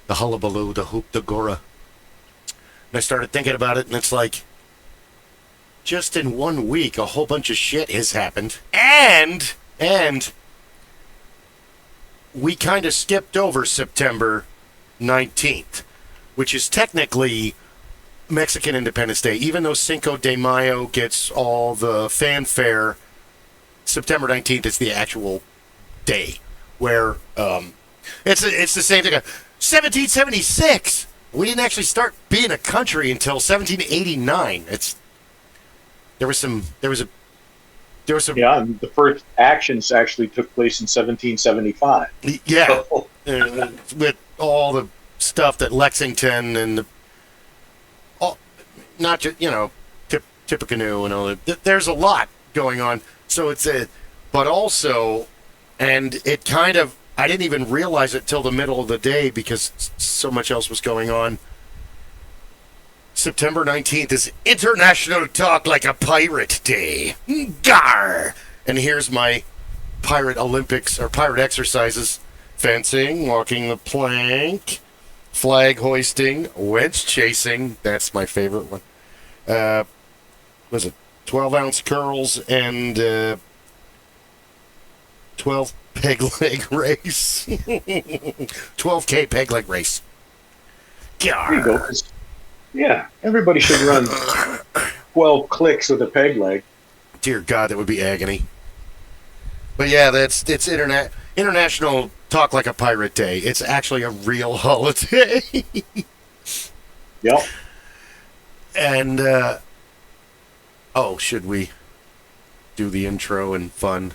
the hullabaloo, the hoop, the gora. And I started thinking about it, and it's like, just in 1 week, a whole bunch of shit has happened. And we kind of skipped over September 19th, which is technically Mexican Independence Day. Even though Cinco de Mayo gets all the fanfare, September 19th is the actual day where it's the same thing. 1776. We didn't actually start being a country until 1789. There was some. Yeah, and the first actions actually took place in 1775. Yeah, with all the stuff that Lexington and not just Tippecanoe and all that. There's a lot going on. So but also, and it kind of, I didn't even realize it till the middle of the day because so much else was going on. September 19th is International Talk Like a Pirate Day. Gar! And here's my pirate Olympics or pirate exercises. Fencing, walking the plank, flag hoisting, wedge chasing. That's my favorite one. Was it 12-ounce curls and 12 peg leg race? 12K peg leg race. There you go. Yeah, everybody should run 12 clicks with a peg leg. Dear God, that would be agony. But yeah, it's International Talk Like a Pirate Day. It's actually a real holiday. Yep. And, should we do the intro and fun?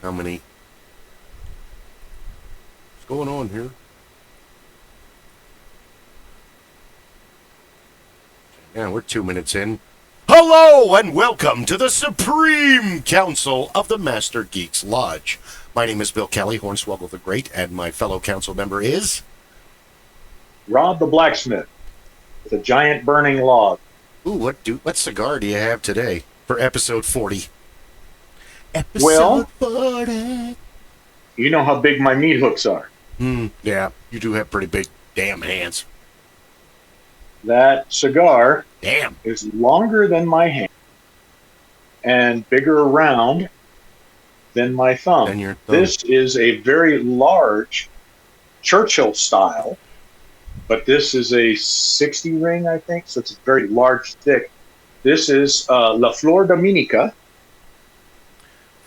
What's going on here? Yeah, we're 2 minutes in. Hello and welcome to the Supreme Council of the Master Geeks Lodge. My name is Bill Kelly, Hornswoggle the Great, and my fellow council member is... Rob the Blacksmith, with a giant burning log. Ooh, what cigar do you have today for episode 40? Well, 40. You know how big my meat hooks are. Yeah, you do have pretty big damn hands. That cigar Damn. is longer than my hand and bigger around than my thumb. Than your thumb. This is a very large Churchill style, but this is a 60 ring, I think, so it's a very large, thick. This is La Flor Dominica.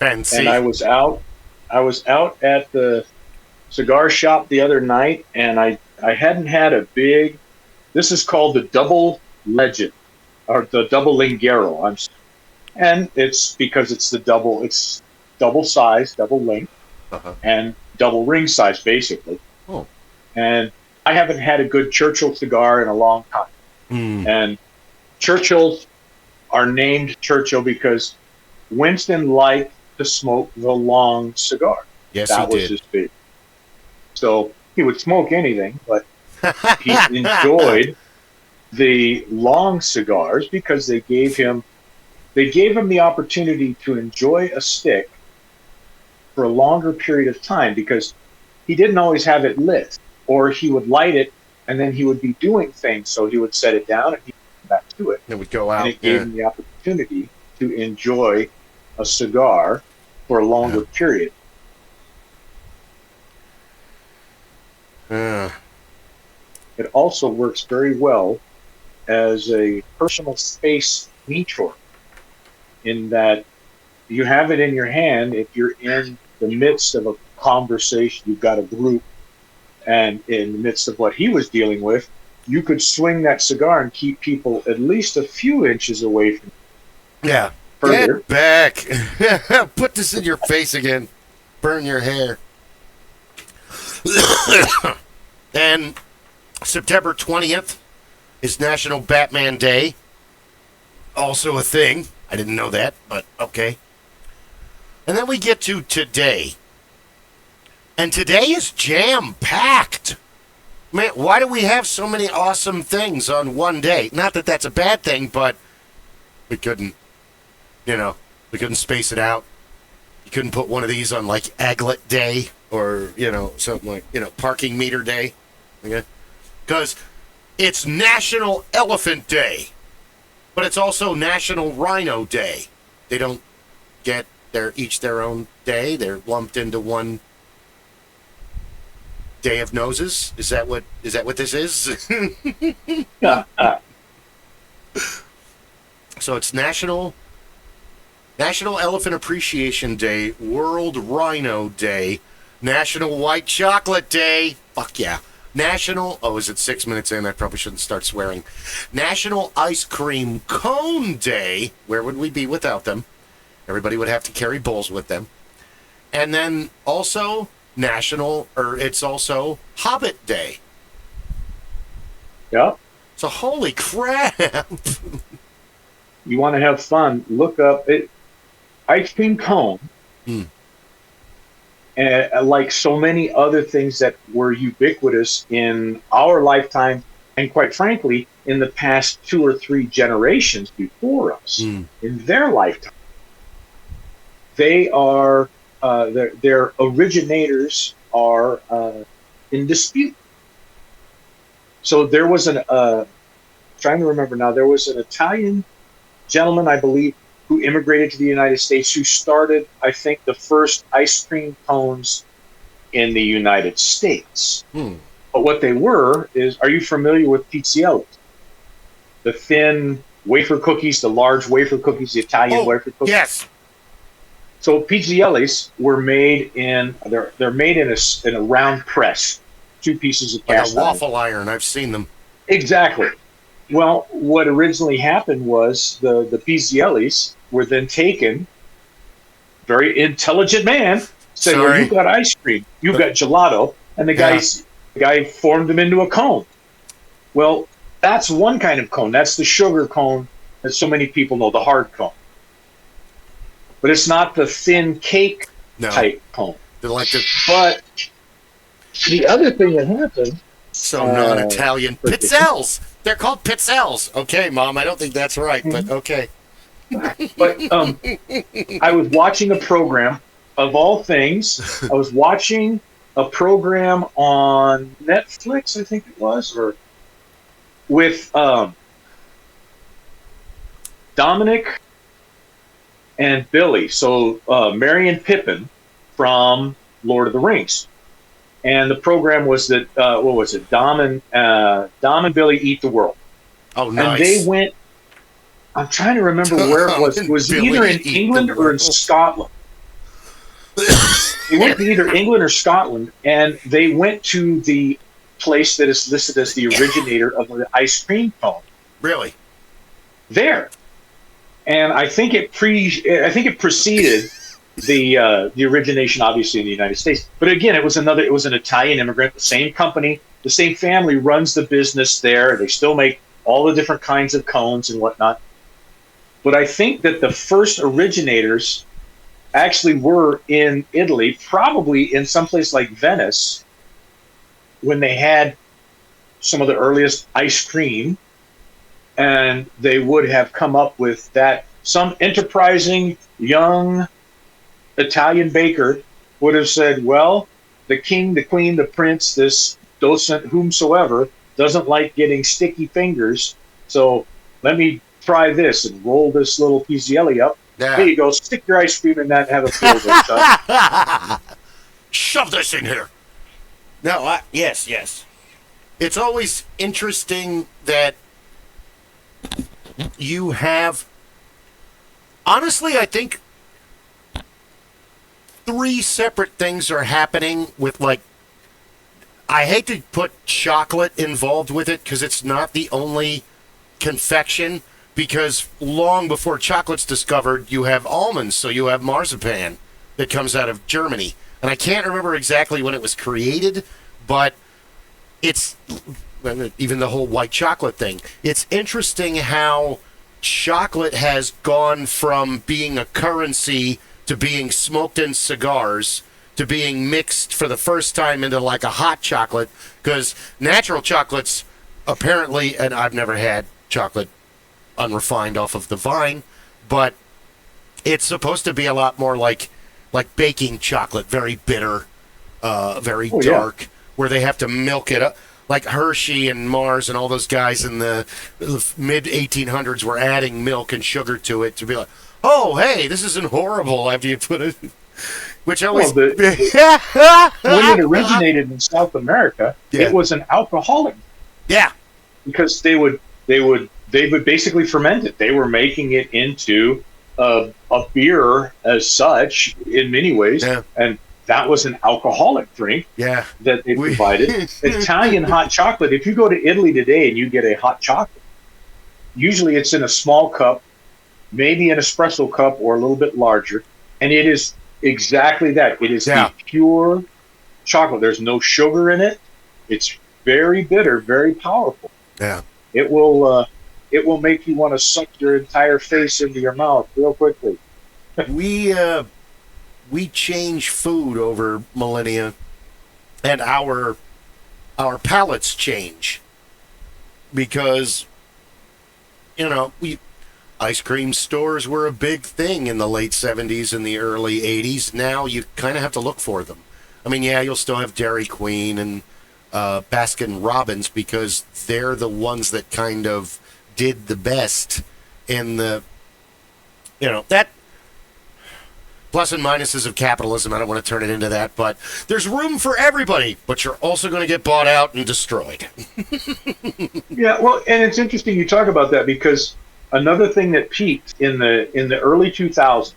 Fancy. And I was out at the cigar shop the other night, and I hadn't had a big. This is called the Double Legend, or the Double Lingero. And it's because it's double size, double length, and double ring size, basically. Oh. And I haven't had a good Churchill cigar in a long time. And Churchills are named Churchill because Winston liked to smoke the long cigar. Yes, that he was did. his big. So he would smoke anything, but he enjoyed the long cigars because they gave him the opportunity to enjoy a stick for a longer period of time, because he didn't always have it lit, or he would light it and then he would be doing things, so he would set it down and he'd come back to it. It would go out. And it gave him the opportunity to enjoy a cigar for a longer period. It also works very well as a personal space meter, in that you have it in your hand if you're in the midst of a conversation, you've got a group, and in the midst of what he was dealing with, you could swing that cigar and keep people at least a few inches away from you. Yeah. Further. Get back. Put this in your face again. Burn your hair. And September 20th is National Batman Day. Also a thing. I didn't know that, but okay. And then we get to today. And today is jam-packed. Man, why do we have so many awesome things on one day? Not that that's a bad thing, but we couldn't, we couldn't space it out. You couldn't put one of these on, like, Aglet Day or, something like, parking meter day. Okay? because it's National Elephant Day, but it's also National Rhino Day. They don't get each their own day. They're lumped into one day of noses. Is that what this is? So it's National Elephant Appreciation Day, World Rhino Day, National White Chocolate Day. Fuck yeah. Is it 6 minutes in? I probably shouldn't start swearing. National Ice Cream Cone Day. Where would we be without them? Everybody would have to carry bowls with them. And then also it's also Hobbit Day. Yeah. So holy crap. You want to have fun, look up ice cream cone. And like so many other things that were ubiquitous in our lifetime, and quite frankly, in the past 2 or 3 generations before us, in their lifetime, they are their originators are in dispute. So there was trying to remember now, there was an Italian gentleman, I believe, who immigrated to the United States, who started, I think, the first ice cream cones in the United States. But what they were are you familiar with pizziellos? The thin wafer cookies, the large wafer cookies, the Italian wafer cookies? Yes. So pizziellos were made they're made in a round press, 2 pieces of cast iron. Like a waffle iron. I've seen them. Exactly. Well, what originally happened was the pizziellos were then taken. Very intelligent man said, "Well, you've got ice cream, you've got gelato," and the guy formed them into a cone. Well, that's one kind of cone. That's the sugar cone that so many people know, the hard cone. But it's not the thin cake type cone. They're like But the other thing that happened. So non-Italian pizzelles. They're called pizzelles. Okay, Mom, I don't think that's right, but okay. But I was watching a program, of all things, I was watching a program on Netflix, I think it was, or with Dominic and Billy. So Merry and Pippin from Lord of the Rings. And the program was that, what was it? Dom and Billy Eat the World. Oh, nice. And they went, I'm trying to remember where it was. It was either in England or in Scotland. They went to either England or Scotland, and they went to the place that is listed as the originator of the ice cream cone. Really? There. And I think it preceded the origination, obviously, in the United States. But again, it was an Italian immigrant, the same company, the same family runs the business there. They still make all the different kinds of cones and whatnot. But I think that the first originators actually were in Italy, probably in some place like Venice, when they had some of the earliest ice cream, and they would have come up with that. Some enterprising young Italian baker would have said, well, the king, the queen, the prince, this docent, whomsoever, doesn't like getting sticky fingers, so let me try this and roll this little pizzielli up. Yeah. There you go, stick your ice cream in that and have a field day, son. Shove this in here. No, yes. It's always interesting that you have, honestly, I think 3 separate things are happening with, like, I hate to put chocolate involved with it because it's not the only confection, because long before chocolate's discovered, you have almonds, so you have marzipan that comes out of Germany. And I can't remember exactly when it was created, but it's, even the whole white chocolate thing, it's interesting how chocolate has gone from being a currency to being smoked in cigars to being mixed for the first time into like a hot chocolate, because natural chocolates apparently, and I've never had chocolate unrefined off of the vine, but it's supposed to be a lot more like baking chocolate, very bitter, very dark, where they have to milk it up. like Hershey and Mars and all those guys in the mid 1800s were adding milk and sugar to it to be like, oh, hey, this isn't horrible after you put it. Which always. When it originated in South America, it was an alcoholic. Yeah. Because they would basically ferment it. They were making it into a beer as such in many ways, and that was an alcoholic drink that they provided. Italian hot chocolate, if you go to Italy today and you get a hot chocolate, usually it's in a small cup, maybe an espresso cup or a little bit larger, and it is exactly that. It is the pure chocolate. There's no sugar in it. It's very bitter, very powerful. Yeah. It will make you want to suck your entire face into your mouth real quickly. We change food over millennia, and our palates change because ice cream stores were a big thing in the late 70s and the early 80s. Now you kind of have to look for them. I mean, you'll still have Dairy Queen and Baskin Robbins because they're the ones that kind of did the best in the that plus and minuses of capitalism. I don't want to turn it into that, but there's room for everybody, but you're also going to get bought out and destroyed. Yeah, well, and it's interesting you talk about that because another thing that peaked in the early 2000s,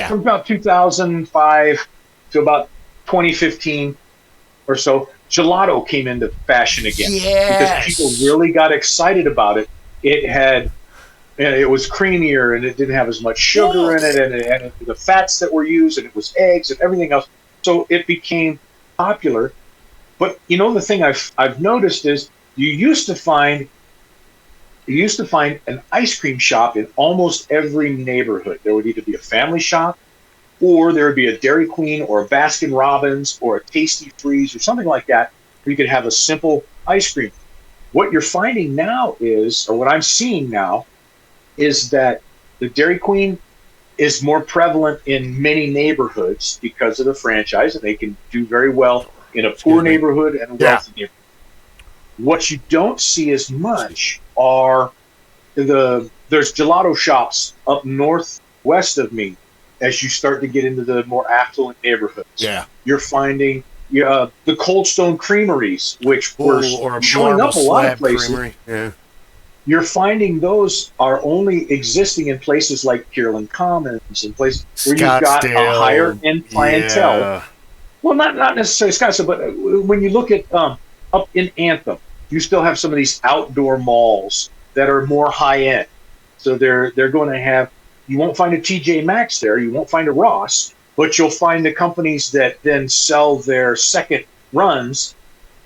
from about 2005 to about 2015 or so, gelato came into fashion again because people really got excited about it. It was creamier and it didn't have as much sugar in it, and the fats that were used, and it was eggs and everything else. So it became popular. But the thing I've noticed is you used to find an ice cream shop in almost every neighborhood. There would either be a family shop, or there would be a Dairy Queen or a Baskin Robbins or a Tasty Freeze or something like that, where you could have a simple ice cream. What you're finding now is, or what I'm seeing now, is that the Dairy Queen is more prevalent in many neighborhoods because of the franchise, and they can do very well in a poor neighborhood and a wealthy neighborhood. What you don't see as much are there's gelato shops up northwest of me as you start to get into the more affluent neighborhoods. Yeah. You're finding the Cold Stone creameries, which were showing up a lot of places. Creamery. Yeah. You're finding those are only existing in places like Kierland Commons and places where you've got a higher end clientele. Yeah. Well, not necessarily Scottsdale, but when you look at up in Anthem, you still have some of these outdoor malls that are more high end. So they're going to have. You won't find a TJ Maxx there. You won't find a Ross, but you'll find the companies that then sell their second runs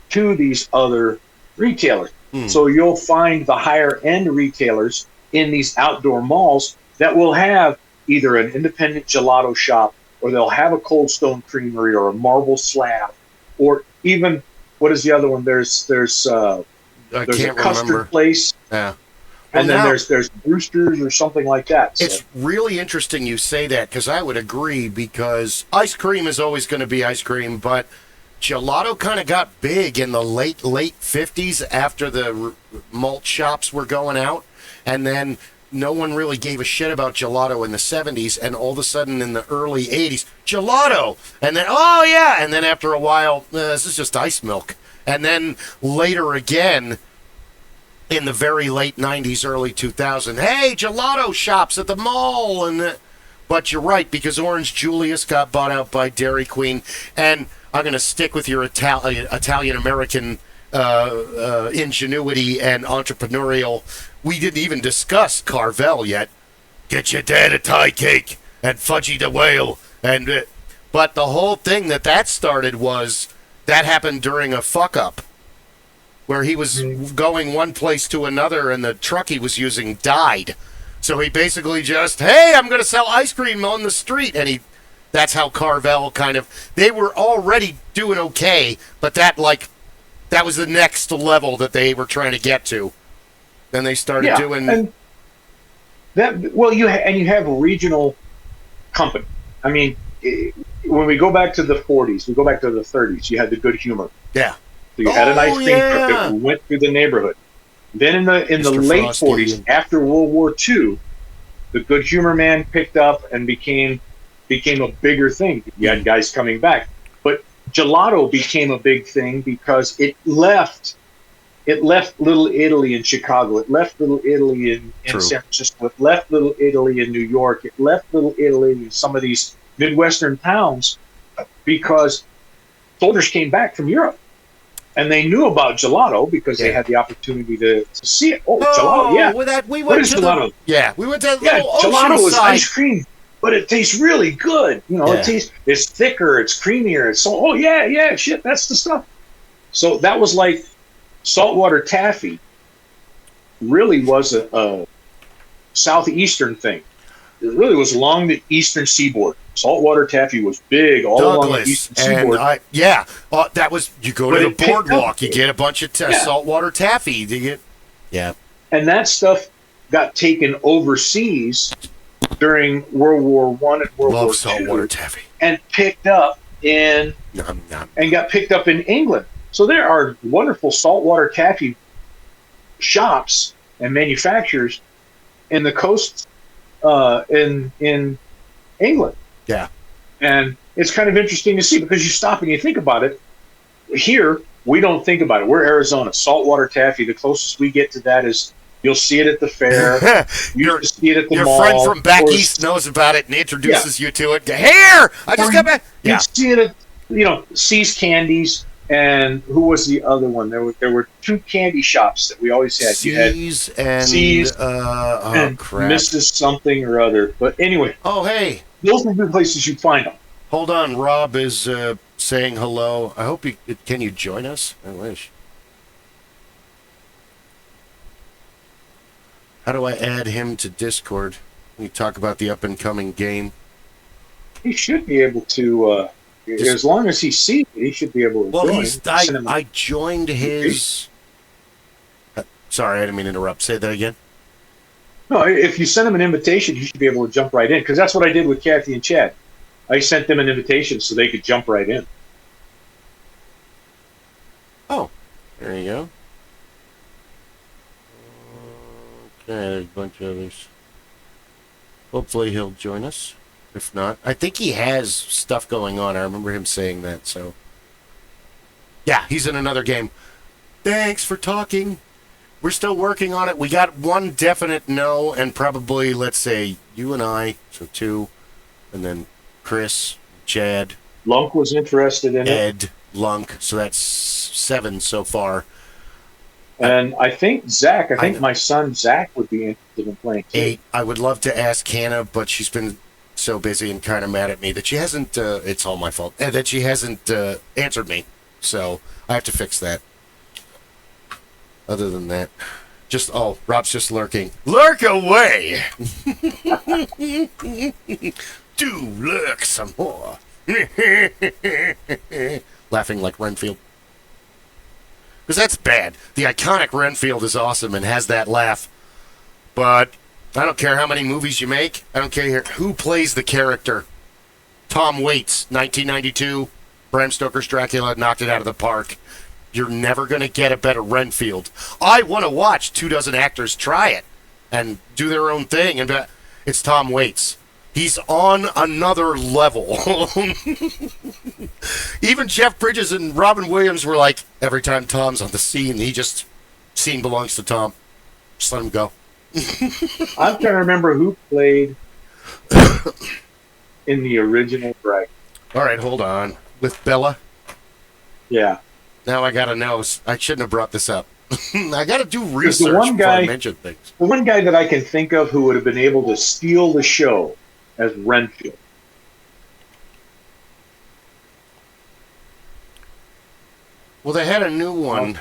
to these other retailers. So you'll find the higher end retailers in these outdoor malls that will have either an independent gelato shop, or they'll have a Cold Stone creamery or a marble slab, or even what is the other one? There's a custard place. Yeah. And then there's Brewster's or something like that. So. It's really interesting you say that because I would agree because ice cream is always going to be ice cream, but gelato kind of got big in the late 50s after the malt shops were going out, and then no one really gave a shit about gelato in the 70s, and all of a sudden in the early 80s, gelato! And then, and then after a while, this is just ice milk. And then later again, in the very late 90s, early 2000s, hey, gelato shops at the mall! But you're right, because Orange Julius got bought out by Dairy Queen, and I'm going to stick with your Italian-American ingenuity and entrepreneurial. We didn't even discuss Carvel yet. Get your dad a tie cake and Fudgy the Whale. But the whole thing that started was that happened during a fuck-up where he was going one place to another and the truck he was using died. So he basically just, hey, I'm going to sell ice cream on the street. And that's how Carvel they were already doing okay, but that was the next level that they were trying to get to. Then they started doing and that. Well, you have a regional company. I mean, when we go back to the 40s, we go back to the 30s. You had the Good Humor. Yeah. So you had an ice cream truck yeah. that went through the neighborhood. Then in the Mr. late Frosty. 40s, after World War II, the Good Humor Man picked up and became a bigger thing. You had guys coming back, but gelato became a big thing because it left Little Italy in Chicago. It left Little Italy in San Francisco. It left Little Italy in New York. It left Little Italy in some of these Midwestern towns because soldiers came back from Europe. And they knew about gelato because they had the opportunity to see it. Oh, gelato, yeah. We what went is to gelato? We went to Gelato is Oceanside. ice cream, but it tastes really good. You know, it's thicker, it's creamier. It's so, shit, that's the stuff. So that was like saltwater taffy really was a southeastern thing. It really was along the eastern seaboard. Saltwater taffy was big all along the eastern seaboard. That was, you go to the boardwalk, you get a bunch of saltwater taffy. You get, and that stuff got taken overseas during World War I and World War II. Saltwater taffy. And picked up and got picked up in England. So there are wonderful saltwater taffy shops and manufacturers in the coast in England. Yeah. And it's kind of interesting to see because you stop and you think about it. Here, we don't think about it. We're Arizona. Saltwater taffy, the closest we get to that is you'll see it at the fair. You see it at the mall. Your friend from back east knows about it and introduces you to it. Here! I just got back. You see it at, C's Candies. And who was the other one? There were two candy shops that we always had. C's and crap. Mrs. Something or other. But anyway. Oh, hey. Those are the places you find them. Hold on. Rob is saying hello. I hope can you join us? I wish. How do I add him to Discord? We talk about the up-and-coming game. He should be able to... as long as he sees it, he should be able to join. I joined his... Sorry, I didn't mean to interrupt. Say that again. No, if you send him an invitation, he should be able to jump right in. Because that's what I did with Kathy and Chad. I sent them an invitation so they could jump right in. Oh, there you go. Okay, there's a bunch of others. Hopefully he'll join us. If not, I think he has stuff going on. I remember him saying that, so. Yeah, he's in another game. Thanks for talking. We're still working on it. We got one definite no, and probably, let's say, you and I, so 2, and then Chris, Chad. Lunk was interested in Ed, Lunk, so that's 7 so far. And I think Zach, my son Zach would be interested in playing too. 8. I would love to ask Hannah, but she's been so busy and kind of mad at me that she hasn't, it's all my fault, that she hasn't answered me. So I have to fix that. Other than that, Rob's just lurking. Lurk away! Do lurk some more. Laughing like Renfield. Because that's bad. The iconic Renfield is awesome and has that laugh. But I don't care how many movies you make. I don't care who plays the character. Tom Waits, 1992. Bram Stoker's Dracula knocked it out of the park. You're never going to get a better Renfield. I want to watch 24 actors try it and do their own thing. And it's Tom Waits. He's on another level. Even Jeff Bridges and Robin Williams were like, every time Tom's on the scene, scene belongs to Tom. Just let him go. I'm trying to remember who played in the original Dragon. All right, hold on. With Bella? Yeah. Now I got to know. I shouldn't have brought this up. I got to do research before I mention things. The one guy that I can think of who would have been able to steal the show as Renfield. Well, they had a new one.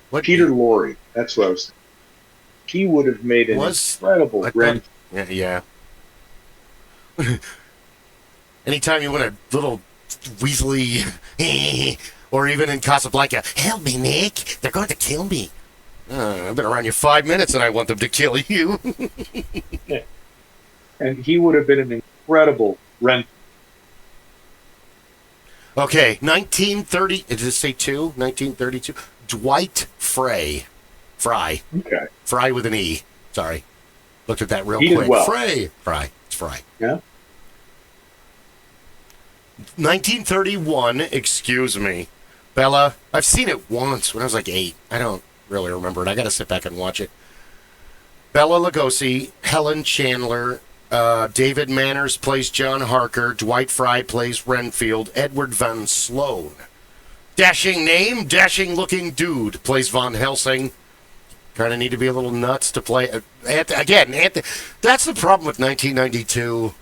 What? Peter Lorre. That's what I was thinking. He would have made an incredible Renfield. Yeah. Anytime you want a little Weasley, or even in Casablanca, help me, Nick. They're going to kill me. I've been around you 5 minutes and I want them to kill you. Yeah. And he would have been an incredible Renfield. Okay, 1930. Did it say 1932. Dwight Frye. Okay. Fry with an E. Sorry. Looked at that real He did quick. well. Fry. It's Fry. Yeah. 1931, excuse me. Bella, I've seen it once when I was like 8. I don't really remember it. I got to sit back and watch it. Bella Lugosi, Helen Chandler, David Manners plays John Harker, Dwight Frye plays Renfield, Edward Van Sloan. Dashing name, dashing looking dude plays Von Helsing. Kind of need to be a little nuts to play. Anthony, that's the problem with 1992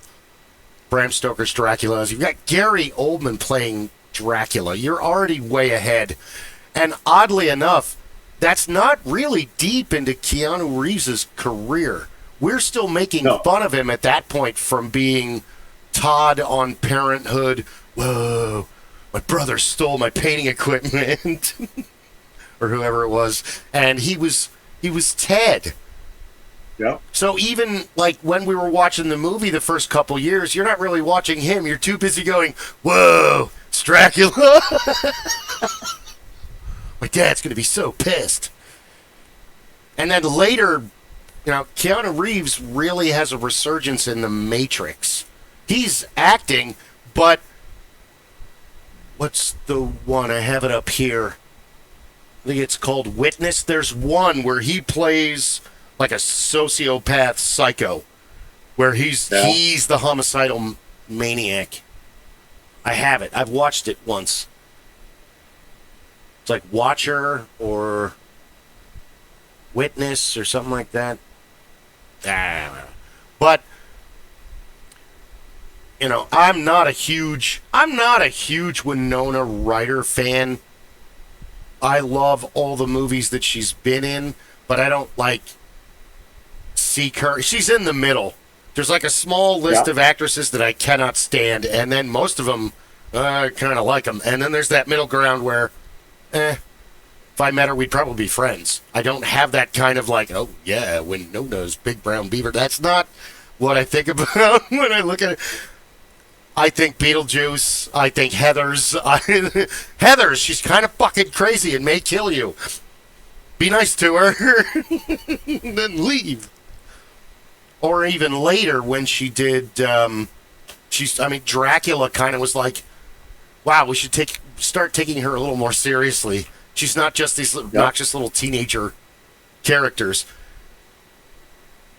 Bram Stoker's Dracula. Is you've got Gary Oldman playing Dracula. You're already way ahead. And oddly enough, that's not really deep into Keanu Reeves' career. We're still making fun of him at that point from being Todd on Parenthood. Whoa, my brother stole my painting equipment. Or whoever it was. And he was Ted. Yeah. So even like when we were watching the movie the first couple years, you're not really watching him. You're too busy going, whoa, it's Dracula. My dad's going to be so pissed. And then later, Keanu Reeves really has a resurgence in The Matrix. He's acting, but what's the one? I have it up here. I think it's called Witness. There's one where he plays like a sociopath psycho, where he's the homicidal maniac. I have it. I've watched it once. It's like Watcher or Witness or something like that. But I'm not a huge Winona Ryder fan. I love all the movies that she's been in, but I don't seek her. She's in the middle. There's like a small list of actresses that I cannot stand, and then most of them I kind of like them. And then there's that middle ground where, if I met her, we'd probably be friends. I don't have that kind of oh yeah, Winona's Big Brown Beaver. That's not what I think about when I look at it. I think Beetlejuice. I think Heathers. Heathers, she's kind of fucking crazy and may kill you. Be nice to her, then leave. Or even later when she did, Dracula kind of was like, wow, we should start taking her a little more seriously. She's not just these obnoxious little teenager characters.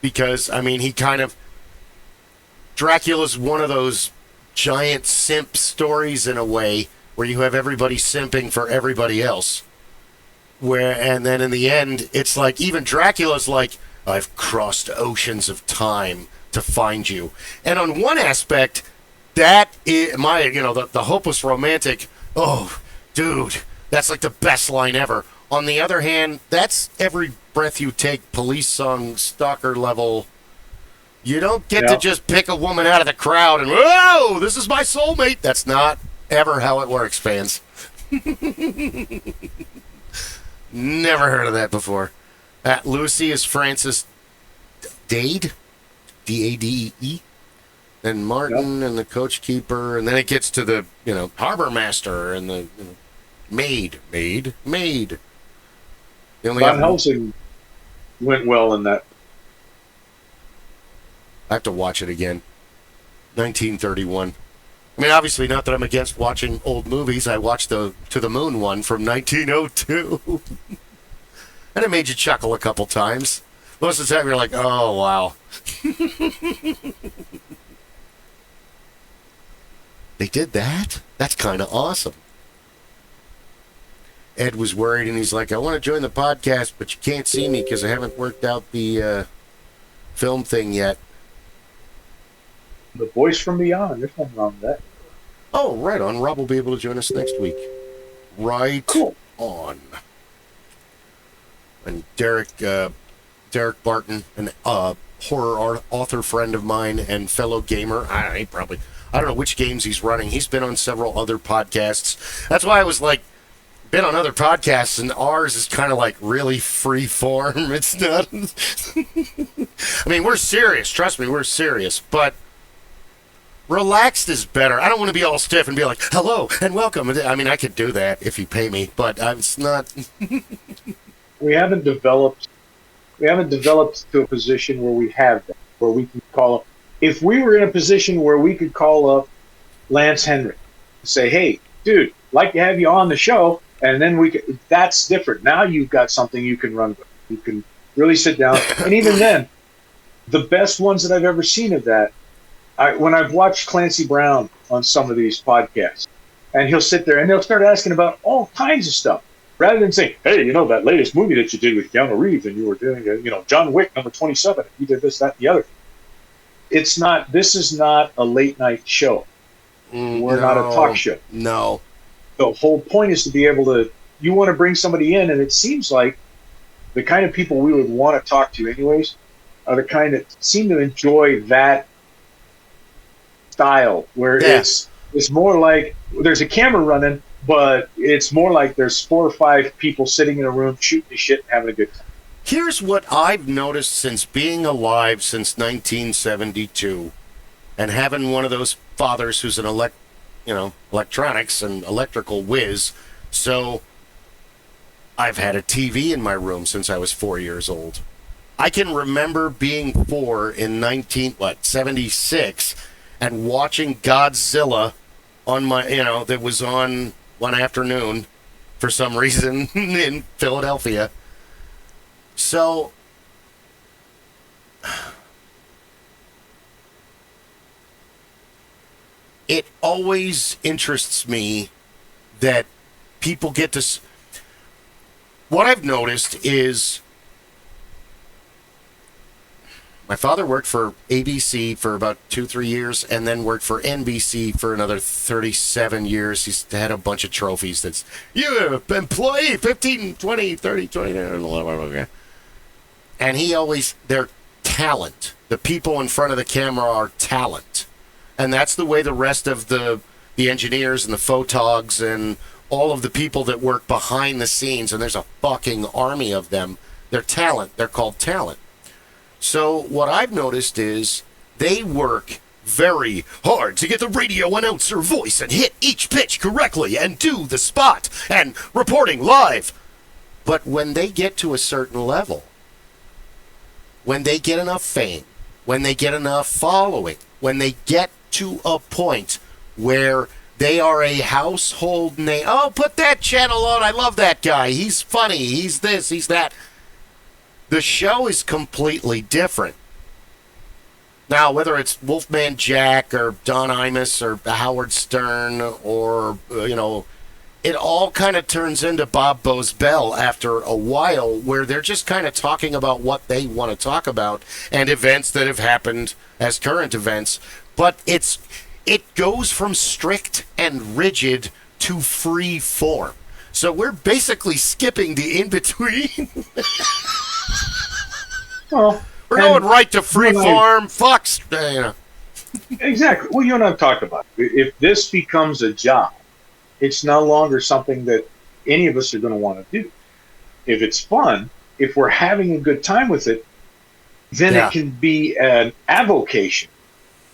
Because, Dracula's one of those giant simp stories in a way where you have everybody simping for everybody else. And then in the end, it's like even Dracula's like, I've crossed oceans of time to find you. And on one aspect, that is the hopeless romantic, oh, dude, that's like the best line ever. On the other hand, that's every breath you take, police song, stalker level. You don't get to just pick a woman out of the crowd and, whoa, this is my soulmate. That's not ever how it works, fans. Never heard of that before. Lucy is Frances Dade, D-A-D-E-E. And Martin and the coach keeper. And then it gets to the, harbor master and the maid. Van Helsing went well in that. I have to watch it again. 1931. Obviously, not that I'm against watching old movies. I watched the To the Moon one from 1902. And it made you chuckle a couple times. Most of the time, you're like, oh, wow. They did that? That's kind of awesome. Ed was worried, and he's like, I want to join the podcast, but you can't see me because I haven't worked out the film thing yet. The voice from beyond. There's nothing wrong with that. Oh, right on. Rob will be able to join us next week. Right on. And Derek Barton, an horror author friend of mine and fellow gamer. I don't know which games he's running. He's been on several other podcasts. That's why I was like, been on other podcasts, and ours is kind of like really free form. It's not. We're serious. Trust me, we're serious. But Relaxed is better. I don't want to be all stiff and be like, hello and welcome. I mean, I could do that if you pay me, but it's not. We haven't developed to a position where we have that, where we can call up. If we were in a position where we could call up Lance Henry and say, hey, dude, like to have you on the show, and then that's different. Now you've got something you can run with. You can really sit down. And even then, the best ones that I've ever seen of that, when I've watched Clancy Brown on some of these podcasts, and he'll sit there and they'll start asking about all kinds of stuff, rather than saying, hey, that latest movie that you did with Keanu Reeves, and you were doing, John Wick #27, and you did this, that, and the other. This is not a late night show. We're not a talk show. No. The whole point is to be able to, you want to bring somebody in, and it seems like the kind of people we would want to talk to anyways are the kind that seem to enjoy that style, where it's more like there's a camera running, but it's more like there's 4 or 5 people sitting in a room shooting the shit and having a good time. Here's what I've noticed since being alive since 1972 and having one of those fathers who's an electronics and electrical whiz. So I've had a TV in my room since I was 4 years old. I can remember being 4 in 76 and watching Godzilla on my, that was on one afternoon for some reason in Philadelphia. So it always interests me that people get to. What I've noticed is my father worked for ABC for about 2-3 years and then worked for NBC for another 37 years. He's had a bunch of trophies. That's, you employee 15, 20, 30, 20, and he always, they're talent. The people in front of the camera are talent. And that's the way the rest of the engineers and the photogs and all of the people that work behind the scenes, and there's a fucking army of them, they're talent. They're called talent. So what I've noticed is they work very hard to get the radio announcer voice and hit each pitch correctly and do the spot and reporting live. But when they get to a certain level, when they get enough fame, when they get enough following, when they get to a point where they are a household name. Oh, put that channel on. I love that guy. He's funny. He's this, he's that. The show is completely different. Now, whether it's Wolfman Jack or Don Imus or Howard Stern or, it all kind of turns into Bob Bozbell after a while, where they're just kind of talking about what they want to talk about and events that have happened as current events. But it goes from strict and rigid to free form. So we're basically skipping the in-between. Well, we're going right to free form. Fucks. Exactly. Well, you and I've talked about it. If this becomes a job, it's no longer something that any of us are going to want to do. If it's fun, if we're having a good time with it, then it can be an avocation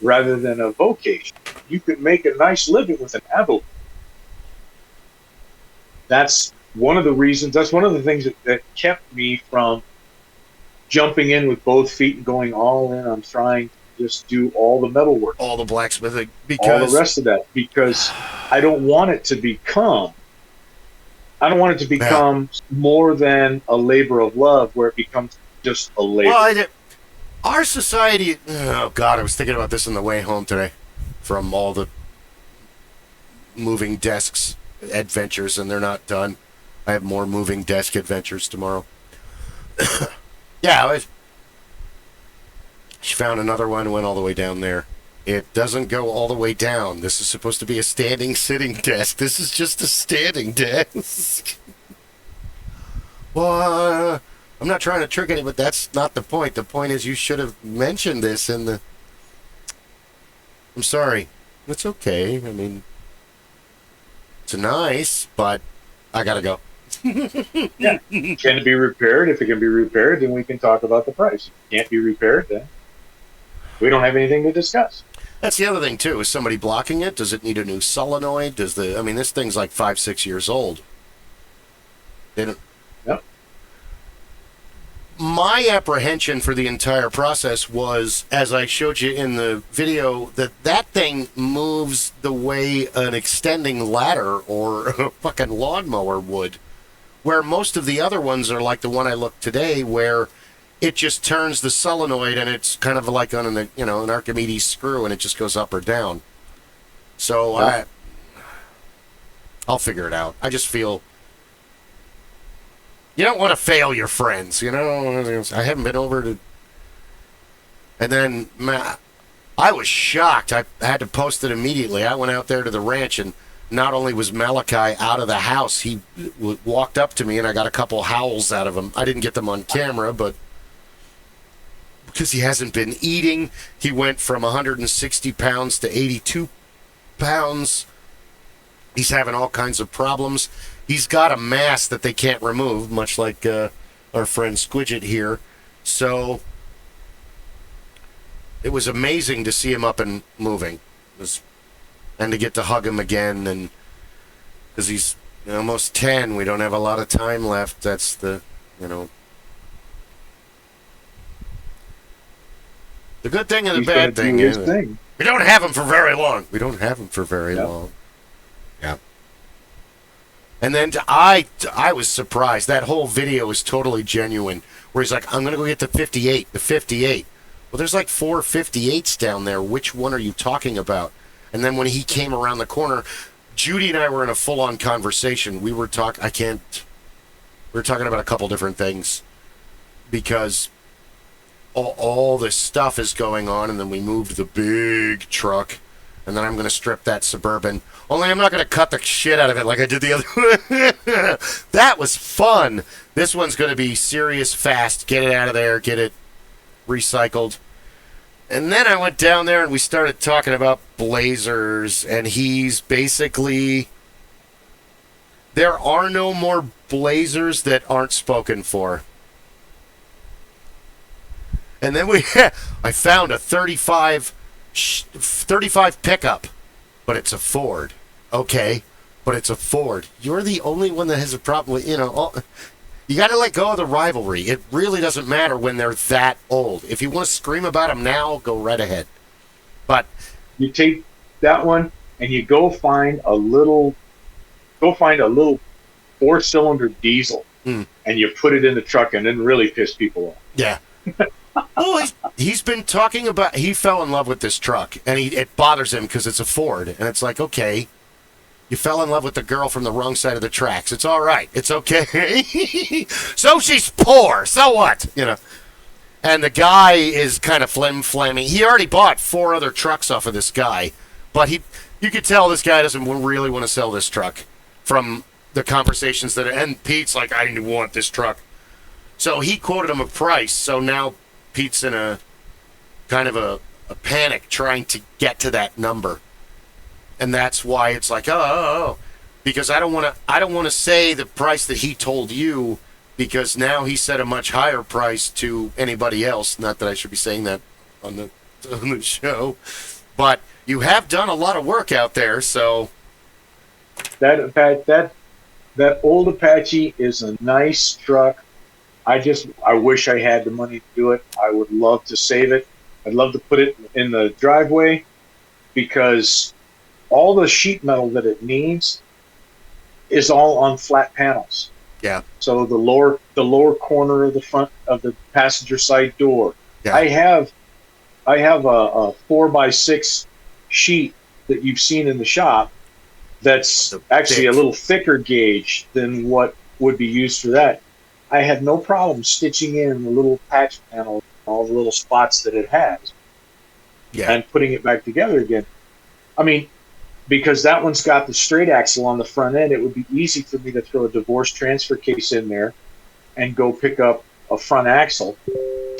rather than a vocation. You could make a nice living with an avocation. That's one of the reasons, that's one of the things that kept me from jumping in with both feet and going all in on trying to just do all the metal work. All the blacksmithing. All the rest of that. Because I don't want it to become more than a labor of love, where it becomes just a labor. Well, our society, oh God, I was thinking about this on the way home today from all the moving desks adventures, and they're not done. I have more moving desk adventures tomorrow. She found another one, went all the way down there. It doesn't go all the way down. This is supposed to be a standing sitting desk. This is just a standing desk. Well, I'm not trying to trick any, but that's not the point. The point is you should have mentioned this in the... I'm sorry. It's okay. I mean, it's nice, but I gotta go. Yeah. Can it be repaired? If it can be repaired, then we can talk about the price. If it can't be repaired, then we don't have anything to discuss. That's the other thing too. Is somebody blocking it? Does it need a new solenoid? I mean, this thing's like 5-6 years old. They don't. Yep. My apprehension for the entire process was, as I showed you in the video, that thing moves the way an extending ladder or a fucking lawnmower would, where most of the other ones are like the one I looked today, where it just turns the solenoid and it's kind of like on an Archimedes screw and it just goes up or down. So I'll figure it out. I just feel you don't want to fail your friends, you know. I haven't been over to, and then I was shocked. I had to post it immediately. I went out there to the ranch, and not only was Malachi out of the house, he walked up to me, and I got a couple howls out of him. I didn't get them on camera, but because he hasn't been eating, he went from 160 pounds to 82 pounds. He's having all kinds of problems. He's got a mass that they can't remove, much like our friend Squidget here. So it was amazing to see him up and moving, and to get to hug him again. And because he's almost 10, we don't have a lot of time left. That's the good thing and the bad thing is we don't have him for very long. Long. Yeah. And then I was surprised. That whole video is totally genuine. Where he's like, I'm going to go get the 58. The 58. Well, there's like 4 58s down there. Which one are you talking about? And then when he came around the corner, Judy and I were in a full-on conversation. We were talking about a couple different things. Because all this stuff is going on. And then we moved the big truck. And then I'm going to strip that Suburban. Only I'm not going to cut the shit out of it like I did the other one. That was fun. This one's going to be serious, fast. Get it out of there. Get it recycled. And then I went down there and we started talking about blazers. And he's basically... There are no more blazers that aren't spoken for. And then I found a 35 pickup, but it's a Ford. Okay, but it's a Ford. You're the only one that has a problem with, you got to let go of the rivalry. It really doesn't matter when they're that old. If you want to scream about them now, go right ahead. But you take that one and you go find a little 4-cylinder diesel and you put it in the truck and then really piss people off. Yeah. Oh, he's been talking about, he fell in love with this truck, and it bothers him because it's a Ford, and it's like, okay, you fell in love with the girl from the wrong side of the tracks. It's all right. It's okay. So she's poor. So what? And the guy is kind of flim-flamming. He already bought 4 other trucks off of this guy, but you could tell this guy doesn't really want to sell this truck from the conversations and Pete's like, I didn't want this truck. So he quoted him a price, so now Pete's in a kind of a panic trying to get to that number. And that's why it's like, because I don't want to say the price that he told you, because now he set a much higher price to anybody else. Not that I should be saying that on the show, but you have done a lot of work out there, so that old Apache is a nice truck. I wish I had the money to do it. I would love to save it. I'd love to put it in the driveway because all the sheet metal that it needs is all on flat panels. Yeah. So the lower corner of the front of the passenger side door. Yeah. I have a 4x6 sheet that you've seen in the shop that's actually a little thicker gauge than what would be used for that. I had no problem stitching in the little patch panel, all the little spots that it has, and putting it back together again. I mean, because that one's got the straight axle on the front end, it would be easy for me to throw a divorce transfer case in there and go pick up a front axle,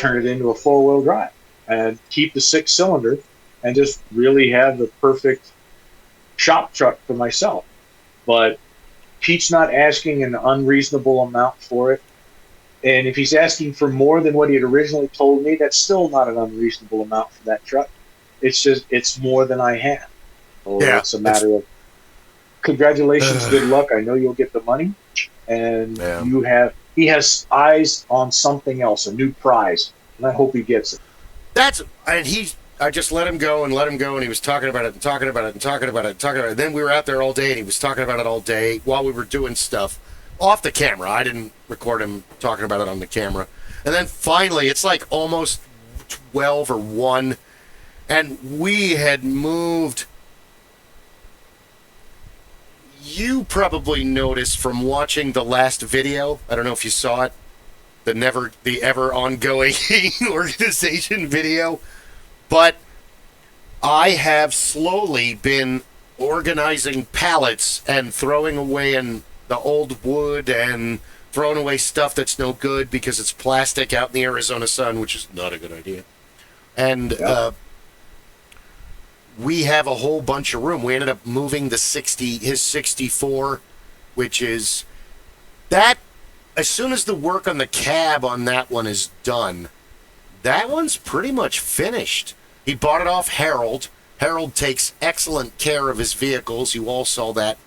turn it into a 4-wheel drive, and keep the 6-cylinder and just really have the perfect shop truck for myself. But Pete's not asking an unreasonable amount for it. And if he's asking for more than what he had originally told me, that's still not an unreasonable amount for that truck. it's more than I have. So Yeah, it's a matter of congratulations, good luck. I know you'll get the money, and he has eyes on something else, a new prize, and I hope he gets it. I just let him go, and he was talking about it and talking about it and talking about it and talking about it. And then we were out there all day, and he was talking about it all day while we were doing stuff off the camera. I didn't record him talking about it on the camera. And then finally, it's like almost 12 or 1, and we had moved. You probably noticed from watching the last video, I don't know if you saw it, the ever ongoing organization video, but I have slowly been organizing pallets and throwing away in the old wood and throwing away stuff that's no good because it's plastic out in the Arizona sun, which is not a good idea. And we have a whole bunch of room. We ended up moving his 64, which is that. As soon as the work on the cab on that one is done, that one's pretty much finished. He bought it off Harold. Harold takes excellent care of his vehicles. You all saw that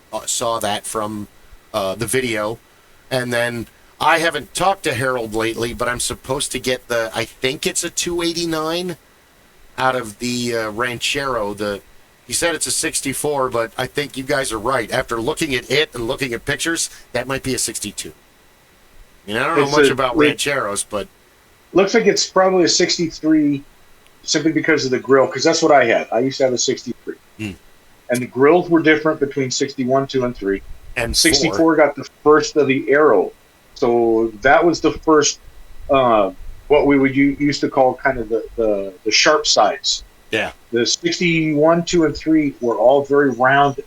from the video. And then I haven't talked to Harold lately, but I'm supposed to get I think it's a 289 out of the Ranchero. He said it's a 64, but I think you guys are right. After looking at it and looking at pictures, that might be a 62. I don't know much about Rancheros, but looks like it's probably a 63 simply because of the grill, because that's what I had. I used to have a 63. And the grills were different between 61, 2, and 3. And 64 got the first of the arrow. So that was the first, what we would used to call kind of the sharp sides. Yeah. The 61, 2, and 3 were all very rounded.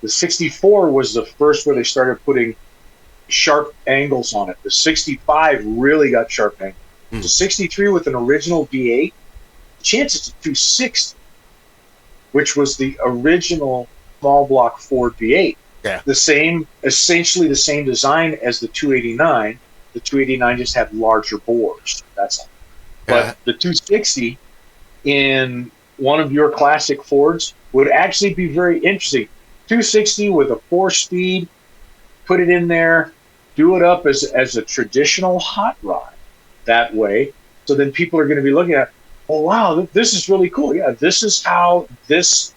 The 64 was the first where they started putting sharp angles on it. The 65 really got sharp angles. The 63 with an original V8, chances to 260, which was the original small block Ford V8. Yeah. Essentially the same design as the 289. The 289 just had larger bores. That's all. But the 260 in one of your classic Fords would actually be very interesting. 260 with a 4-speed, put it in there, do it up as a traditional hot rod that way. So then people are going to be looking at, oh, wow, this is really cool. Yeah, this is how this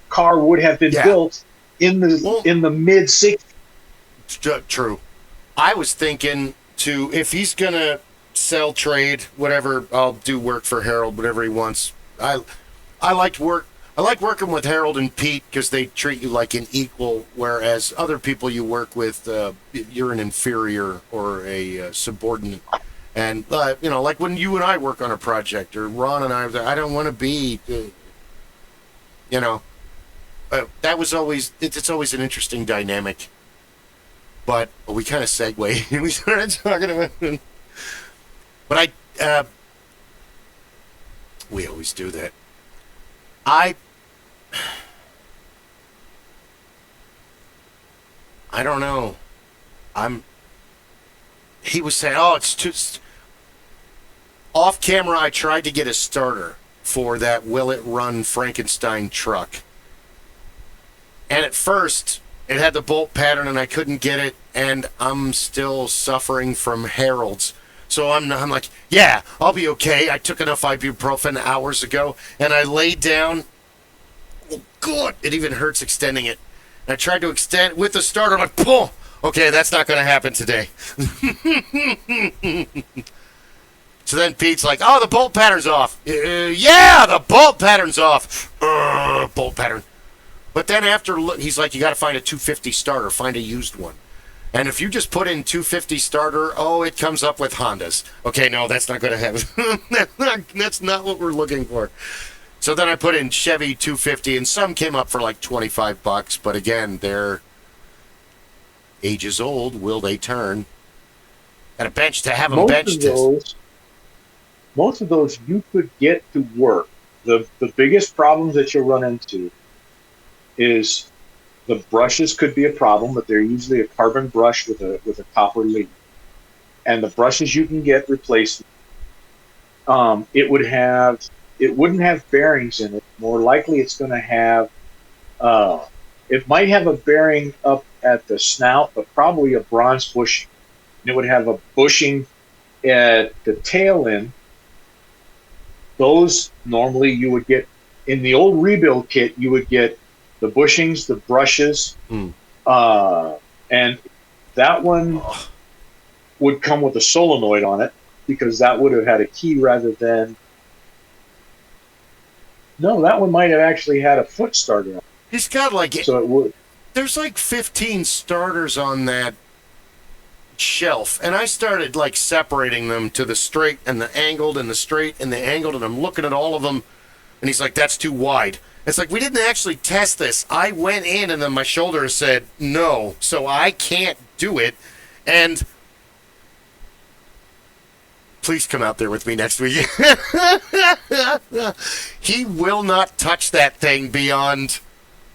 car would have been built in the mid-60s. True. I was thinking if he's going to sell, trade, whatever, I'll do work for Harold, whatever he wants. I like working with Harold and Pete because they treat you like an equal, whereas other people you work with, you're an inferior or a subordinate. And, like when you and I work on a project, or Ron and I don't want to be, that was always, it's always an interesting dynamic. But we kind of segue. We started talking about it. But we always do that. I don't know. He was saying, it's too... Off camera, I tried to get a starter for that Will It Run Frankenstein truck. And at first, it had the bolt pattern and I couldn't get it, and I'm still suffering from Harold's. So I'm like, yeah, I'll be okay. I took enough ibuprofen hours ago, and I laid down. Oh, God, it even hurts extending it. And I tried to extend with the starter. I'm like, pull. Okay, that's not going to happen today. So then Pete's like, oh, the bolt pattern's off. Yeah, the bolt pattern's off. Bolt pattern. But then after, he's like, you got to find a 250 starter. Find a used one. And if you just put in 250 starter, it comes up with Hondas. Okay, no, that's not going to happen. That's not what we're looking for. So then I put in Chevy 250, and some came up for like $25. But again, they're ages old. Will they turn? Got a bench to have them bench test. Most of those you could get to work. The biggest problems that you'll run into is the brushes could be a problem, but they're usually a carbon brush with a copper lead. And the brushes you can get replaced, it would have it wouldn't have bearings in it. More likely, it's going to have. It might have a bearing up at the snout, but probably a bronze bushing. And it would have a bushing at the tail end. Those normally you would get in the old rebuild kit. You would get the bushings, the brushes, and that one would come with a solenoid on it because that would have had a key rather than. No, that one might have actually had a foot starter on it. He's got like So it would. there's like 15 starters on that shelf, and I started like separating them to the straight and the angled and the straight and the angled, and I'm looking at all of them, and he's like, that's too wide. It's like, we didn't actually test this. I went in and then my shoulder said no, so I can't do it. And please come out there with me next week. He will not touch that thing beyond,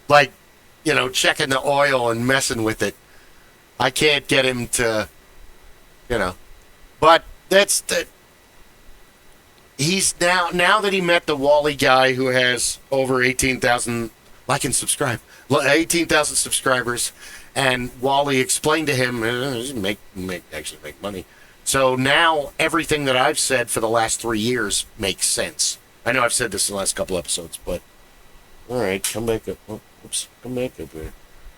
like, you know, checking the oil and messing with it. I can't get him to, you know. But that's the. He's now that he met the Wally guy who has over 18,000 like and subscribe, 18,000 subscribers, and Wally explained to him make money. So now everything that I've said for the last 3 years makes sense. I know I've said this in the last couple episodes, but all right, come back up. Oh, oops, come back up there.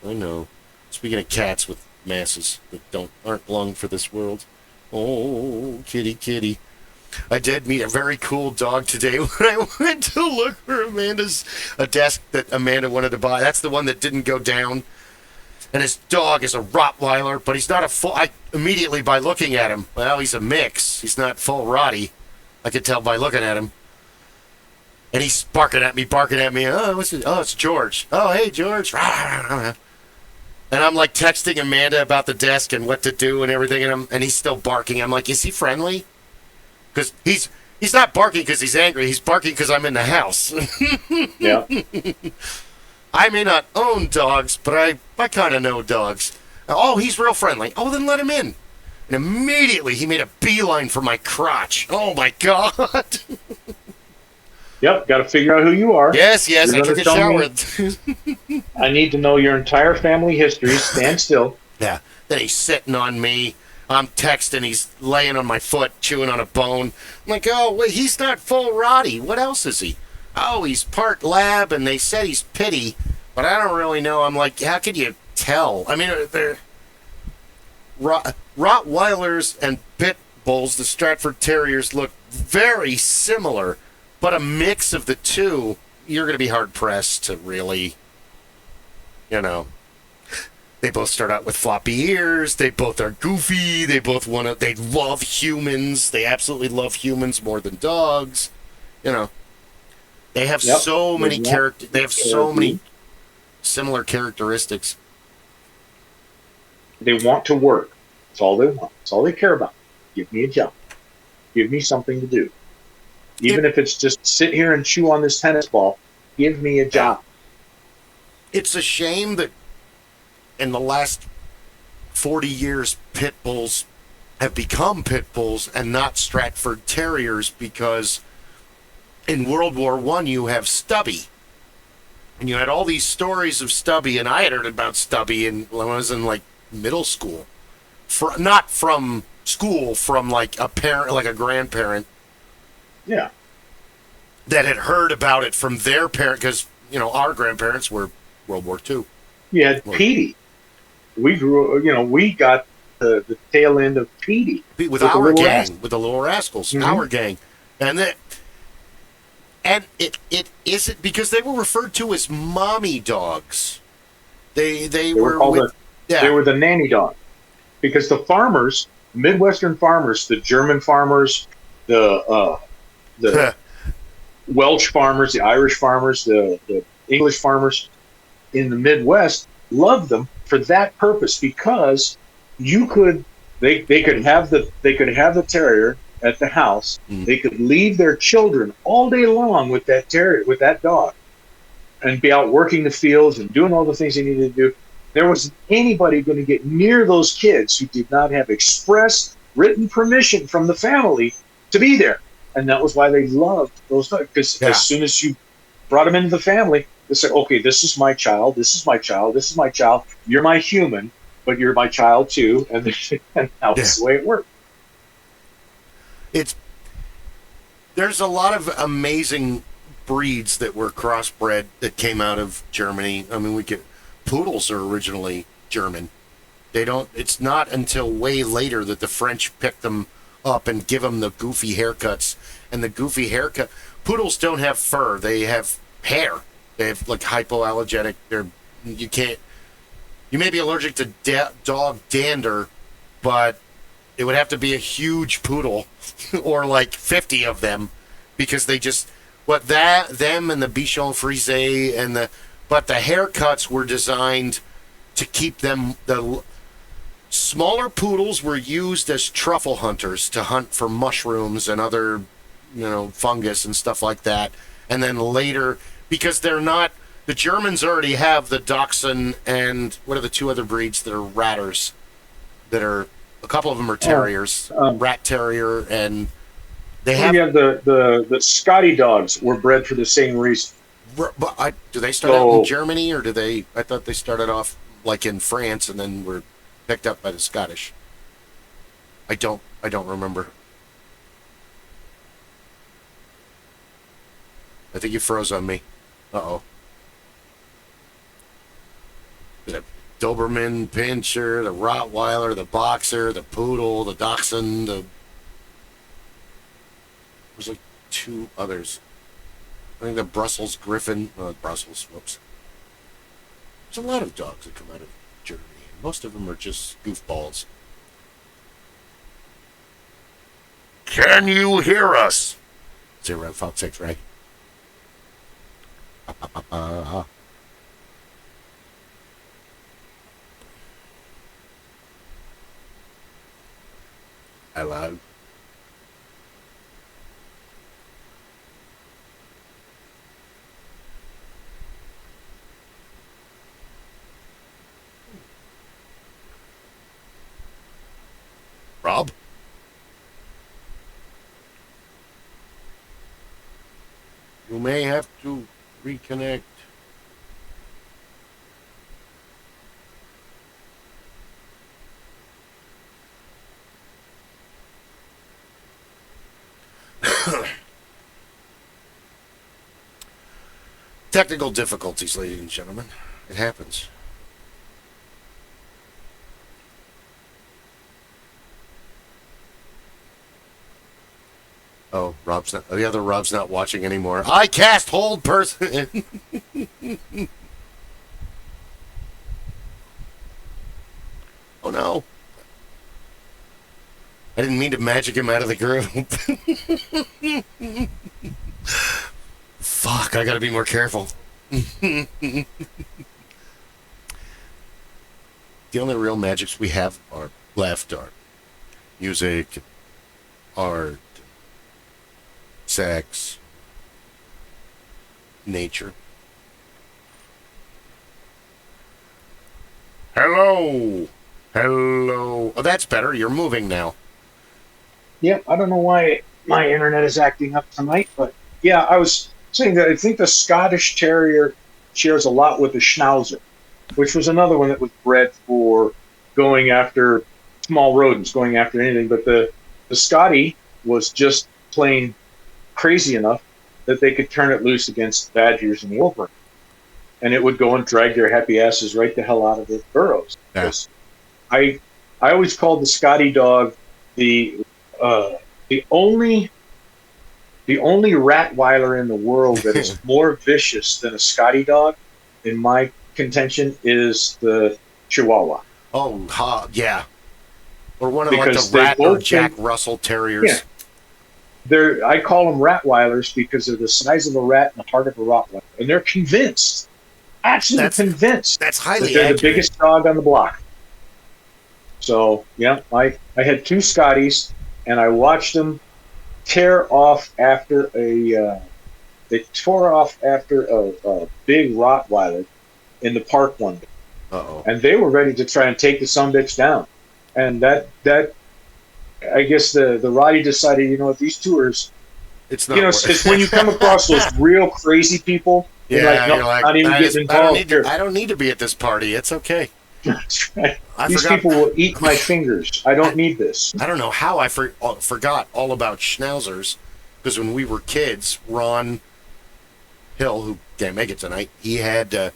I know. Speaking of cats with masses that aren't long for this world. Oh, kitty. I did meet a very cool dog today when I went to look for a desk that Amanda wanted to buy. That's the one that didn't go down. And his dog is a Rottweiler, but he's not a full. I immediately, by looking at him, well, he's a mix. He's not full Rottie. I could tell by looking at him. And he's barking at me. Oh, it's George. Oh, hey, George. And I'm like texting Amanda about the desk and what to do and everything, and he's still barking. I'm like, is he friendly? Because he's not barking because he's angry. He's barking because I'm in the house. Yeah. I may not own dogs, but I kind of know dogs. Oh, he's real friendly. Oh, then let him in. And immediately he made a beeline for my crotch. Oh, my God. Yep, got to figure out who you are. Yes, I took a shower. I need to know your entire family history. Stand still. Yeah. Then he's sitting on me. I'm texting. He's laying on my foot, chewing on a bone. I'm like, oh, wait, he's not full Rottie. What else is he? Oh, he's part lab, and they said he's pitty, but I don't really know. I'm like, how could you tell? I mean, they're Rottweilers and Pit Bulls, the Stratford Terriers, look very similar, but a mix of the two, you're going to be hard-pressed to really, you know. They both start out with floppy ears. They both are goofy. They love humans. They absolutely love humans more than dogs. You know, they have so many characters. They have so many similar characteristics. They want to work. That's all they want. That's all they care about. Give me a job. Give me something to do. Even if it's just sit here and chew on this tennis ball, give me a job. It's a shame that in the last 40 years, pit bulls have become pit bulls and not Stratford Terriers, because in World War I, you have Stubby. And you had all these stories of Stubby, and I had heard about Stubby when I was in, like, middle school. Not from school, from, like, a parent, like a grandparent. Yeah. That had heard about it from their parent, because, you know, our grandparents were World War II. You had Petey. We got the tail end of Petey. With our gang, with the Little Rascals, our gang. And it isn't, because they were referred to as mommy dogs. They were called they were the nanny dog. Because the farmers, Midwestern farmers, the German farmers, the Welsh farmers, the Irish farmers, the English farmers in the Midwest loved them for that purpose, because they could have the terrier at the house. They could leave their children all day long with that terrier, with that dog, and be out working the fields and doing all the things they needed to do. There wasn't anybody going to get near those kids who did not have express written permission from the family to be there. And that was why they loved those dogs, because as soon as you brought them into the family, they said, okay, this is my child, this is my child, this is my child. You're my human, but you're my child too. And that's the way it worked. There's a lot of amazing breeds that were crossbred that came out of Germany. I mean, poodles are originally German. It's not until way later that the French pick them up and give them the goofy haircuts. And the goofy haircut, poodles don't have fur, they have hair. They have like hypoallergenic. You may be allergic to dog dander, but it would have to be a huge poodle or like 50 of them, because they just them and the Bichon Frise but the haircuts were designed to keep them. The smaller poodles were used as truffle hunters to hunt for mushrooms and other, fungus and stuff like that. And then later, because the Germans already have the Dachshund and what are the two other breeds that are ratters? A couple of them are terriers, rat terrier, and they have. Yeah, the Scotty dogs were bred for the same reason. But do they start out in Germany, or I thought they started off like in France and then were picked up by the Scottish. I don't remember. I think you froze on me. Uh-oh. The Doberman Pinscher, the Rottweiler, the Boxer, the Poodle, the Dachshund, there's like two others. I think the Brussels Griffin, whoops. There's a lot of dogs that come out of Germany. Most of them are just goofballs. Can you hear us? 056 Ray. Hello. Rob? You may have to reconnect. Technical difficulties, ladies and gentlemen. It happens. Oh, the other Rob's not watching anymore. I cast hold person. Oh no. I didn't mean to magic him out of the group. Fuck, I gotta be more careful. The only real magics we have are left are music, art, sex, nature. Hello. Oh, that's better. You're moving now. Yeah, I don't know why my internet is acting up tonight, but yeah, I was saying that I think the Scottish Terrier shares a lot with the Schnauzer, which was another one that was bred for going after small rodents, going after anything. But the Scotty was just plain crazy enough that they could turn it loose against badgers and wolverine, and it would go and drag their happy asses right the hell out of their burrows. Yeah. I always called the Scotty dog the only Rottweiler in the world that is more vicious than a Scotty dog, in my contention, is the Chihuahua. Oh, yeah. Or one of the Rat or Jack Russell Terriers. Yeah. I call them Rottweilers because they're the size of a rat and the heart of a Rottweiler. And they're convinced, absolutely convinced, that's highly that they're accurate. The biggest dog on the block. So, yeah, I had two Scotties, and I watched them tear off after a big Rottweiler in the park one day. Uh-oh. And they were ready to try and take the sumbitch down. And that I guess the Roddy decided, these two are It's not. You know, it's when you come across those real crazy people. Yeah, like, no, you're like, not even getting involved here. I don't need to be at this party. It's okay. That's right. I These forgot. people will eat my fingers. I don't need this. I don't know how I forgot all about schnauzers, because when we were kids, Ron Hill, who can't make it tonight, he had,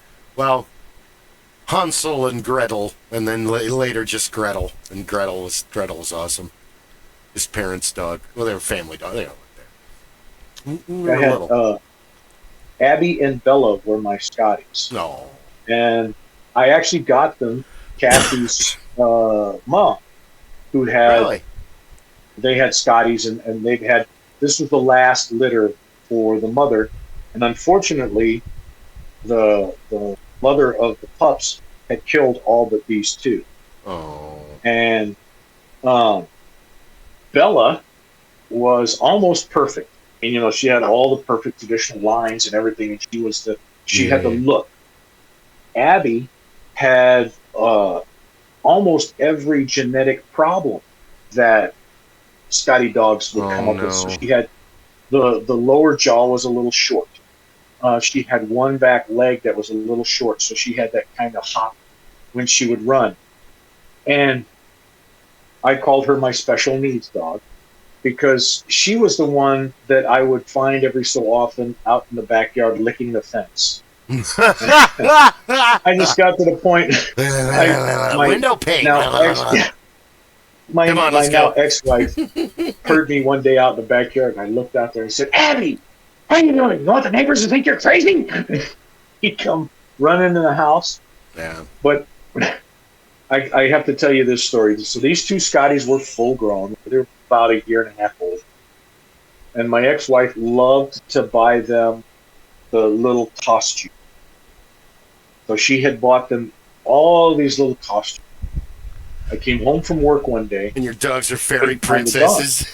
Hansel and Gretel, and then later just Gretel. And Gretel was awesome. His parents' dog. Well, they were family dog. They don't like that. We were little. Abby and Bella were my Scotties. No. And I actually got them Kathy's mom, who had Really? they had Scotties, and they've had, this was the last litter for the mother, and unfortunately, the mother of the pups had killed all but these two. Oh. And Bella was almost perfect, and you know, she had all the perfect traditional lines and everything, and she had the look. Abby had almost every genetic problem that Scotty dogs would come up with. So she had the lower jaw was a little short. She had one back leg that was a little short, so she had that kind of hop when she would run. And I called her my special needs dog because she was the one that I would find every so often out in the backyard licking the fence. I just got to the point. Window pane. My now ex-wife heard me one day out in the backyard, and I looked out there and said, "Abby, what are you doing? You want the neighbors to think you're crazy?" He'd come running in the house. Yeah. But I have to tell you this story. So these two Scotties were full grown. They were about a year and a half old. And my ex-wife loved to buy them the little costume. So she had bought them all these little costumes. I came home from work one day. And your dogs are fairy princesses.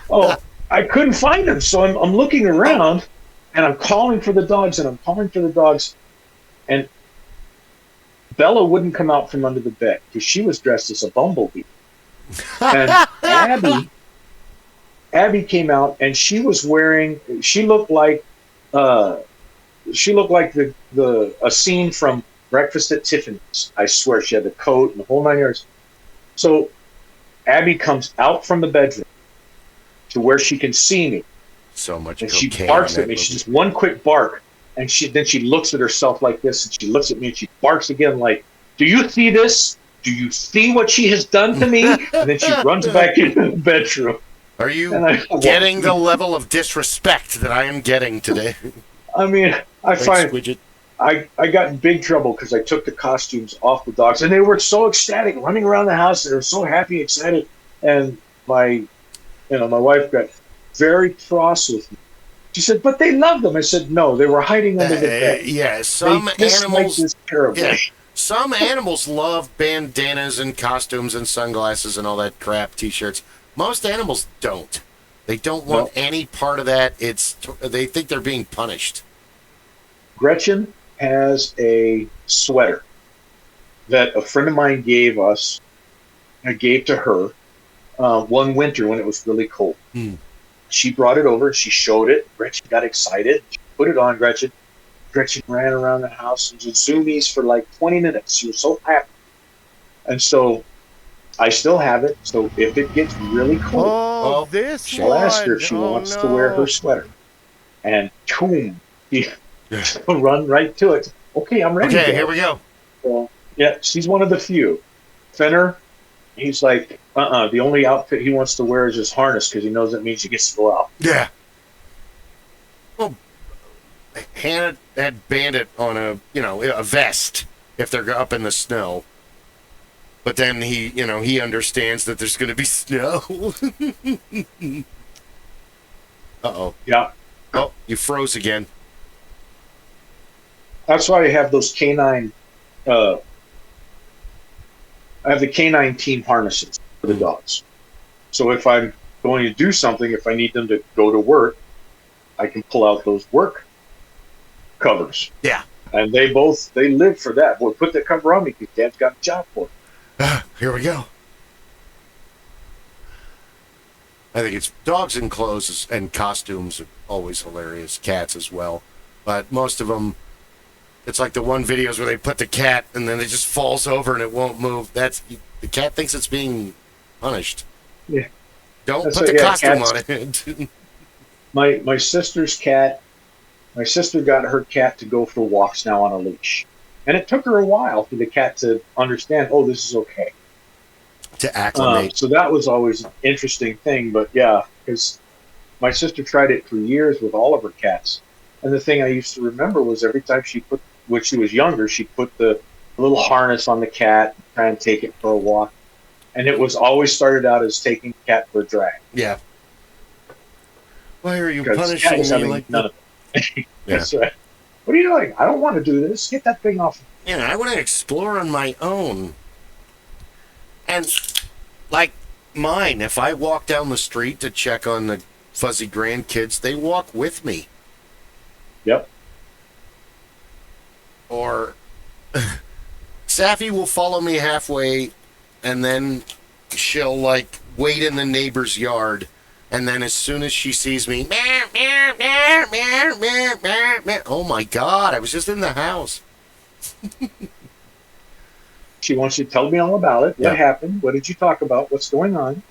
Oh, I couldn't find them. So I'm looking around, and I'm calling for the dogs, and Bella wouldn't come out from under the bed because she was dressed as a bumblebee. And Abby came out, and she was wearing, she looked like a scene from Breakfast at Tiffany's. I swear, she had the coat and the whole 9 yards. So Abby comes out from the bedroom to where she can see me. So much and cocaine. She barks at me. She just one quick bark, and then she looks at herself like this, and she looks at me, and she barks again like, "Do you see this? Do you see what she has done to me?" And then she runs back into the bedroom. Are you getting the level of disrespect that I am getting today? I mean, I got in big trouble because I took the costumes off the dogs, and they were so ecstatic, running around the house. They were so happy, excited, and my wife got very cross with me. She said, "But they love them." I said, "No, they were hiding under the bed." Yeah, some animals. This terribly. Yeah, some animals love bandanas and costumes and sunglasses and all that crap, T-shirts. Most animals don't. They don't want any part of that. They think they're being punished. Gretchen has a sweater that a friend of mine gave us. I gave to her one winter when it was really cold. She brought it over. She showed it. Gretchen got excited. She put it on Gretchen. Gretchen ran around the house and did zoomies for like 20 minutes. She was so happy. And so I still have it. So if it gets really cold, she'll ask her if she wants to wear her sweater. And boom, she'll run right to it. Okay, I'm ready. Okay, here we go. So, yeah, she's one of the few. Fenner, he's like, the only outfit he wants to wear is his harness because he knows that means he gets to go out. Yeah. Well, Hannah had Bandit on a vest if they're up in the snow. But then he understands that there's going to be snow. Uh-oh. Yeah. Oh, you froze again. That's why I have those canine, I have the canine team harnesses for the dogs. So if I'm going to do something, if I need them to go to work, I can pull out those work covers. Yeah. And they live for that. Boy, put that cover on me because Dad's got a job for it. Here we go. I think it's dogs and clothes and costumes are always hilarious. Cats as well. But most of them, it's like the one videos where they put the cat and then it just falls over and it won't move. The cat thinks it's being punished. Yeah. Don't put the costume on it. My sister's cat, my sister got her cat to go for walks now on a leash. And it took her a while for the cat to understand, oh, this is okay. To acclimate. So that was always an interesting thing. But yeah, because my sister tried it for years with all of her cats. And the thing I used to remember was every time when she was younger, she put the little harness on the cat, try and take it for a walk. And it was always started out as taking the cat for a drag. Yeah. Why are you punishing me like that? That's right. What are you doing? I don't want to do this. Get that thing off. Yeah, I want to explore on my own. And like mine, if I walk down the street to check on the fuzzy grandkids, they walk with me. Yep. Or Safi will follow me halfway and then she'll like wait in the neighbor's yard. And then as soon as she sees me, oh my God, I was just in the house. She wants you to tell me all about it. What happened? What did you talk about? What's going on?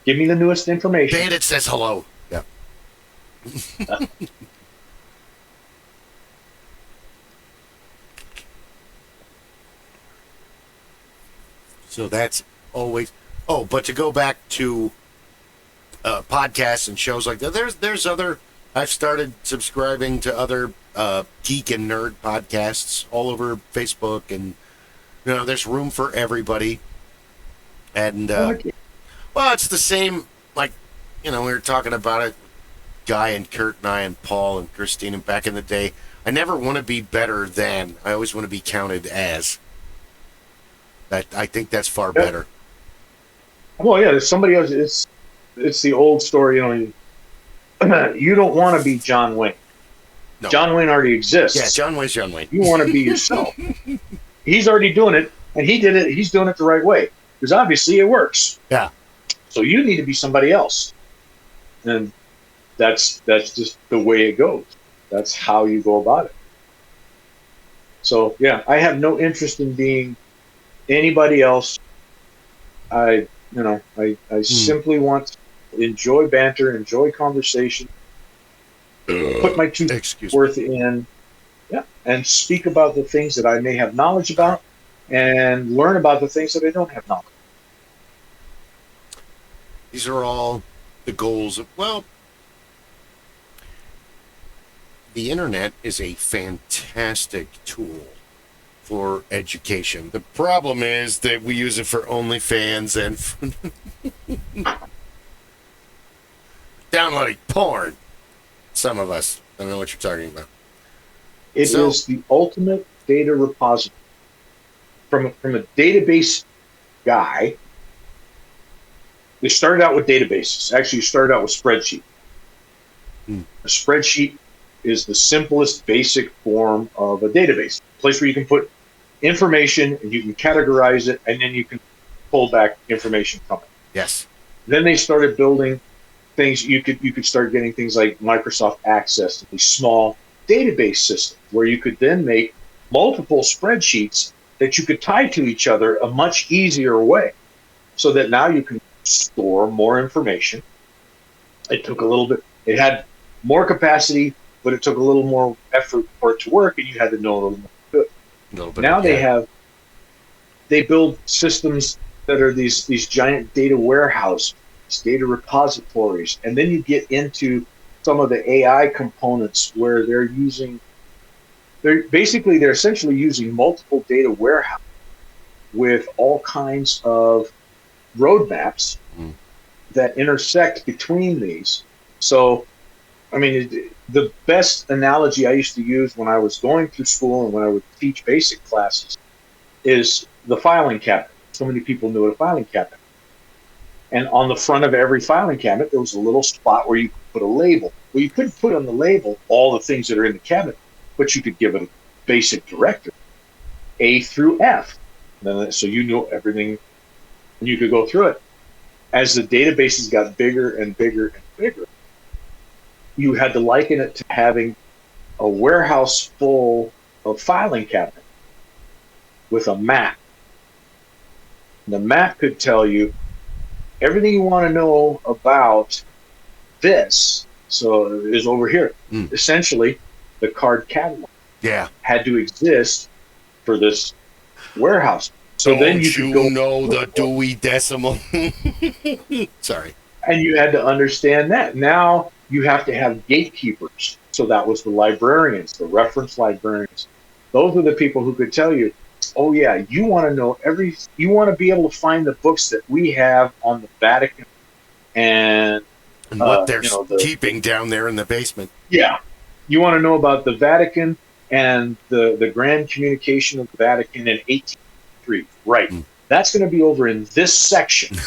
Give me the newest information. Bandit says hello. Yeah. So that's always... Oh, but to go back to podcasts and shows like that, there's other... I've started subscribing to other geek and nerd podcasts all over Facebook, and there's room for everybody. And well, it's the same, like, we were talking about it, Guy and Kurt and I and Paul and Christine, and back in the day, I never want to be better than, I always want to be counted as. I think that's far better. Well, yeah, there's somebody else. It's the old story, you don't want to be John Wayne. No. John Wayne already exists. Yeah, John Wayne's John Wayne. You want to be yourself. He's already doing it, and he did it. He's doing it the right way, because obviously it works. Yeah. So you need to be somebody else, and that's just the way it goes. That's how you go about it. So yeah, I have no interest in being anybody else. I simply want to enjoy banter, enjoy conversation, put my two worth in, and speak about the things that I may have knowledge about, and learn about the things that I don't have knowledge. These are all the goals of, well, the internet is a fantastic tool for education. The problem is that we use it for OnlyFans and downloading porn. Some of us. I don't know what you're talking about. It is the ultimate data repository. From a database guy, they started out with databases. Actually, you started out with spreadsheet. A spreadsheet is the simplest, basic form of a database. A place where you can put information and you can categorize it, and then you can pull back information from it. Yes. Then they started building things. You could start getting things like Microsoft Access, these small database systems where you could then make multiple spreadsheets that you could tie to each other a much easier way, so that now you can store more information. It took a little bit. It had more capacity, but it took a little more effort for it to work, and you had to know a little more. Now they build systems that are these giant data warehouses, data repositories, and then you get into some of the AI components where they're essentially using multiple data warehouses with all kinds of roadmaps that intersect between these. So, I mean, the best analogy I used to use when I was going through school and when I would teach basic classes is the filing cabinet. So many people knew what a filing cabinet. And on the front of every filing cabinet, there was a little spot where you could put a label. Well, you couldn't put on the label all the things that are in the cabinet, but you could give it a basic directory, A through F. So you know everything, and you could go through it. as the databases got bigger and bigger and bigger, you had to liken it to having a warehouse full of filing cabinets with a map. And the map could tell you everything you want to know about this. So is over here. Essentially, the card catalog had to exist for this warehouse. So Don't then you could go know the Dewey Decimal. Sorry. And you had to understand that. Now you have to have gatekeepers. So that was the librarians, the reference librarians. Those are the people who could tell you, oh yeah, you want to know you want to be able to find the books that we have on the Vatican and what they're keeping down there in the basement. Yeah. You want to know about the Vatican and the Grand Communication of the Vatican in 1803. Right. That's going to be over in this section.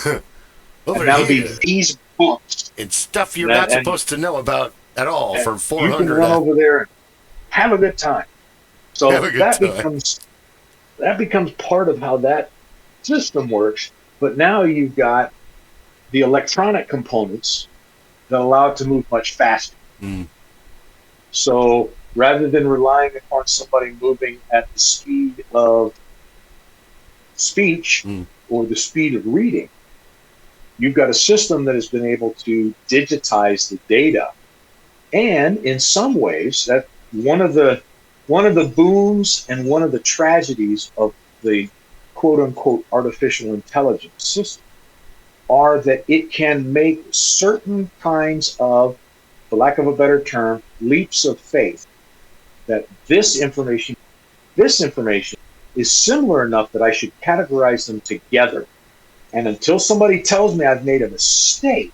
Over and that'll here. be these books. It's stuff you're not supposed to know about at all for 400. You can run over there and have a good time. So that becomes part of how that system works. But now you've got the electronic components that allow it to move much faster. So rather than relying upon somebody moving at the speed of speech or the speed of reading, you've got a system that has been able to digitize the data. And in some ways, that one of the boons and one of the tragedies of the quote unquote artificial intelligence system are that it can make certain kinds of, for lack of a better term, leaps of faith that this information is similar enough that I should categorize them together. And until somebody tells me I've made a mistake,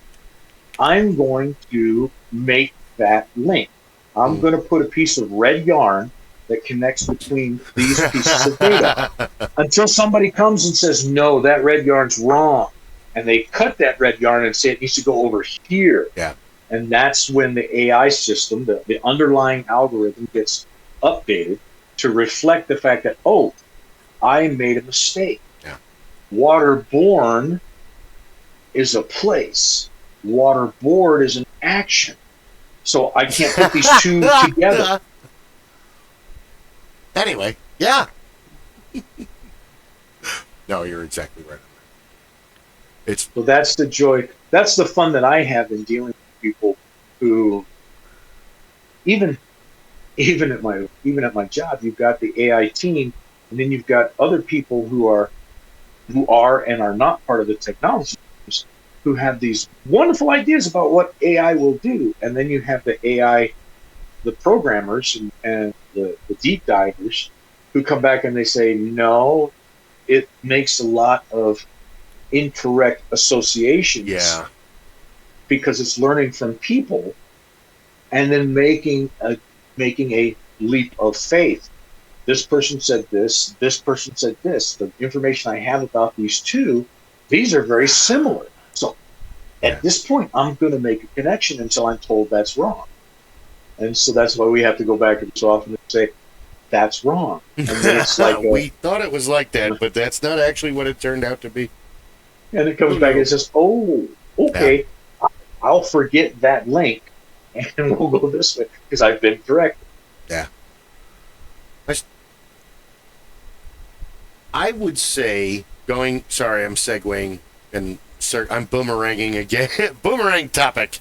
I'm going to make that link. I'm going to put a piece of red yarn that connects between these pieces of data until somebody comes and says, no, that red yarn's wrong. And they cut that red yarn and say it needs to go over here. Yeah. And that's when the AI system, the underlying algorithm gets updated to reflect the fact that, oh, I made a mistake. Yeah. Waterborne is a place. Waterboard is an action. So I can't put these two together. Anyway, yeah. No, you're exactly right. So that's the joy. That's the fun that I have in dealing with people who, even at my job, you've got the AI team, and then you've got other people who are and are not part of the technology teams, who have these wonderful ideas about what AI will do, and then you have the AI, the programmers and the deep divers who come back and they say, no, it makes a lot of incorrect associations because it's learning from people and then making a leap of faith. This person said this person said this. The information I have about these two, these are very similar. So at this point, I'm going to make a connection until I'm told that's wrong. And so that's why we have to go back every so often and say, that's wrong. And then it's like we thought it was like that, but that's not actually what it turned out to be. And it comes back and says, oh, okay, I'll forget that link and we'll go this way because I've been corrected. Yeah. I would say I'm segueing and I'm boomeranging again. Boomerang topic.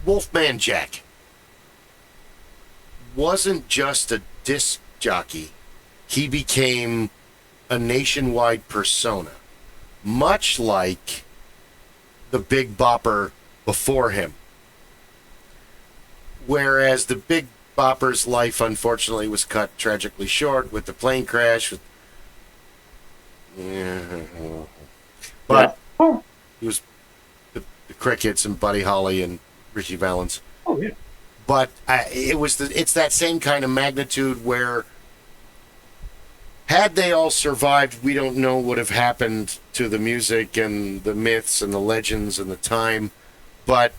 Wolfman Jack wasn't just a disc jockey. He became a nationwide persona, much like the Big Bopper before him. Whereas the Big Bopper's life, unfortunately, was cut tragically short with the plane crash. But he was the Crickets and Buddy Holly and Richie Valens. Oh yeah. But it's that same kind of magnitude where, had they all survived, we don't know what would have happened to the music and the myths and the legends and the time. But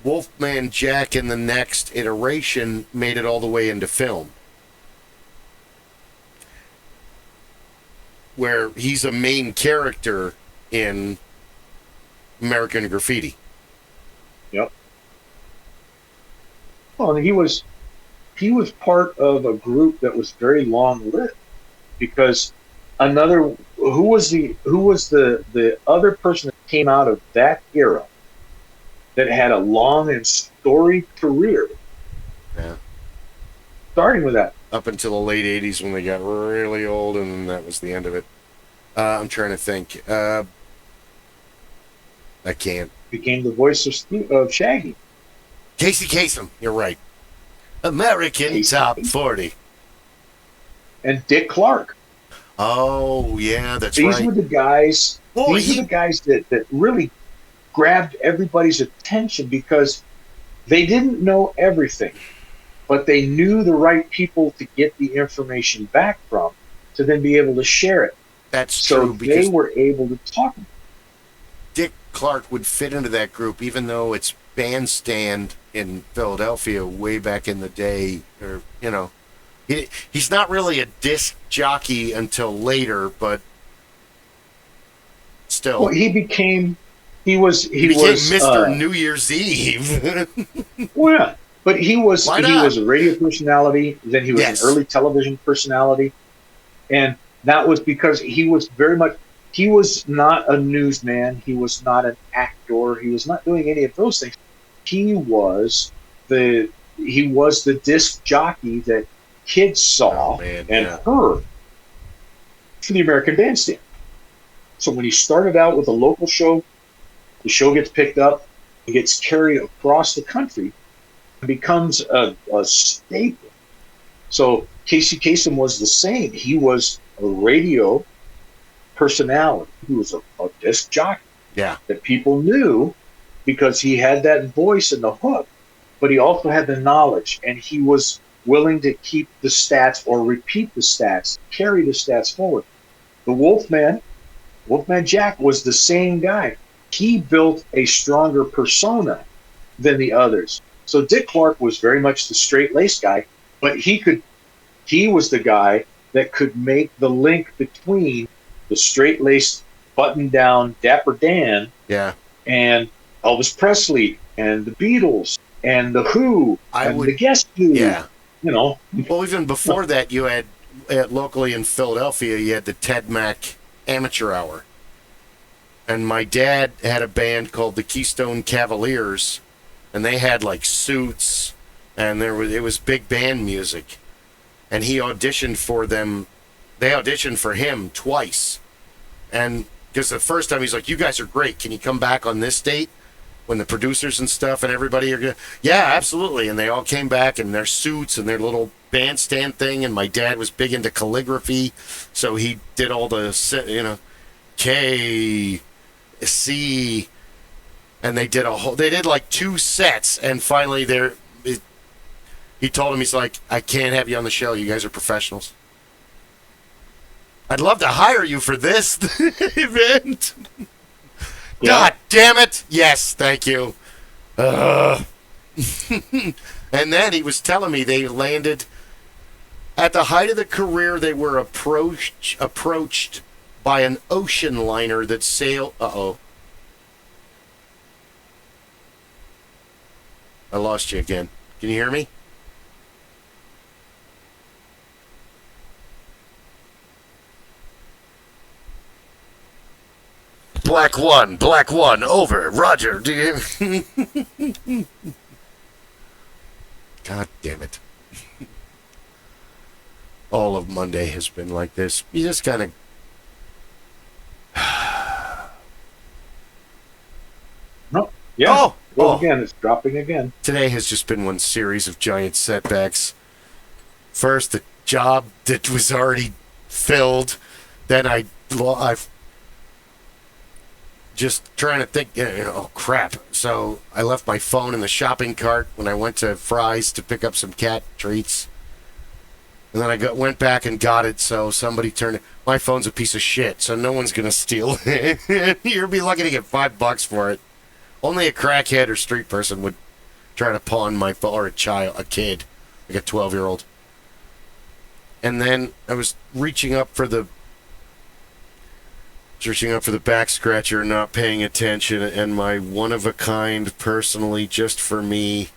Wolfman Jack in the next iteration made it all the way into film, where he's a main character in American Graffiti. Yep. Well, and he was part of a group that was very long lived, because who was the other person that came out of that era that had a long and storied career, Yeah. starting with that. Up until the late 80s when they got really old, and then that was the end of it. I'm trying to think. I can't. Became the voice of Shaggy. Casey Kasem, you're right. American Casey Top Kasem. 40. And Dick Clark. Oh, yeah, that's These right. were the guys. Well, these were the guys that really grabbed everybody's attention, because they didn't know everything, but they knew the right people to get the information back from, to then be able to share it. That's So true, because they were able to talk. Dick Clark would fit into that group, even though it's Bandstand in Philadelphia way back in the day, or, you know. He's not really a disc jockey until later, but still. Well, he became Mr. New Year's Eve. Well, yeah, but he was Why not? a radio personality. Then he was Yes. an early television personality, and that was because he was very much. He was not a newsman. He was not an actor. He was not doing any of those things. He was the disc jockey that kids saw heard for the American Bandstand. So when he started out with a local show, the show gets picked up, it gets carried across the country, and becomes a staple. So Casey Kasem was the same. He was a radio personality. He was a disc jockey that people knew because he had that voice and the hook, but he also had the knowledge, and he was willing to keep the stats or repeat the stats, carry the stats forward. The Wolfman Jack, was the same guy. He built a stronger persona than the others. So Dick Clark was very much the straight-laced guy, but he was the guy that could make the link between the straight-laced, button-down Dapper Dan and Elvis Presley and the Beatles and the Who the Guess Who. Yeah. You know. Well, even before that, you had locally in Philadelphia, you had the Ted Mack Amateur Hour. And my dad had a band called the Keystone Cavaliers, and they had like suits, and it was big band music. And he auditioned for them. They auditioned for him twice. And because the first time he's like, "You guys are great. Can you come back on this date?" When the producers and stuff and everybody are going, yeah, absolutely. And they all came back in their suits and their little bandstand thing. And my dad was big into calligraphy. So he did all the, K, C, and they did like 2 sets. And finally he told him, he's like, "I can't have you on the show. You guys are professionals. I'd love to hire you for this event." God damn it! Yes, thank you. And then he was telling me they landed at the height of the career. They were approached by an ocean liner that sailed. I lost you again. Can you hear me? Black one, over. Roger. God damn it. All of Monday has been like this. You just kind of... No. Yeah. Again, it's dropping again. Today has just been one series of giant setbacks. First, the job that was already filled. Then I've just trying to think, oh crap. So I left my phone in the shopping cart when I went to Fry's to pick up some cat treats. And then I went back and got it, so somebody turned it. My phone's a piece of shit, so no one's going to steal it. You'll be lucky to get $5 for it. Only a crackhead or street person would try to pawn my phone, or a kid, like a 12-year-old. And then I was reaching up for Searching up for the back scratcher, not paying attention, and my one-of-a-kind, personally, just for me,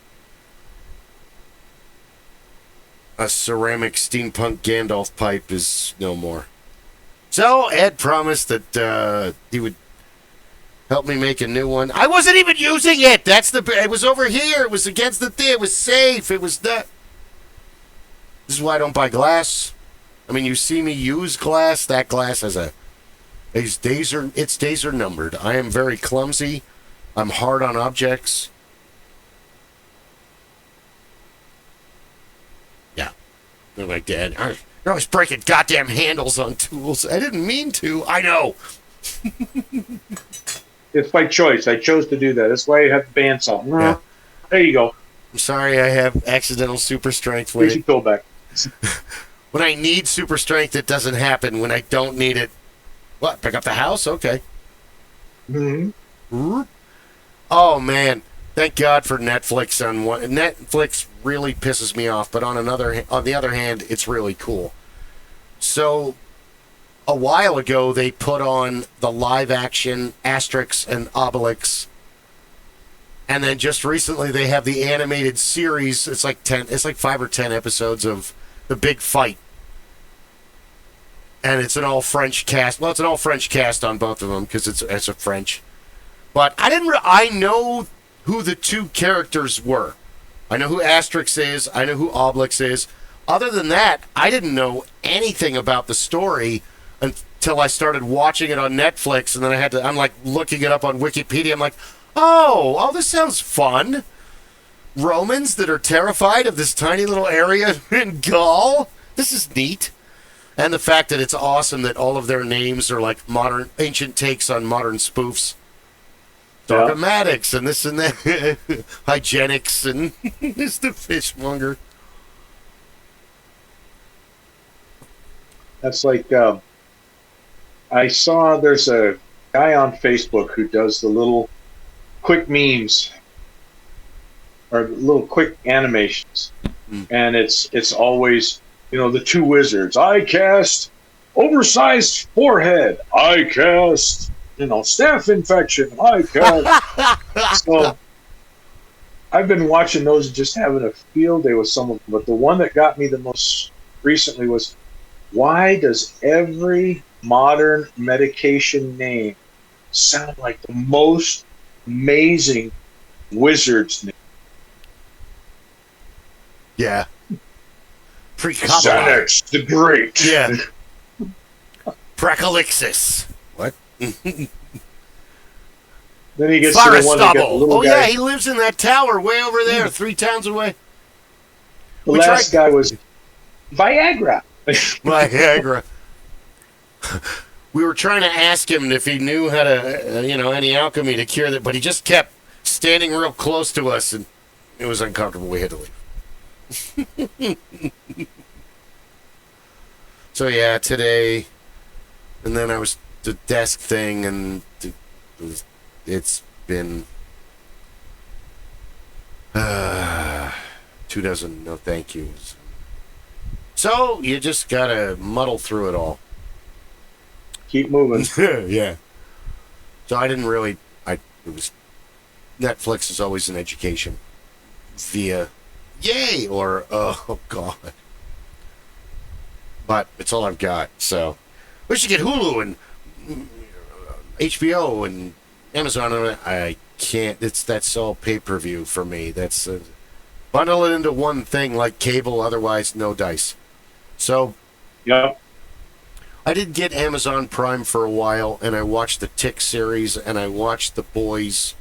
a ceramic steampunk Gandalf pipe is no more. So, Ed promised that he would help me make a new one. I wasn't even using it! It was over here, it was against the thing, it was safe, it was that. This is why I don't buy glass. I mean, you see me use glass, that glass has its days are numbered. I am very clumsy. I'm hard on objects. Yeah. They're like, Dad, you're always breaking goddamn handles on tools. I didn't mean to. I know. It's by choice. I chose to do that. That's why you have to ban something. Yeah. There you go. I'm sorry I have accidental super strength with it. Go back. When I need super strength, it doesn't happen. When I don't need it, what? Pick up the house? Okay. Mm-hmm. Oh, man. Thank God for Netflix. Netflix really pisses me off, but on the other hand, it's really cool. So, a while ago, they put on the live-action Asterix and Obelix, and then just recently they have the animated series. It's like 5 or 10 episodes of The Big Fight. And it's an all-French cast. Well, it's an all-French cast on both of them because it's a French. But I know who the two characters were. I know who Asterix is. I know who Obelix is. Other than that, I didn't know anything about the story until I started watching it on Netflix. And then I'm like looking it up on Wikipedia. I'm like, oh, this sounds fun. Romans that are terrified of this tiny little area in Gaul. This is neat. And the fact that it's awesome that all of their names are like modern, ancient takes on modern spoofs. Dogmatics and this and that. Hygienics and it's the fishmonger. That's like, I saw there's a guy on Facebook who does the little quick memes or little quick animations. And it's always, the two wizards. I cast oversized forehead. I cast, staph infection. I cast. So I've been watching those and just having a field day with some of them. But the one that got me the most recently was, why does every modern medication name sound like the most amazing wizard's name? Yeah. Xanax the Great. Yeah. Praxilixis. What? Then he gets to the one that got the little guy. Yeah, he lives in that tower way over there, 3 towns away. The last guy was Viagra. Viagra. We were trying to ask him if he knew how to, any alchemy to cure that, but he just kept standing real close to us, and it was uncomfortable. We had to leave. So yeah, today, and then I was the desk thing, and it's been 2 dozen no thank yous. So you just gotta muddle through it all. Keep moving. Yeah. So I didn't really. Netflix is always an education via yay or oh god. But it's all I've got. So we should get Hulu and HBO and Amazon. I can't. That's all pay-per-view for me. That's bundle it into one thing like cable. Otherwise, no dice. So yeah. I did get Amazon Prime for a while, and I watched the Tick series, and I watched The Boys.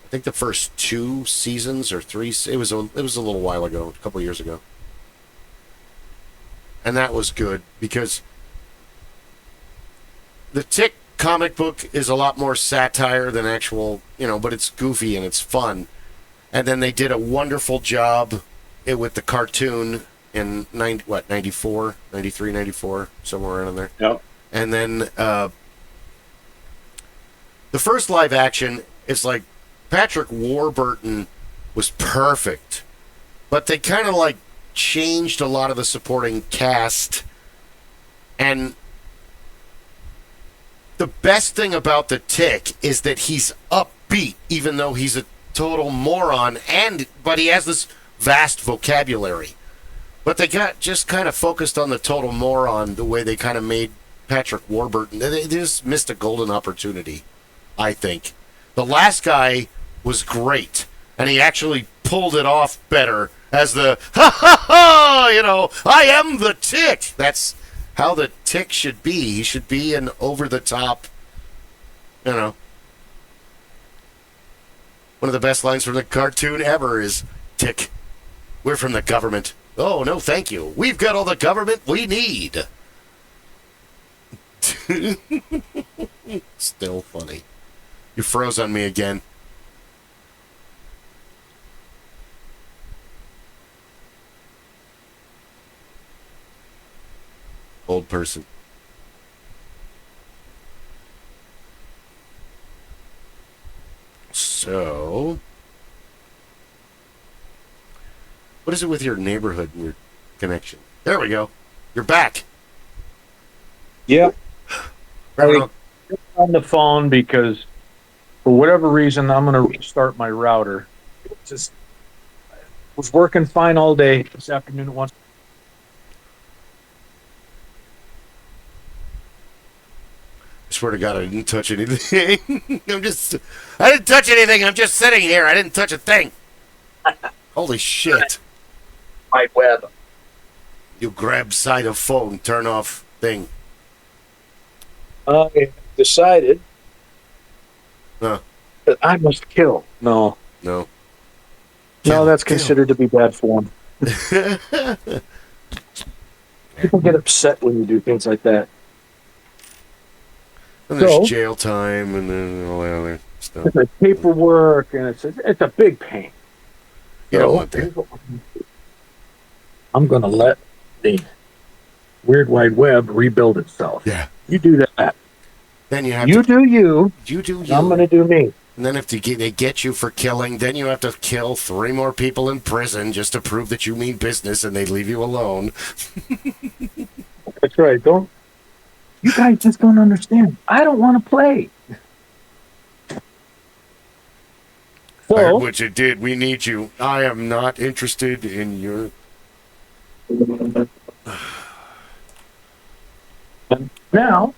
I think the first 2 seasons or 3. It was a little while ago, a couple years ago, and that was good because the Tick comic book is a lot more satire than actual, but it's goofy and it's fun. And then they did a wonderful job with the cartoon in 94, 93, 94, somewhere around there. Yep. And then the first live action is like Patrick Warburton was perfect, but they kind of like changed a lot of the supporting cast, and the best thing about the Tick is that he's upbeat, even though he's a total moron, but he has this vast vocabulary. But they got just kind of focused on the total moron the way they kind of made Patrick Warburton. They just missed a golden opportunity, I think. The last guy was great, and he actually pulled it off better as the, ha ha ha, I am the Tick. That's how the Tick should be. He should be an over-the-top, One of the best lines from the cartoon ever is, Tick, we're from the government. Oh, no, thank you. We've got all the government we need. Still funny. You froze on me again. Old person. So, what is it with your neighborhood and your connection? There we go. You're back. Yeah. Right On the phone because for whatever reason I'm going to restart my router. It just was working fine all day this afternoon at once. I swear to God, I didn't touch anything. I didn't touch anything. I'm just sitting here. I didn't touch a thing. Holy shit. My web. You grab side of phone, turn off thing. I decided Huh. that I must kill. No, No. that's considered to be bad form. People get upset when you do things like that. And there's So- jail time and then all that other stuff. It's like paperwork, and it's a big pain. You don't So, want that. I'm going to let the Weird Wide Web rebuild itself. Yeah. You do that. Then you have You to. do you. You do you. I'm going to do me. And then if they get you for killing, then you have to kill 3 more people in prison just to prove that you mean business and they leave you alone. That's right. You guys just don't understand. I don't want to play. I heard So, what you did. We need you. I am not interested in your... now,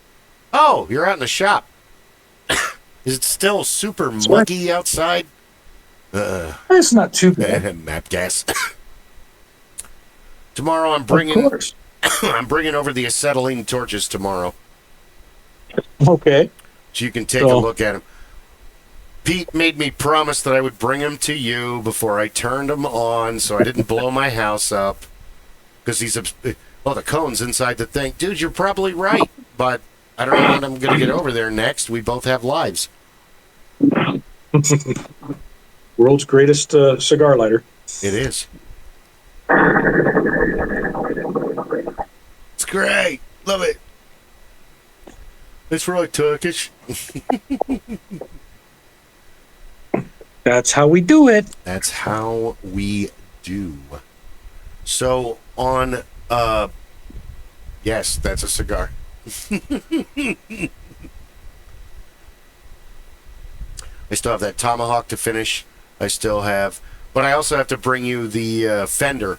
Oh, you're out in the shop. Is it still super muggy outside? it's not too bad. Map gas. Tomorrow I'm Of bringing course. I'm bringing over the acetylene torches tomorrow, Okay. so you can take a look at them. Pete made me promise that I would bring them to you before I turned them on, so I didn't blow my house up. Because the cone's inside the thing. Dude, you're probably right, but I don't know when I'm going to get over there next. We both have lives. World's greatest cigar lighter. It is. It's great. Love it. It's really Turkish. That's how we do it. That's how we do. So on yes, that's a cigar. I still have that tomahawk to finish. I still have, but I also have to bring you the fender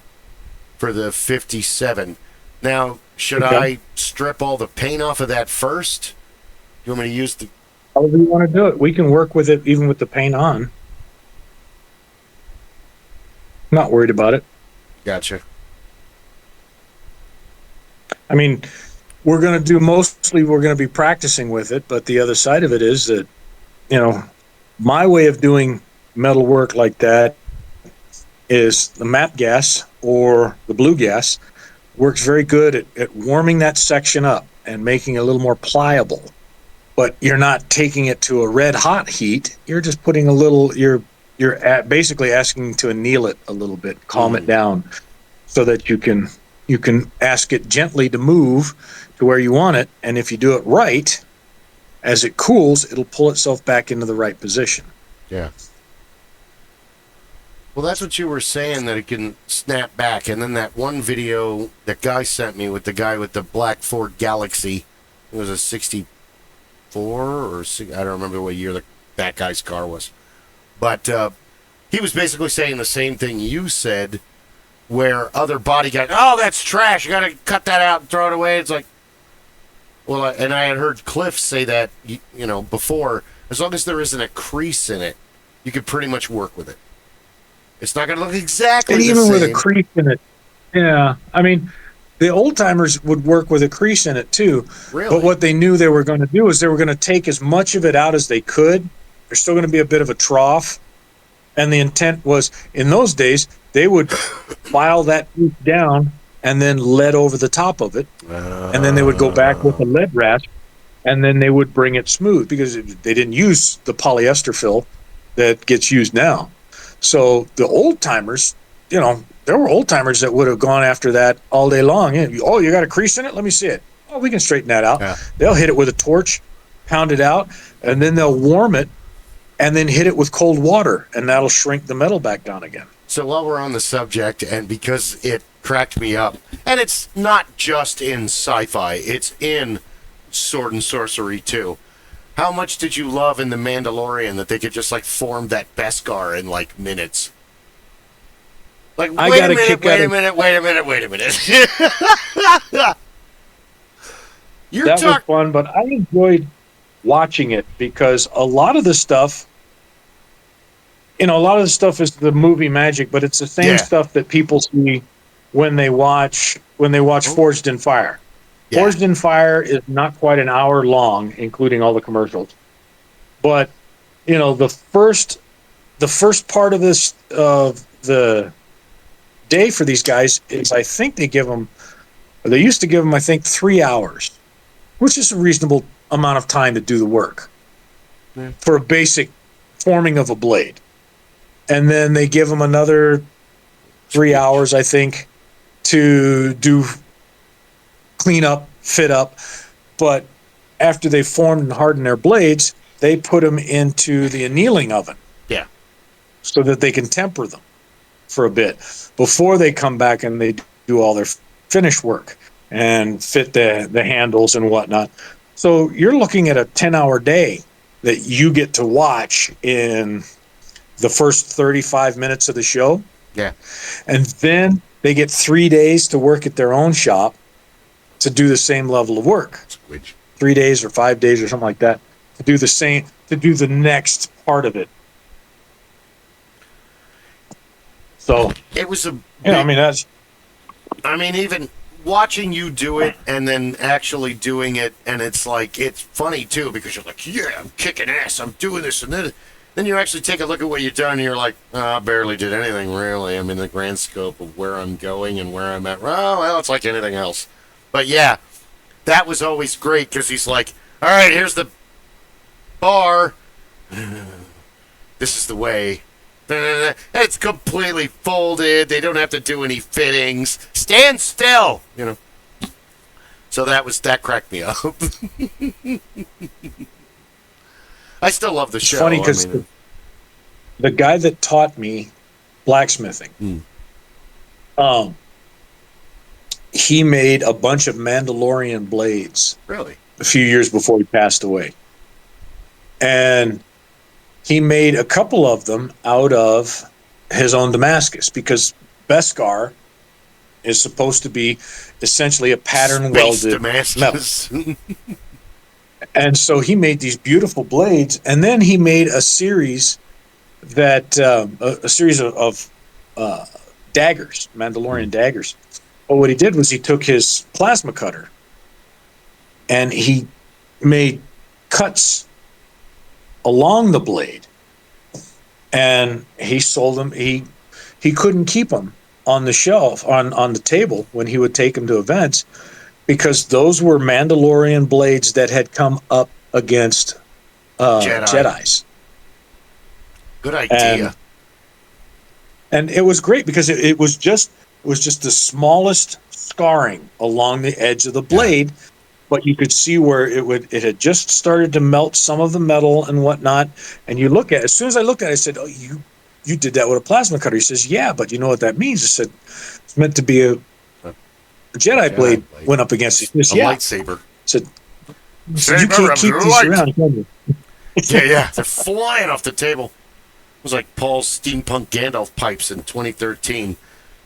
for the 57. Now, should I strip all the paint off of that first? You want me to use the... However you want to do it. We can work with it even with the paint on. Not worried about it. Gotcha. I mean, we're going to be practicing with it, but the other side of it is that, my way of doing metal work like that is the map gas or the blue gas works very good at warming that section up and making it a little more pliable. But you're not taking it to a red hot heat. You're just putting you're basically asking to anneal it a little bit, calm it down, so that you can ask it gently to move to where you want it. And if you do it right, as it cools, it'll pull itself back into the right position. Yeah. Well, that's what you were saying, that it can snap back. And then that one video that guy sent me with the guy with the black Ford Galaxy, it was a 64 64 or I don't remember what year that guy's car was. But he was basically saying the same thing you said, where other body guys, oh, that's trash. You got to cut that out and throw it away. It's like, well, and I had heard Cliff say that, before, as long as there isn't a crease in it, you could pretty much work with it. It's not going to look exactly the same. And even with a crease in it, yeah. I mean, the old timers would work with a crease in it too. Really? But what they knew they were going to do is they were going to take as much of it out as they could. There's still going to be a bit of a trough. And the intent was, in those days, they would file that piece down and then lead over the top of it. And then they would go back with a lead rasp, and then they would bring it smooth, because they didn't use the polyester fill that gets used now. So the old timers, there were old timers that would have gone after that all day long. Oh, you got a crease in it? Let me see it. Oh, we can straighten that out. Yeah. They'll hit it with a torch, pound it out, and then they'll warm it and then hit it with cold water, and that'll shrink the metal back down again. So while we're on the subject, and because it cracked me up, and it's not just in sci-fi, it's in sword and sorcery too. How much did you love in The Mandalorian that they could just form that Beskar in minutes? Wait a minute. That was fun, but I enjoyed watching it because a lot of the stuff, is the movie magic, but it's the same stuff that people see when they watch Forged in Fire. Yeah. Forged in Fire is not quite an hour long, including all the commercials. But the first part of this the day for these guys is, I think they used to give them 3 hours, which is a reasonable amount of time to do the work for a basic forming of a blade. And then they give them another 3 hours, I think, to do clean up, fit up. But after they formed and hardened their blades, they put them into the annealing oven. Yeah. So that they can temper them for a bit before they come back and they do all their finish work and fit the handles and whatnot. So you're looking at a 10-hour day that you get to watch in the first 35 minutes of the show. Yeah. And then they get 3 days to work at their own shop to do the same level of work. Which 3 days or 5 days or something like that to do the next part of it. So it was even watching you do it and then actually doing it, and it's funny too, because you're like, yeah, I'm kicking ass, I'm doing this, and then you actually take a look at what you've done and you're like, I barely did anything really. I'm in the grand scope of where I'm going and where I'm at. Oh, well, it's like anything else. But yeah, that was always great, because he's like, all right, here's the bar. This is the way. It's completely folded. They don't have to do any fittings. Stand still, So that cracked me up. I still love the show. It's funny because the guy that taught me blacksmithing, he made a bunch of Mandalorian blades. Really? A few years before he passed away. And he made a couple of them out of his own Damascus, because Beskar is supposed to be essentially a pattern welded metal. And so he made these beautiful blades, and then he made a series of daggers, Mandalorian daggers. Well, what he did was he took his plasma cutter and he made cuts along the blade, and he sold them. He couldn't keep them on the shelf on the table when he would take them to events, because those were Mandalorian blades that had come up against Jedis. Good idea. And it was great because it was just the smallest scarring along the edge of the blade. Yeah. But you could see where it had just started to melt some of the metal and whatnot. And you look at it, as soon as I looked at it, I said, "Oh, you did that with a plasma cutter." He says, "Yeah, but you know what that means?" I said, "It's meant to be a Jedi blade went up against it." Says, a lightsaber. I said, He said, you can't keep these around, can you? Yeah, they're flying off the table. It was like Paul's steampunk Gandalf pipes in 2013.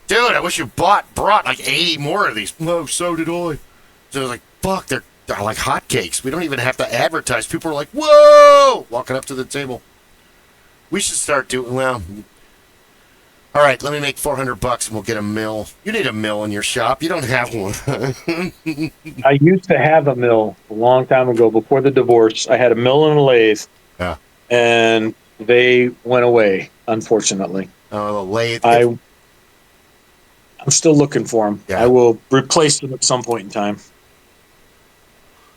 Dude, I wish you brought like 80 more of these. Oh, so did I. So I was like, fuck, they're like hotcakes. We don't even have to advertise. People are like, whoa, walking up to the table. We should start doing, well, all right, let me make $400 and we'll get a mill. You need a mill in your shop. You don't have one. I used to have a mill a long time ago before the divorce. I had a mill and a lathe. Yeah. And they went away, unfortunately. Oh, the lathe. I'm still looking for them. Yeah. I will replace them at some point in time.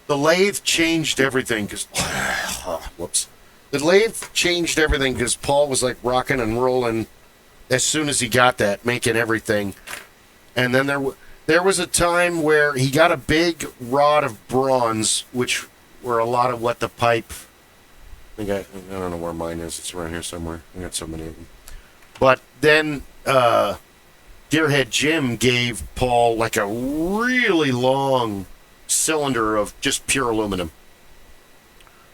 The lathe changed everything because, whoops. The lathe changed everything because Paul was like rocking and rolling as soon as he got that, making everything. And then there was a time where he got a big rod of bronze, which were a lot of what the pipe. I don't know where mine is. It's around here somewhere. I got so many of them. But then Gearhead Jim gave Paul like a really long cylinder of just pure aluminum.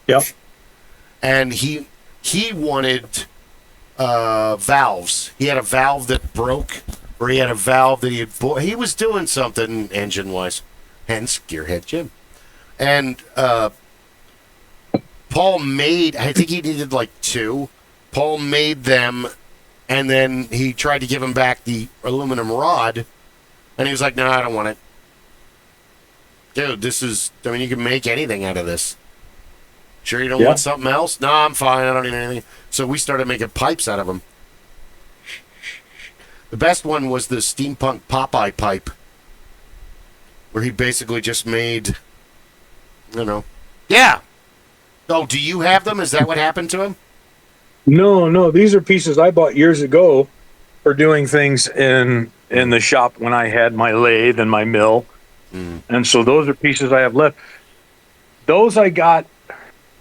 Yep. And he wanted valves. He had a valve that broke, or he had a valve that he was doing something engine-wise. Hence, Gearhead Jim. And Paul made, I think he needed like 2. Paul made them, and then he tried to give him back the aluminum rod, and he was like, no, I don't want it. Dude, you can make anything out of this. Sure you don't want something else? No, I'm fine. I don't need anything. So we started making pipes out of them. The best one was the steampunk Popeye pipe, where he basically just made, yeah. Oh, do you have them? Is that what happened to him? No. These are pieces I bought years ago for doing things in the shop when I had my lathe and my mill. And so those are pieces I have left. Those I got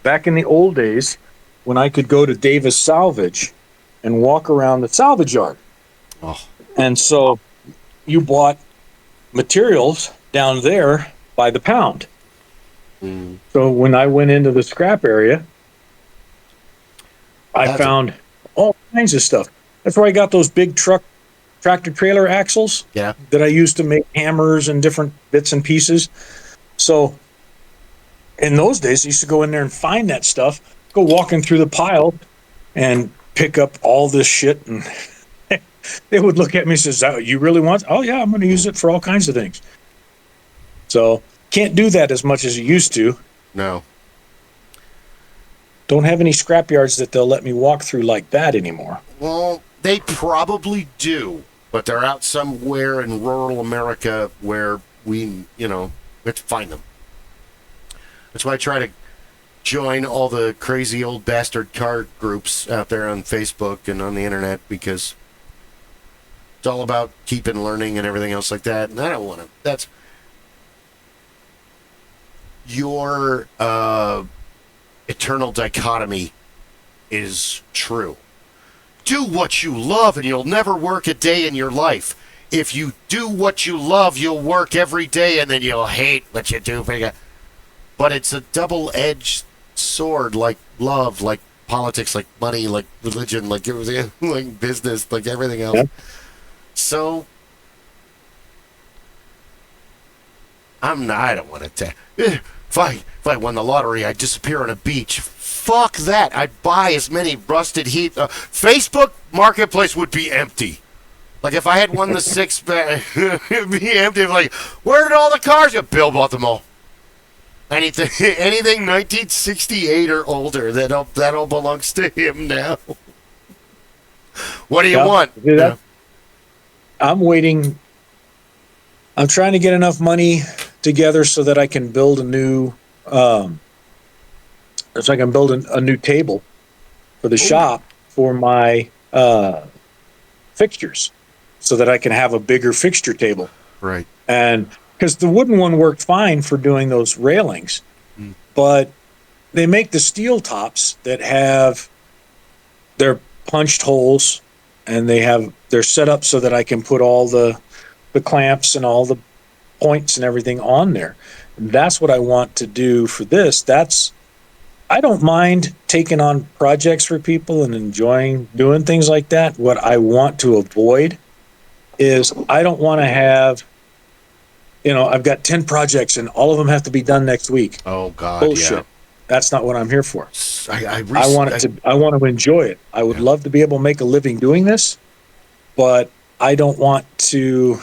back in the old days when I could go to Davis Salvage and walk around the salvage yard. Oh. And so you bought materials down there by the pound. So when I went into the scrap area, I found all kinds of stuff. That's where I got those big tractor trailer axles that I used to make hammers and different bits and pieces. So in those days, I used to go in there and find that stuff, go walking through the pile and pick up all this shit. And they would look at me and say, you really want? Oh, yeah, I'm going to use it for all kinds of things. So can't do that as much as you used to. No. Don't have any scrap yards that they'll let me walk through like that anymore. Well, they probably do, but they're out somewhere in rural America where we have to find them. That's why I try to join all the crazy old bastard car groups out there on Facebook and on the internet, because it's all about keeping learning and everything else like that. And I don't want to. That's your eternal dichotomy is true. Do what you love and you'll never work a day in your life. If you do what you love, you'll work every day and then you'll hate what you do. But it's a double-edged sword, like love, like politics, like money, like religion, like everything, like business, like everything else. Yep. So I don't want to. If I won the lottery, I'd disappear on a beach. Fuck that. I'd buy as many rusted heat. Facebook Marketplace would be empty. Like, if I had won the 6, it'd be empty. Like, where did all the cars go? Bill bought them all. Anything 1968 or older, that all belongs to him now. What do you want? I'm waiting. I'm trying to get enough money together so that I can build a new new table for the shop for my fixtures, so that I can have a bigger fixture table. Right. And because the wooden one worked fine for doing those railings, but they make the steel tops that have their punched holes, and they're set up so that I can put all the clamps and all the points and everything on there. that's what I want to do for this. I don't mind taking on projects for people and enjoying doing things like that. What I want to avoid is I don't want to have, I've got 10 projects and all of them have to be done next week. Oh God, Bullshit. yeah. That's not what I'm here for. I want to enjoy it. I would love to be able to make a living doing this, but I don't want to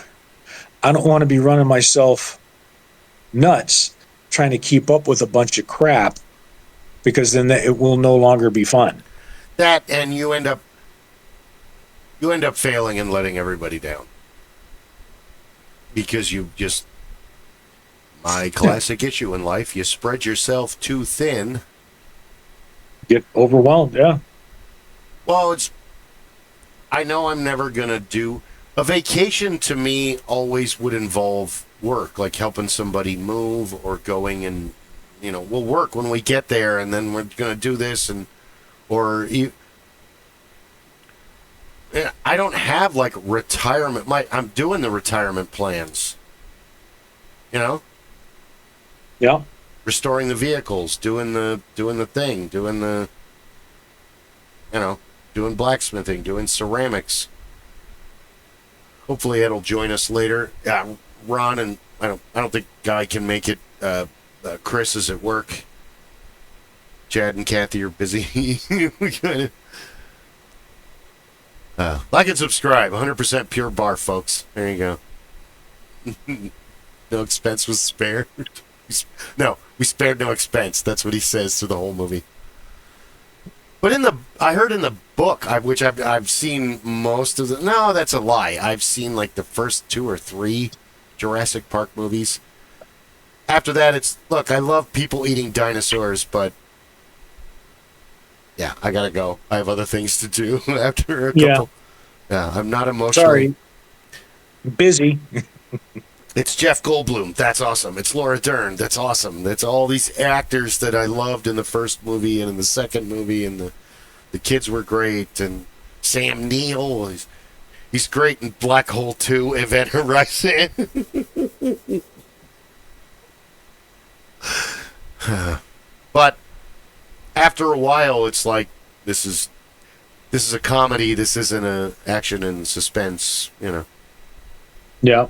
be running myself nuts trying to keep up with a bunch of crap, because then it will no longer be fun. That, and you end up failing and letting everybody down. Because you just, my classic issue in life, you spread yourself too thin. Get overwhelmed, yeah. Well, I know I'm never going to do, a vacation to me always would involve work, like helping somebody move or going and, we'll work when we get there and then we're going to do this I don't have like retirement. I'm doing the retirement plans. Yeah. Restoring the vehicles, doing the thing, doing blacksmithing, doing ceramics. Hopefully Ed'll join us later. Ron and I don't think Guy can make it. Chris is at work. Chad and Kathy are busy. Like and subscribe. 100% pure bar, folks. There you go. No expense was spared. No, we spared no expense. That's what he says through the whole movie. But I heard in the book, which I've seen most of the. No, that's a lie. I've seen like the first 2 or 3 Jurassic Park movies. After that, look, I love people eating dinosaurs, but yeah, I gotta go. I have other things to do after a couple. Yeah, I'm not emotional. Sorry. Busy. It's Jeff Goldblum. That's awesome. It's Laura Dern. That's awesome. That's all these actors that I loved in the first movie and in the second movie, and the kids were great. And Sam Neill, he's great in Black Hole 2, Event Horizon. But after a while, it's like this is a comedy. This isn't a action and suspense, Yeah.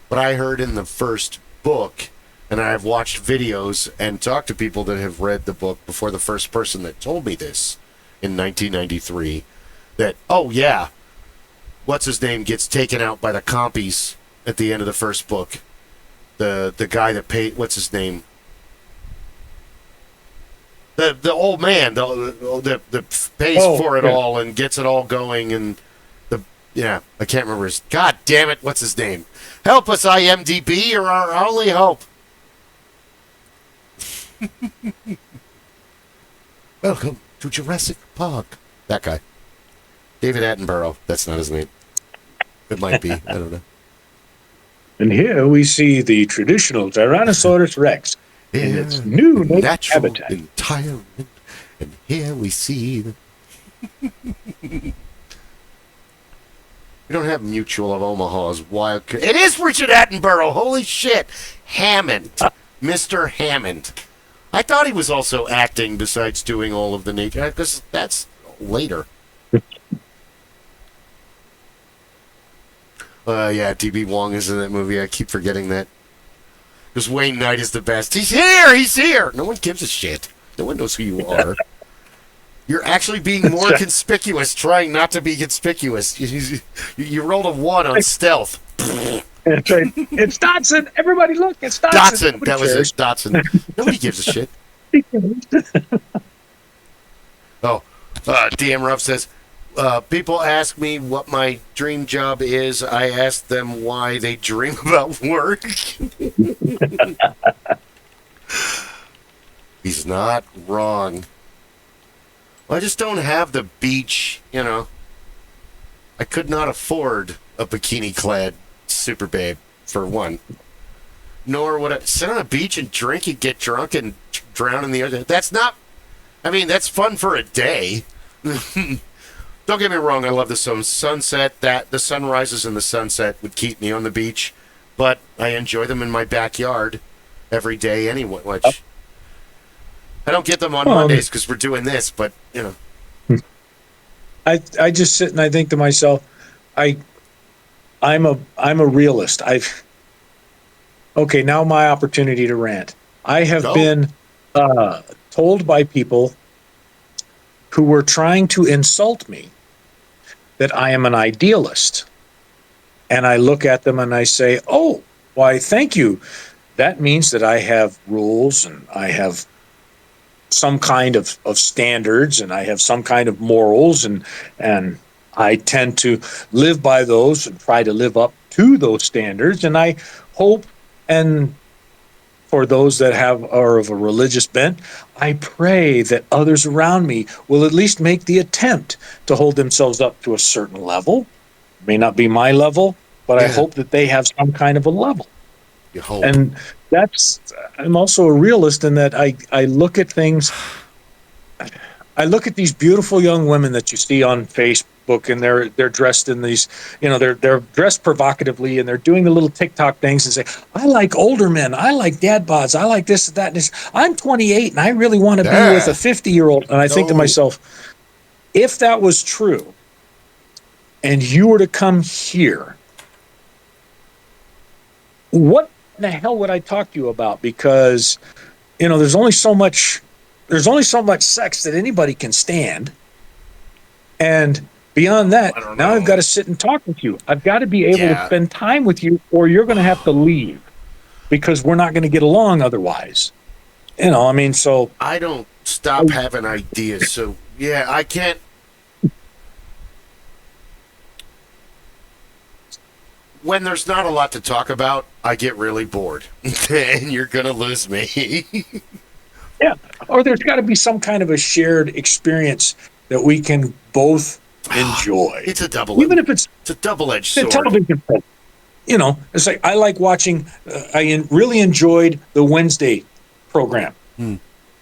But I heard in the first book, and I've watched videos and talked to people that have read the book before the first person that told me this in 1993, that, oh yeah, what's his name gets taken out by the compies at the end of the first book. The guy that paid, what's his name? The old man that pays for it all and gets it all going, and I can't remember his. God damn it! What's his name? Help us, IMDb! You're our only hope. Welcome to Jurassic Park. That guy, David Attenborough. That's not his name. It might be. I don't know. And here we see the traditional Tyrannosaurus Rex in its new natural habitat. environment, and here we see. We don't have Mutual of Omaha's wild. It is Richard Attenborough. Holy shit, Hammond, Mr. Hammond. I thought he was also acting besides doing all of the nature, because that's later. Yeah, D.B. Wong is in that movie. I keep forgetting that. Because Wayne Knight is the best. He's here! He's here! No one gives a shit. No one knows who you are. You're actually being more conspicuous, trying not to be conspicuous. You rolled a 1 on stealth. That's right. It's Dotson. Everybody look, it's Dotson. Dotson. That was it, Dotson. Nobody gives a shit. Oh, DM Ruff says, people ask me what my dream job is. I ask them why they dream about work. He's not wrong. Well, I just don't have the beach, I could not afford a bikini-clad super babe, for one. Nor would I sit on a beach and drink and get drunk and drown in the ocean. That's fun for a day. Don't get me wrong, I love the sunset. The sunrises and the sunset would keep me on the beach, but I enjoy them in my backyard. every day anyway, which I don't get them on Mondays because we're doing this, but, you know. I just sit and I think to myself, I'm a realist. Okay, now my opportunity to rant. I have been told by people who were trying to insult me that I am an idealist. And I look at them and I say, oh, why, thank you. That means that I have rules and I have some kind of standards and I have some kind of morals and I tend to live by those and try to live up to those standards. And I hope, and for those that are of a religious bent, I pray that others around me will at least make the attempt to hold themselves up to a certain level. It may not be my level, but I hope that they have some kind of a level. You hope. And I'm also a realist in that I look at things. I look at these beautiful young women that you see on Facebook, and they're dressed in these, they're dressed provocatively, and they're doing the little TikTok things and say, I like older men, I like dad bods, I like this, that, and this. I'm 28, and I really want to be with a 50-year-old. And I think to myself, if that was true, and you were to come here, what in the hell would I talk to you about? Because, there's only so much sex that anybody can stand. And beyond that, now I've got to sit and talk with you. I've got to be able to spend time with you, or you're going to have to leave because we're not going to get along otherwise. So I don't stop having ideas. So, I can't. When there's not a lot to talk about, I get really bored. And you're going to lose me. Yeah, or there's got to be some kind of a shared experience that we can both enjoy. It's a double-edged sword. Television. It's like I like watching. I really enjoyed the Wednesday program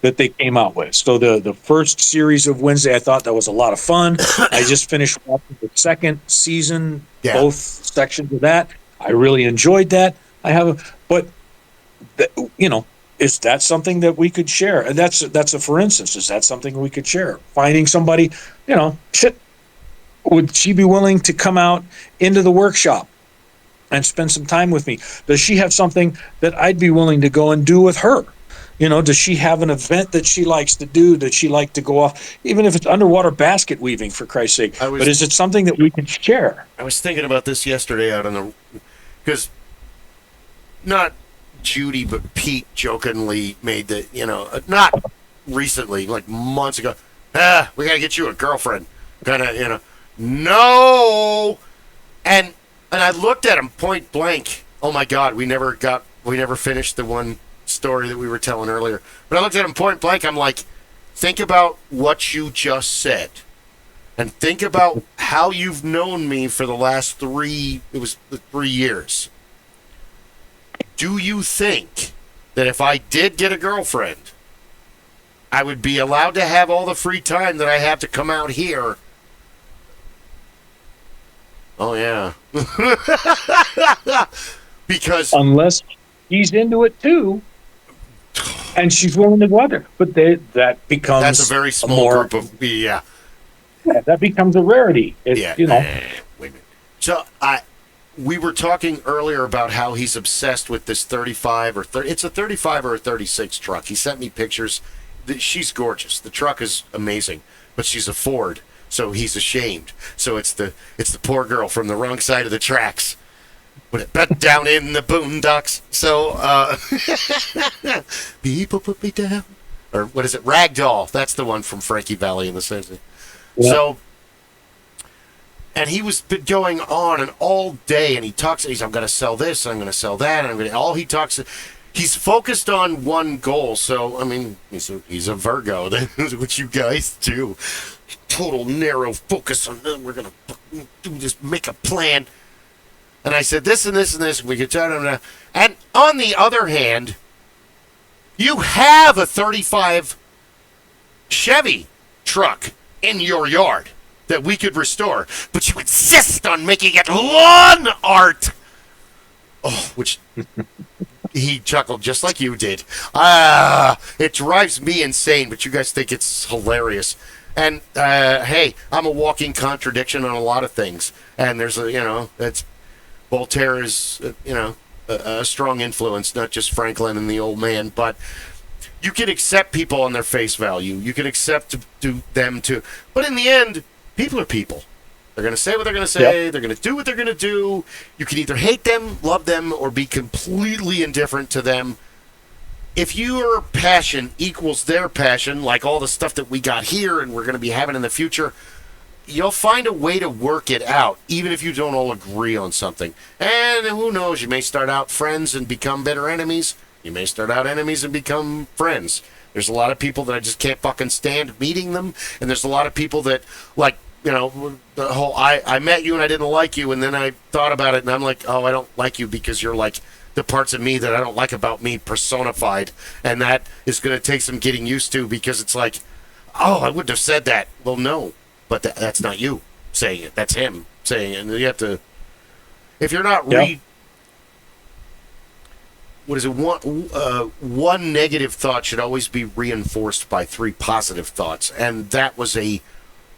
that they came out with. So the first series of Wednesday, I thought that was a lot of fun. I just finished watching the second season, both sections of that. I really enjoyed that. Is that something that we could share? And that's a for instance. Is that something we could share? Finding somebody, would she be willing to come out into the workshop and spend some time with me? Does she have something that I'd be willing to go and do with her? Does she have an event that she likes to do? Does she like to go off, even if it's underwater basket weaving, for Christ's sake? But is it something that we can share? I was thinking about this yesterday because not Judy, but Pete jokingly made that, not recently, like months ago, we gotta get you a girlfriend. No. And I looked at him point blank. Oh my God, we never finished the one story that we were telling earlier. But I looked at him point blank. I'm like, think about what you just said. And think about how you've known me for the last 3 years. Do you think that if I did get a girlfriend, I would be allowed to have all the free time that I have to come out here? Oh, yeah. Because unless he's into it too, and she's willing to go out there. But that becomes... That's a very small group of... Yeah. Yeah, that becomes a rarity. Wait a minute. So, we were talking earlier about how he's obsessed with this 35 or 30... It's a 35 or a 36 truck. He sent me pictures. She's gorgeous. The truck is amazing. But she's a Ford, so he's ashamed. So it's the poor girl from the wrong side of the tracks. But down in the boondocks. So, people put me down. Or what is it? Ragdoll. That's the one from Frankie Valli in the Sensei. Yeah. So, and he was been going on and all day, and he talks, I'm going to sell this, I'm going to sell that, and he's focused on one goal. So, I mean, he's a Virgo. That's what you guys do. Total narrow focus on, we're going to do this, make a plan. And I said, this and this and this, and we could tell him. And on the other hand, you have a 35 Chevy truck in your yard that we could restore, but you insist on making it lawn art. Oh, which He chuckled just like you did. It drives me insane, but you guys think it's hilarious. And hey, I'm a walking contradiction on a lot of things. And there's that's Voltaire is a strong influence, not just Franklin and the old man, but you can accept people on their face value. You can accept them to, but in the end, people are people. They're going to say what they're going to say. Yep. They're going to do what they're going to do. You can either hate them, love them, or be completely indifferent to them. If your passion equals their passion, like all the stuff that we got here and we're going to be having in the future, you'll find a way to work it out, even if you don't all agree on something. And who knows, you may start out friends and become bitter enemies. You may start out enemies and become friends. There's a lot of people that I just can't fucking stand meeting them, and there's a lot of people that, like, the whole, I met you and I didn't like you, and then I thought about it and I'm like, oh, I don't like you because you're like the parts of me that I don't like about me personified, and that is going to take some getting used to, because it's like, oh, I wouldn't have said that. Well, no, but that's not you saying it. That's him saying it, and you have to, if you're not one negative thought should always be reinforced by 3 positive thoughts, and that was a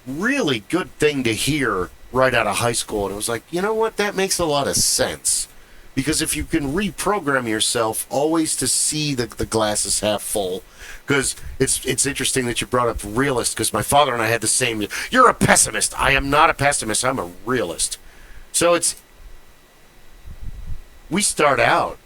really good thing to hear right out of high school. And it was like, you know what, that makes a lot of sense, because if you can reprogram yourself always to see the glass is half full, because it's interesting that you brought up realist, because my father and I had the same, you're a pessimist. I am not a pessimist, I'm a realist. So we start out,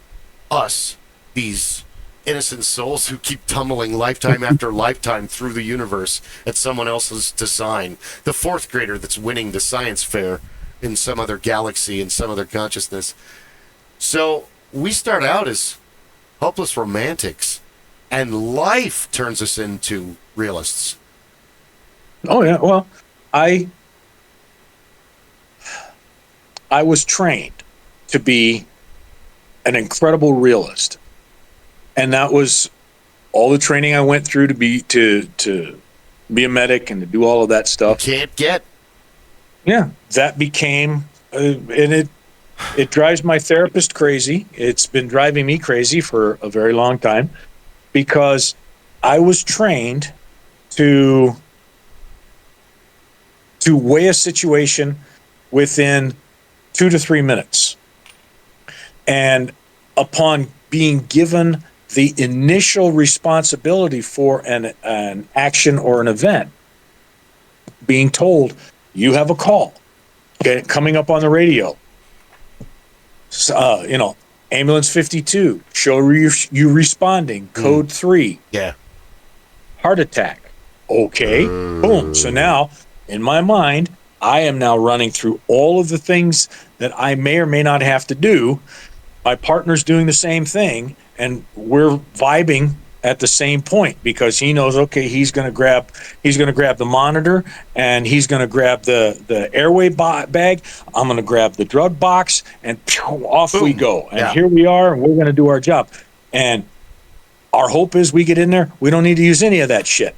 us, these innocent souls who keep tumbling lifetime after lifetime through the universe at someone else's design. The 4th grader that's winning the science fair in some other galaxy, in some other consciousness. So we start out as hopeless romantics, and life turns us into realists. Oh yeah, well, I was trained to be an incredible realist. And that was all the training I went through to be a medic and to do all of that stuff. You can't get. Yeah, that became, and it drives my therapist crazy. It's been driving me crazy for a very long time, because I was trained to weigh a situation within 2 to 3 minutes. And upon being given the initial responsibility for an action or an event, being told, you have a call coming up on the radio, ambulance 52, show you responding, code 3, heart attack. Okay, boom. So now in my mind, I am now running through all of the things that I may or may not have to do. My partner's doing the same thing, and we're vibing at the same point, because he knows, okay, he's going to grab the monitor, and he's going to grab the airway bag. I'm going to grab the drug box, and off we go. And here we are, and we're going to do our job. And our hope is we get in there, we don't need to use any of that shit.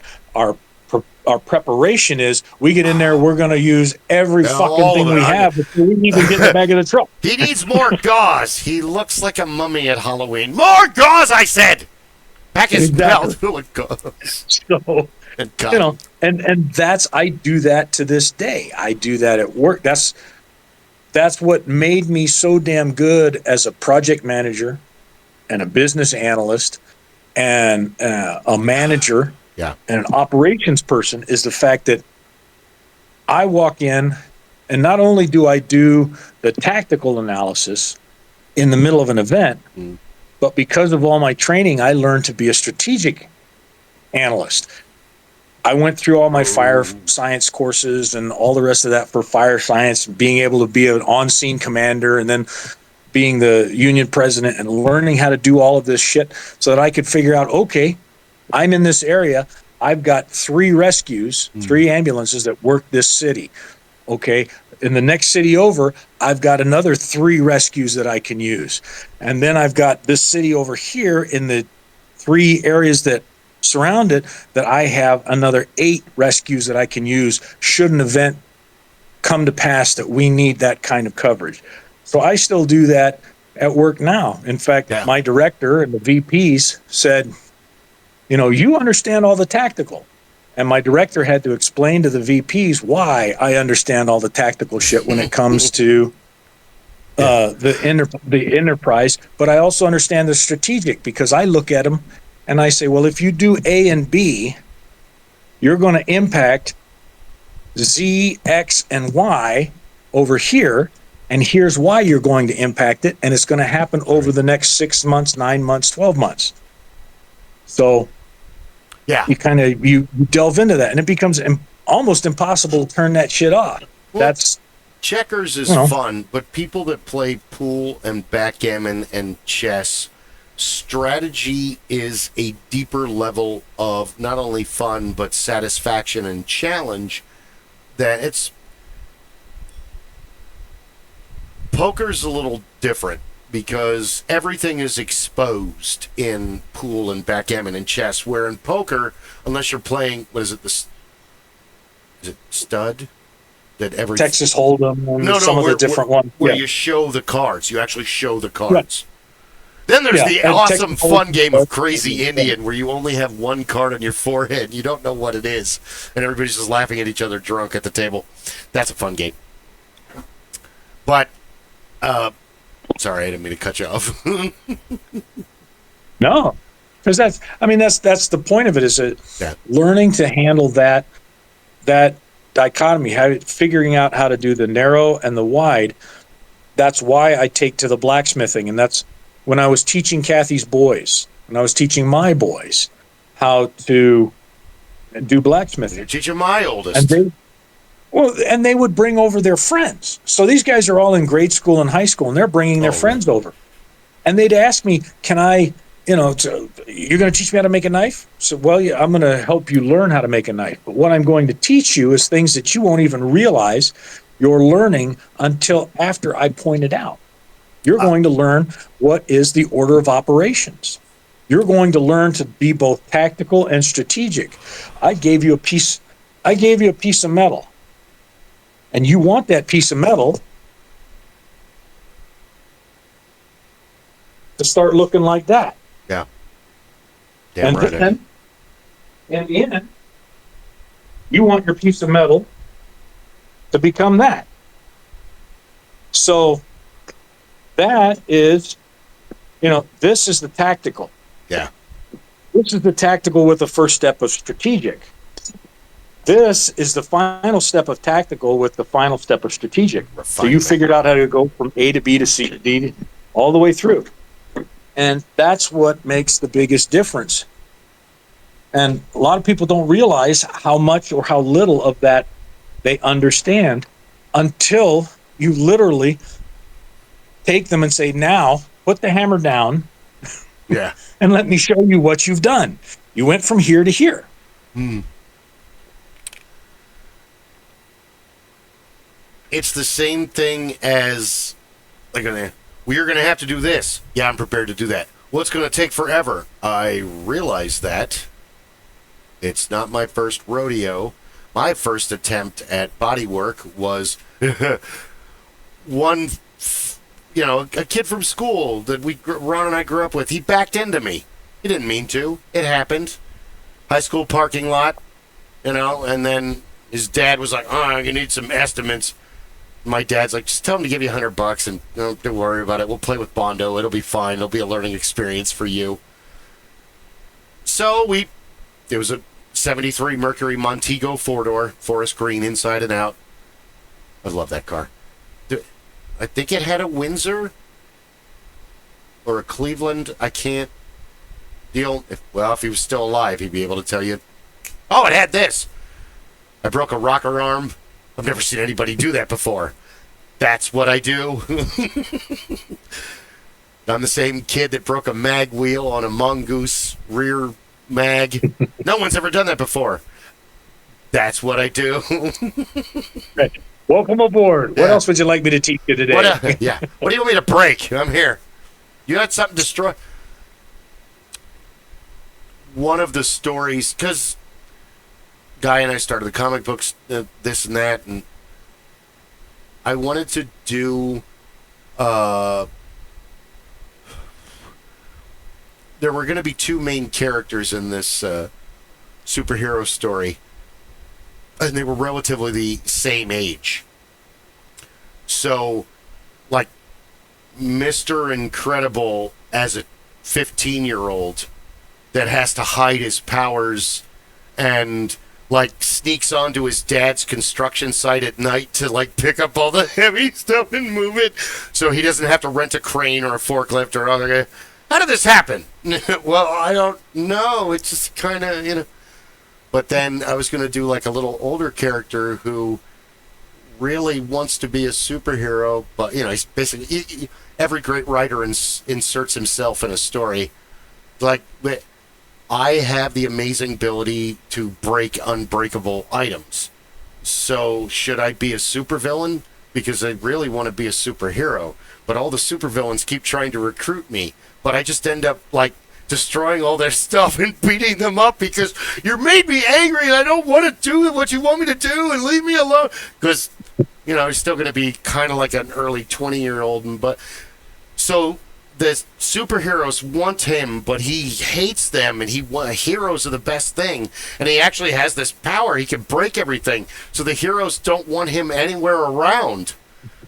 Our preparation is we get in there, we're going to use every fucking thing we have before we even get in the back of the truck. He needs more gauze. He looks like a mummy at Halloween. More gauze, I said! Pack his belt full of gauze. So, and that's, I do that to this day. I do that at work. That's what made me so damn good as a project manager and a business analyst and a manager. Yeah. And an operations person, is the fact that I walk in, and not only do I do the tactical analysis in the middle of an event, but because of all my training, I learned to be a strategic analyst. I went through all my fire science courses and all the rest of that for fire science, being able to be an on-scene commander, and then being the union president, and learning how to do all of this shit so that I could figure out, okay, I'm in this area. I've got 3 rescues, 3 ambulances that work this city. Okay. In the next city over, I've got another 3 rescues that I can use. And then I've got this city over here in the 3 areas that surround it, that I have another 8 rescues that I can use should an event come to pass that we need that kind of coverage. So I still do that at work now. In fact, Yeah. my director and the VPs said, you understand all the tactical. And my director had to explain to the VPs why I understand all the tactical shit when it comes to the enterprise, but I also understand the strategic, because I look at them and I say, well, if you do A and B, you're going to impact Z, X, and Y over here, and here's why you're going to impact it, and it's going to happen over the next 6 months, 9 months, 12 months. So Yeah. you delve into that, and it becomes almost impossible to turn that shit off. Well, checkers is fun, but people that play pool and backgammon and chess, strategy is a deeper level of not only fun but satisfaction and challenge. That it's poker's a little different because everything is exposed in pool and backgammon and chess, where in poker, unless you're playing, what is it, is it stud? That every Texas Hold'em and some of the different ones. Where you show the cards. You actually show the cards. Right. Then there's the and awesome Texas fun Hold'em game of Crazy Indian where you only have one card on your forehead and you don't know what it is. And everybody's just laughing at each other drunk at the table. That's a fun game. But, sorry, I didn't mean to cut you off. No, because that's the point of it, is learning to handle that dichotomy, figuring out how to do the narrow and the wide. That's why I take to the blacksmithing, and that's when I was teaching Kathy's boys, when I was teaching my boys how to do blacksmithing. You're teaching my oldest. And they would bring over their friends. So these guys are all in grade school and high school, and they're bringing their friends over. And they'd ask me, can I, you're going to teach me how to make a knife? So, well, yeah, I'm going to help you learn how to make a knife. But what I'm going to teach you is things that you won't even realize you're learning until after I point it out. You're going to learn what is the order of operations. You're going to learn to be both tactical and strategic. I gave you a piece of metal. And you want that piece of metal to start looking like that. Yeah. Damn And right. then, in the end, you want your piece of metal to become that. So that is, this is the tactical. Yeah. This is the tactical with the first step of strategic. This is the final step of tactical with the final step of strategic. So you figured out how to go from A to B to C to D all the way through. And that's what makes the biggest difference. And a lot of people don't realize how much or how little of that they understand until you literally take them and say, now put the hammer down. Yeah. And let me show you what you've done. You went from here to here. It's the same thing as, we're going to have to do this. Yeah, I'm prepared to do that. Well, it's going to take forever. I realize that. It's not my first rodeo. My first attempt at body work was a kid from school that Ron and I grew up with. He backed into me. He didn't mean to. It happened. High school parking lot, and then his dad was like, you need some estimates. My dad's like, just tell him to give you $100 and don't worry about it. We'll play with Bondo. It'll be fine. It'll be a learning experience for you. So there was a 73 Mercury Montego 4-door, forest green inside and out. I love that car. I think it had a Windsor or a Cleveland. I can't deal. If he was still alive, he'd be able to tell you. Oh, it had this. I broke a rocker arm. I've never seen anybody do that before. That's what I do. I'm the same kid that broke a mag wheel on a mongoose rear mag. No one's ever done that before. That's what I do. Right. Welcome aboard. Yeah. What else would you like me to teach you today? What do you want me to break? I'm here. You had something to destroy. One of the stories, because Guy and I started the comic books, this and that, and I wanted to do there were going to be two main characters in this superhero story, and they were relatively the same age. So, like, Mr. Incredible as a 15-year-old that has to hide his powers and, like, sneaks onto his dad's construction site at night to, like, pick up all the heavy stuff and move it so he doesn't have to rent a crane or a forklift or other. How did this happen? Well, I don't know. It's just kind of, you know. But then I was going to do, like, a little older character who really wants to be a superhero, but, you know, he's basically... Every great writer inserts himself in a story. Like, I have the amazing ability to break unbreakable items. So, should I be a supervillain? Because I really want to be a superhero. But all the supervillains keep trying to recruit me. But I just end up, like, destroying all their stuff and beating them up because you made me angry and I don't want to do what you want me to do and leave me alone. Because, you know, he's still going to be kind of like an early 20-year-old. But so the superheroes want him, but he hates them, and heroes are the best thing. And he actually has this power. He can break everything. So the heroes don't want him anywhere around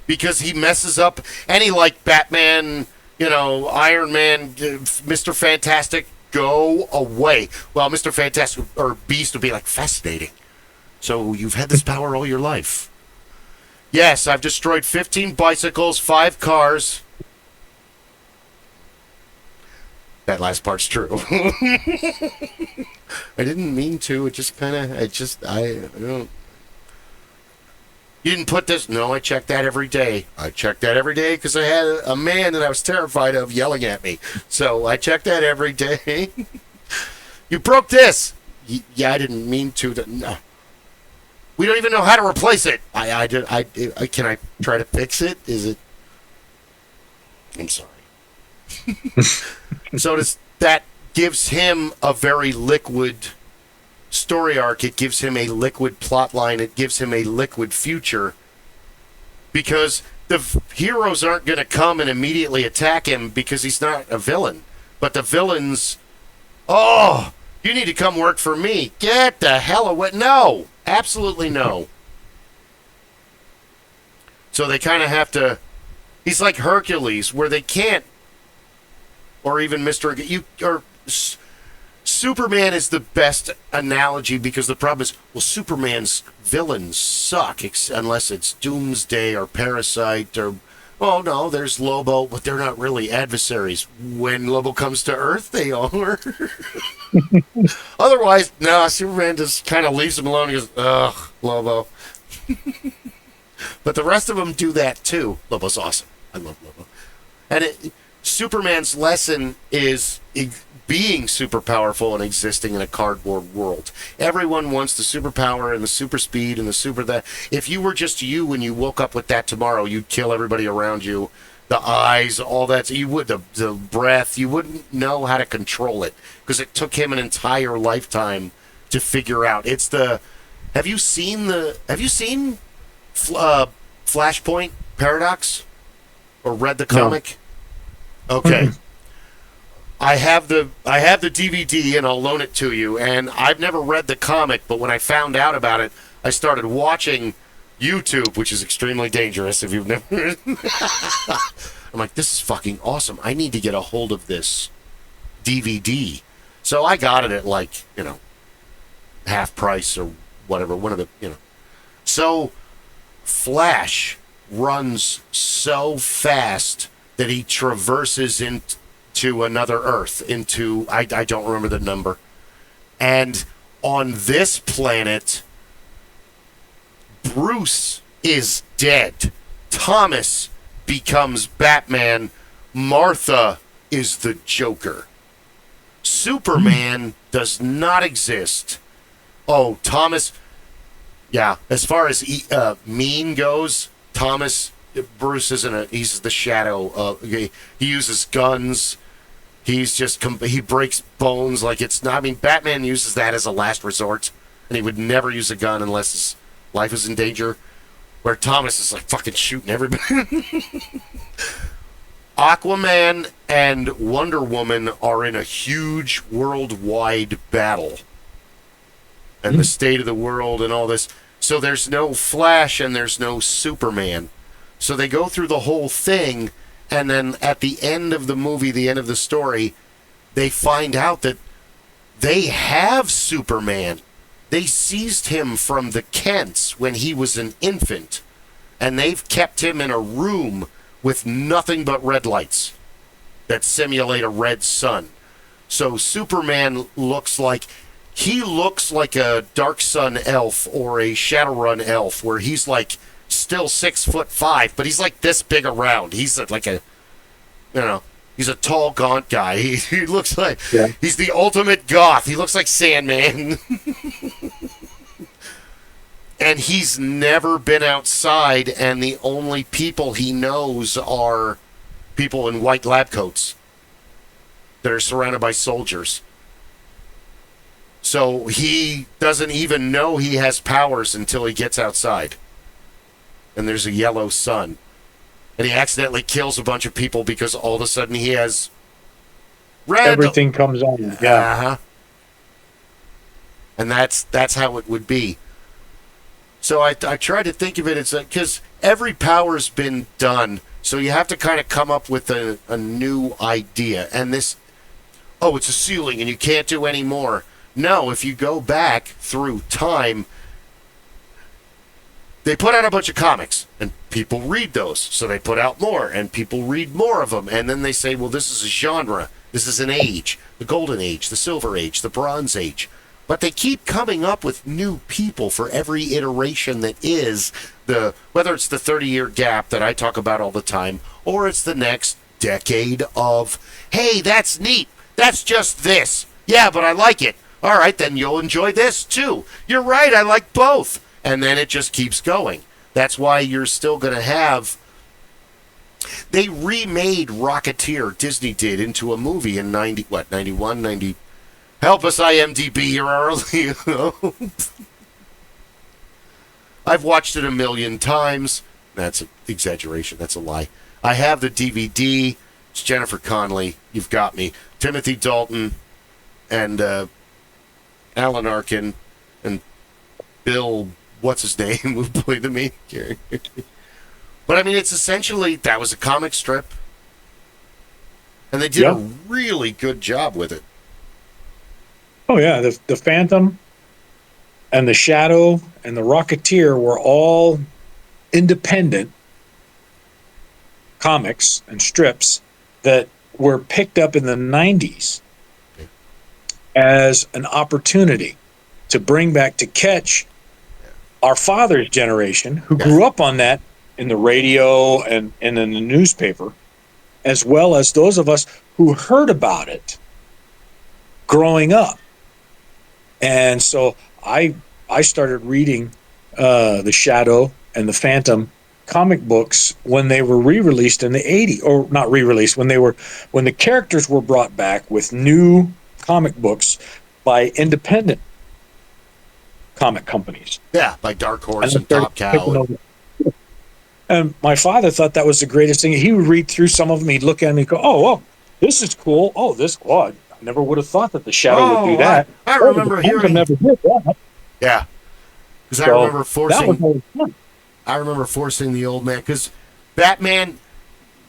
because he messes up any, like, Batman, you know, Iron Man, Mr. Fantastic, go away. Well, Mr. Fantastic or Beast would be like, fascinating. So you've had this power all your life. Yes, I've destroyed 15 bicycles, 5 cars. That last part's true. I didn't mean to. It just kind of, I don't. You didn't put this? No, I check that every day. I check that every day because I had a man that I was terrified of yelling at me. So I check that every day. You broke this. Yeah, I didn't mean to. No. We don't even know how to replace it. Can I try to fix it? Is it? I'm sorry. So that gives him a very liquid story arc. It gives him a liquid plot line. It gives him a liquid future. Because the heroes aren't going to come and immediately attack him because he's not a villain. But the villains, oh, you need to come work for me. Get the hell away. No, absolutely no. So they kind of have to, he's like Hercules, where they can't, or even Superman is the best analogy because the problem is, well, Superman's villains suck unless it's Doomsday or Parasite or, oh no, there's Lobo, but they're not really adversaries. When Lobo comes to Earth, they are. Otherwise, no, Superman just kind of leaves him alone and goes, ugh, Lobo. But the rest of them do that too. Lobo's awesome. I love Lobo. And Superman's lesson is being super powerful and existing in a cardboard world. Everyone wants the superpower and the super speed and the super that. If you were just you when you woke up with that tomorrow, you'd kill everybody around you. The eyes, all that. You would, the breath, you wouldn't know how to control it because it took him an entire lifetime to figure out. It's the. Have you seen Flashpoint Paradox or read the comic? No. Okay. I have the DVD and I'll loan it to you. And I've never read the comic, but when I found out about it, I started watching YouTube, which is extremely dangerous if you've never. I'm like, this is fucking awesome. I need to get a hold of this DVD. So I got it at, like, you know, half price or whatever. One of the, you know. So Flash runs so fast that he traverses into another Earth, into, I don't remember the number. And on this planet, Bruce is dead. Thomas becomes Batman. Martha is the Joker. Superman does not exist. Oh, Thomas, yeah, as far as mean goes, Bruce isn't he's the shadow. He uses guns. He's just, he breaks bones like it's not, I mean, Batman uses that as a last resort, and he would never use a gun unless his life is in danger, where Thomas is like fucking shooting everybody. Aquaman and Wonder Woman are in a huge worldwide battle. And the state of the world and all this. So there's no Flash and there's no Superman. So they go through the whole thing, and then at the end of the movie, the end of the story, they find out that they have Superman. They seized him from the Kents when he was an infant, and they've kept him in a room with nothing but red lights that simulate a red sun. So Superman looks like a Dark Sun elf or a Shadowrun elf, where he's like still 6'5", but he's like this big around. He's like a, he's a tall, gaunt guy. He looks like he's the ultimate goth. He looks like Sandman. And he's never been outside, and the only people he knows are people in white lab coats that are surrounded by soldiers. So he doesn't even know he has powers until he gets outside. And there's a yellow sun. And he accidentally kills a bunch of people because all of a sudden he has red. Everything comes on. Yeah. Uh-huh. And that's how it would be. So I try to think of it as because every power's been done. So you have to kind of come up with a new idea. And this, it's a ceiling and you can't do any more. No, if you go back through time, they put out a bunch of comics, and people read those. So they put out more, and people read more of them. And then they say, well, this is a genre. This is an age. The Golden Age, the Silver Age, the Bronze Age. But they keep coming up with new people for every iteration that is whether it's the 30-year gap that I talk about all the time, or it's the next decade of, hey, that's neat. That's just this. Yeah, but I like it. All right, then you'll enjoy this too. You're right, I like both. And then it just keeps going. That's why you're still going to have... They remade Rocketeer, Disney did, into a movie in 91, 90... Help us, IMDb, you're early. I've watched it 1,000,000 times. That's an exaggeration, that's a lie. I have the DVD. It's Jennifer Connelly, you've got me. Timothy Dalton, and... Alan Arkin and Bill, what's his name, who played the main character. But I mean, it's essentially, that was a comic strip. And they did a really good job with it. Oh, yeah. The Phantom and the Shadow and the Rocketeer were all independent comics and strips that were picked up in the 90s. As an opportunity to bring back, to catch our father's generation who grew up on that in the radio and in the newspaper, as well as those of us who heard about it growing up. And so I started reading the Shadow and the Phantom comic books when they were re-released in the 80s, or not re-released, when the characters were brought back with new comic books by independent comic companies. Yeah, like Dark Horse and Top Cow. And my father thought that was the greatest thing. He would read through some of them. He'd look at me and go, oh, this is cool. Oh, I never would have thought that the Shadow would do that. I remember hearing... never did that. Yeah. Because I remember forcing the old man, because Batman...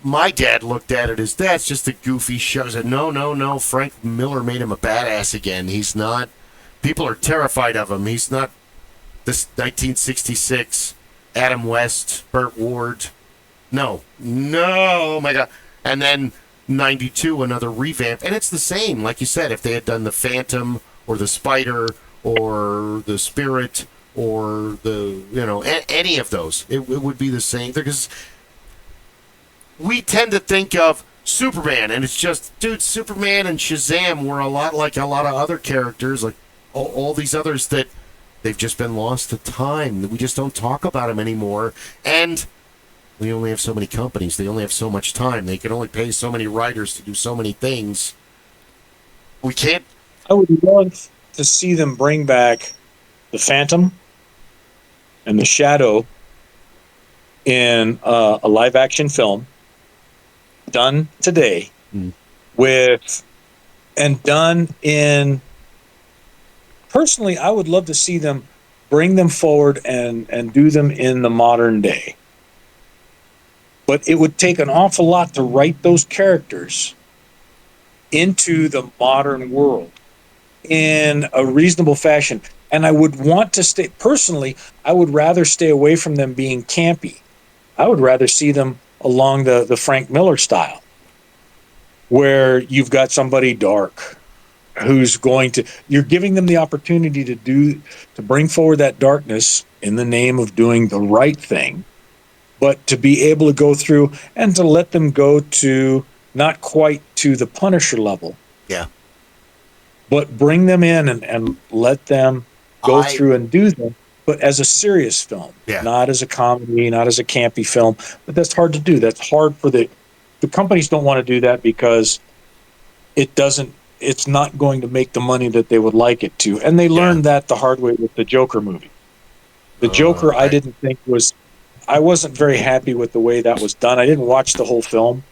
My dad looked at it as that's just a goofy show. I said, no, Frank Miller made him a badass again. He's not. People are terrified of him. He's not this 1966 Adam West, Burt Ward. No, oh my God. And then 92, another revamp. And it's the same. Like you said, if they had done the Phantom or the Spider or the Spirit or any of those, it would be the same. Because we tend to think of Superman, and it's just, dude, Superman and Shazam were a lot like a lot of other characters, like all these others that they've just been lost to time. We just don't talk about them anymore. And we only have so many companies. They only have so much time. They can only pay so many writers to do so many things. We can't... I would love to see them bring back the Phantom and the Shadow in a live-action film. done today done in, personally, I would love to see them bring them forward and do them in the modern day. But it would take an awful lot to write those characters into the modern world in a reasonable fashion. And I would want to stay, personally, I would rather stay away from them being campy. I would rather see them along the Frank Miller style, where you've got somebody dark who's going to, you're giving them the opportunity to bring forward that darkness in the name of doing the right thing, but to be able to go through and to let them go to not quite to the Punisher level. Yeah. But bring them in and let them go through and do them, but as a serious film, not as a comedy, not as a campy film. But that's hard to do. That's hard for the companies don't want to do that because it's not going to make the money that they would like it to. And they learned that the hard way with the Joker movie. The Joker, I didn't think I wasn't very happy with the way that was done. I didn't watch the whole film,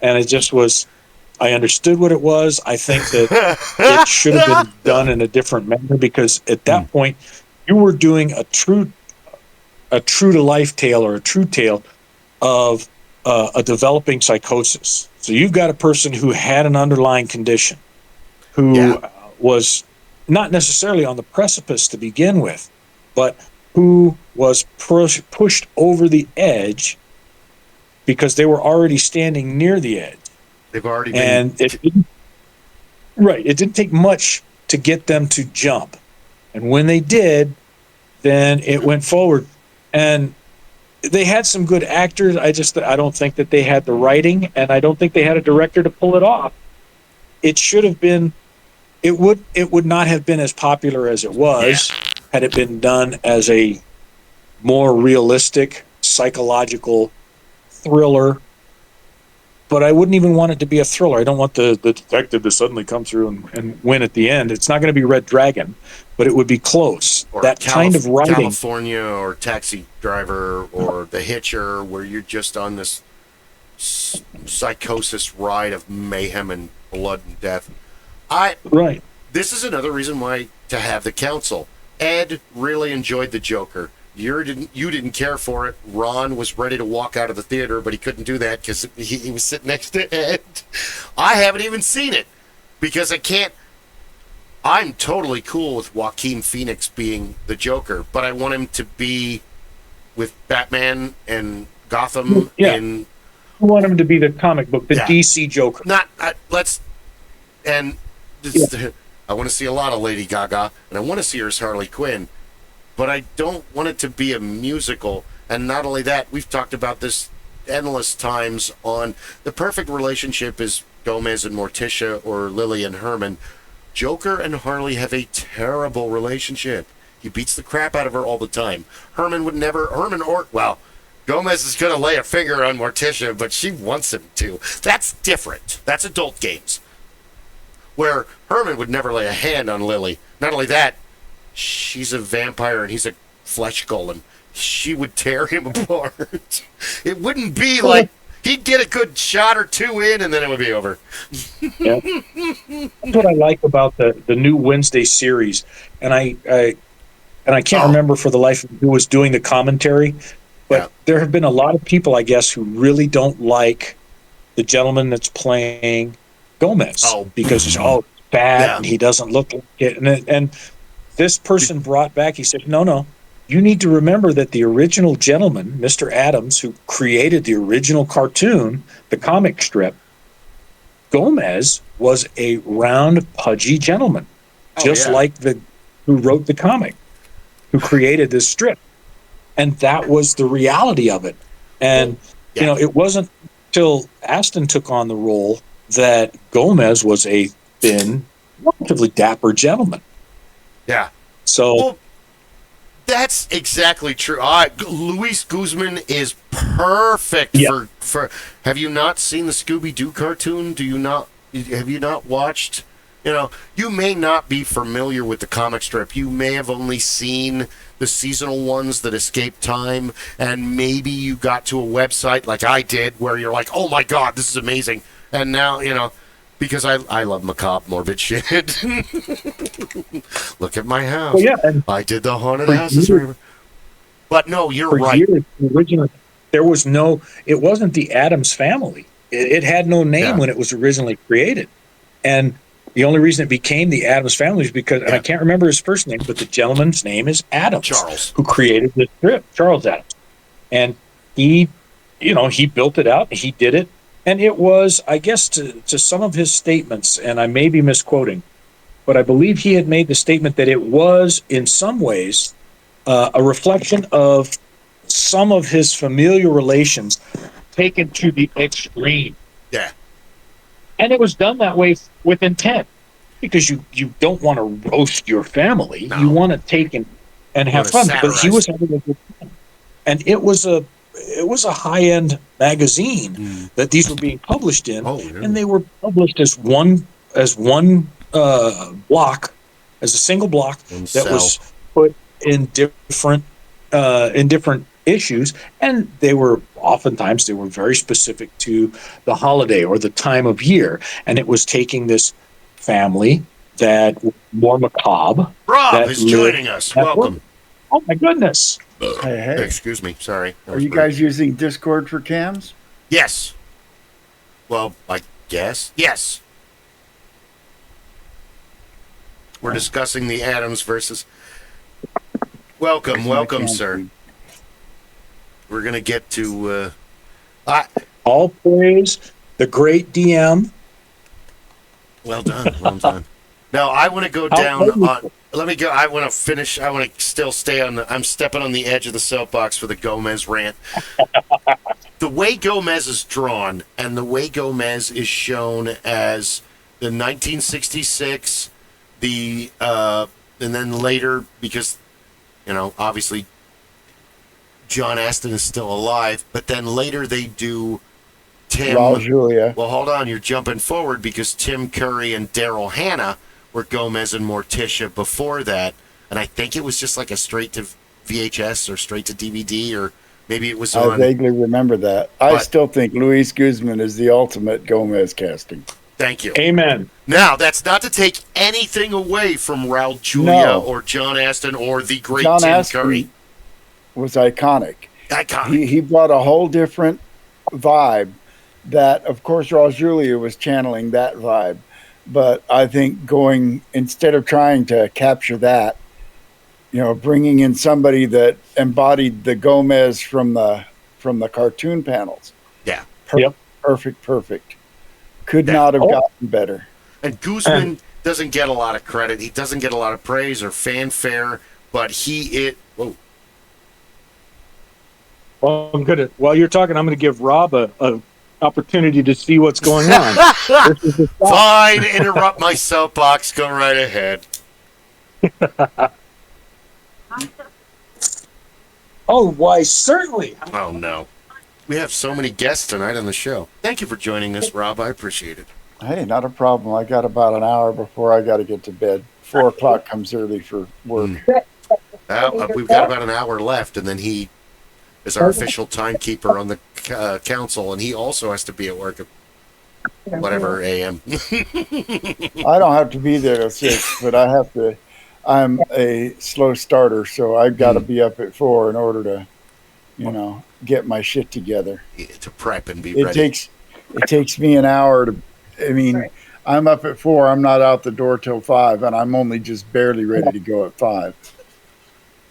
and it just was, I understood what it was. I think that it should have been done in a different manner, because at that point you were doing a true to life tale, or a true tale of a developing psychosis. So you've got a person who had an underlying condition, who was not necessarily on the precipice to begin with, but who was pushed over the edge because they were already standing near the edge. They've already been... And it didn't take much to get them to jump. And when they did, then it went forward. And they had some good actors. I don't think that they had the writing, and I don't think they had a director to pull it off. It should have been, it would not have been as popular as it was had it been done as a more realistic psychological thriller. But I wouldn't even want it to be a thriller. I don't want the detective to suddenly come through and win at the end. It's not going to be Red Dragon, but it would be close. Or that kind of writing. California, or Taxi Driver, or The Hitcher, where you're just on this psychosis ride of mayhem and blood and death. This is another reason why to have the council. Ed really enjoyed the Joker. You didn't care for it. Ron was ready to walk out of the theater, but he couldn't do that because he was sitting next to Ed. I haven't even seen it because I can't. I'm totally cool with Joaquin Phoenix being the Joker, but I want him to be with Batman and Gotham. I want him to be the comic book, the DC Joker. I want to see a lot of Lady Gaga, and I want to see her as Harley Quinn. But I don't want it to be a musical. And not only that, we've talked about this endless times on the perfect relationship is Gomez and Morticia, or Lily and Herman. Joker and Harley have a terrible relationship. He beats the crap out of her all the time. Gomez is going to lay a finger on Morticia, but she wants him to. That's different. That's adult games. Where Herman would never lay a hand on Lily. Not only that, she's a vampire and he's a flesh golem. She would tear him apart. It wouldn't be like he'd get a good shot or two in and then it would be over. That's what I like about the new Wednesday series. And I can't remember for the life of who was doing the commentary, but there have been a lot of people, I guess, who really don't like the gentleman that's playing Gomez because he's fat and he doesn't look like it. And this person brought back, he said, no, you need to remember that the original gentleman, Mr. Adams, who created the original cartoon, the comic strip, Gomez was a round, pudgy gentleman, like who wrote the comic, who created this strip. And that was the reality of it. And, it wasn't until Aston took on the role that Gomez was a thin, relatively dapper gentleman. Yeah. So that's exactly true. Luis Guzman is perfect for. Have you not seen the Scooby-Doo cartoon? Have you not watched You know, you may not be familiar with the comic strip. You may have only seen the seasonal ones that escaped time, and maybe you got to a website like I did where you're like, oh my God, this is amazing. And now, you know, because I love macabre, morbid shit. Look at my house. Well, yeah, and I did the haunted for houses. years- But no, you're For right. years, originally, there was no, it wasn't the Addams family. It had no name Yeah. when it was originally created. And the only reason it became the Addams family is because, and I can't remember his first name, but the gentleman's name is Adams, Charles. who created the strip, Charles Adams. And he, you know, he built it out, he did it. And it was, I guess, to some of his statements, and I may be misquoting, but I believe he had made the statement that it was, in some ways, a reflection of some of his familial relations taken to the extreme. Yeah. And it was done that way with intent, because you don't want to roast your family. No. You want to take and have wanna fun. But he satirize was having a good time. And it was a high-end magazine that these were being published in. Oh, yeah. And they were published as one block, as a single block And that was put in different issues, and they were oftentimes very specific to the holiday or the time of year, and it was taking this family that was more macabre. Rob that is lived joining us. at Welcome. work. Oh my goodness! Hey. Excuse me. Sorry. That Are was you rude. guys using Discord for cams? Yes. Well, I guess. Yes. We're discussing the Adams versus. Welcome, welcome, sir. We're gonna get to. All praise the great DM. Well done, well done. Now I want to go How down old on. Let me go. I want to finish. I want to still stay on the. I'm stepping on the edge of the soapbox for the Gomez rant. The way Gomez is drawn and the way Gomez is shown as the 1966, and then later, because, you know, obviously John Astin is still alive, but then later they do Tim. Raul Julia. Well, hold on, you're jumping forward because Tim Curry and Daryl Hannah were Gomez and Morticia before that, and I think it was just like a straight to VHS or straight to DVD, or maybe it was I on. vaguely remember that. I But- still think Luis Guzman is the ultimate Gomez casting. Thank you. Amen. Now, that's not to take anything away from Raul Julia No. or John Astin or the great John Tim Astin Curry. was iconic. Iconic. He brought a whole different vibe that, of course, Raul Julia was channeling that vibe. But I think instead of trying to capture that, you know, bringing in somebody that embodied the Gomez from the cartoon panels. Yeah. Yep. Perfect. Could Yeah. not have Oh. gotten better. And Guzman doesn't get a lot of credit. He doesn't get a lot of praise or fanfare, but whoa. Well, while you're talking, I'm gonna give Rob a opportunity to see what's going on. This is the spot. Fine, interrupt my soapbox. Go right ahead. Oh, why, certainly. Oh, no. We have so many guests tonight on the show. Thank you for joining us, Rob. I appreciate it. Hey, not a problem. I got about an hour before I got to get to bed. 4 o'clock comes early for work. We've got about an hour left, and then he is our official timekeeper on the council, and he also has to be at work at whatever a.m. I don't have to be there at 6, but I have to. I'm a slow starter, so I've got to be up at 4 in order to, you know, get my shit together. to prep and be It ready. takes me an hour to. I mean, I'm up at 4. I'm not out the door till 5, and I'm only just barely ready to go at 5.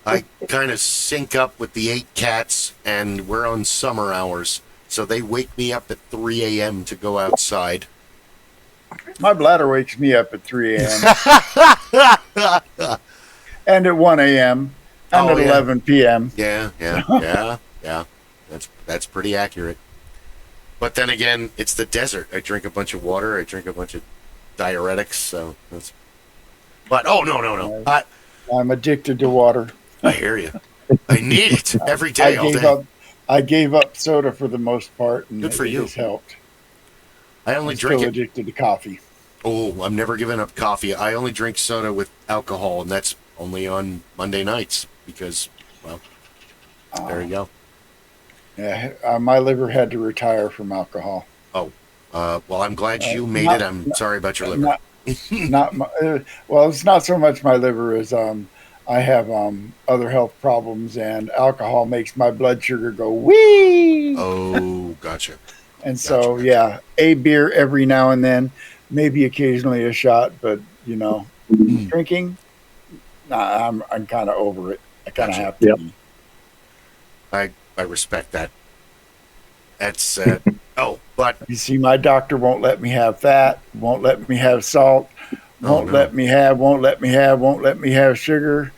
I kind of sync up with the 8 cats, and we're on summer hours, so they wake me up at 3 a.m. to go outside. My bladder wakes me up at 3 a.m. and at 1 a.m. and Oh, at yeah. 11 p.m. Yeah. That's pretty accurate. But then again, it's the desert. I drink a bunch of water. I drink a bunch of diuretics. So that's. But no. I'm addicted to water. I hear you. I need it every day, all day. I gave up soda for the most part, and Good for it you. has helped. I only I'm drink still it. addicted to coffee. Oh, I'm never giving up coffee. I only drink soda with alcohol, and that's only on Monday nights because, well, there you go. Yeah, my liver had to retire from alcohol. Oh, well, I'm glad you made not- it. I'm sorry about your liver. Not my, well, it's not so much my liver as I have other health problems, and alcohol makes my blood sugar go wee. Oh, gotcha. And so, Gotcha. yeah, a beer every now and then, maybe occasionally a shot, but drinking, nah, I'm kind of over it. I kind of Gotcha. have to Yep. be. I respect that. That's but You see, my doctor won't let me have fat, won't let me have salt, won't let me have sugar.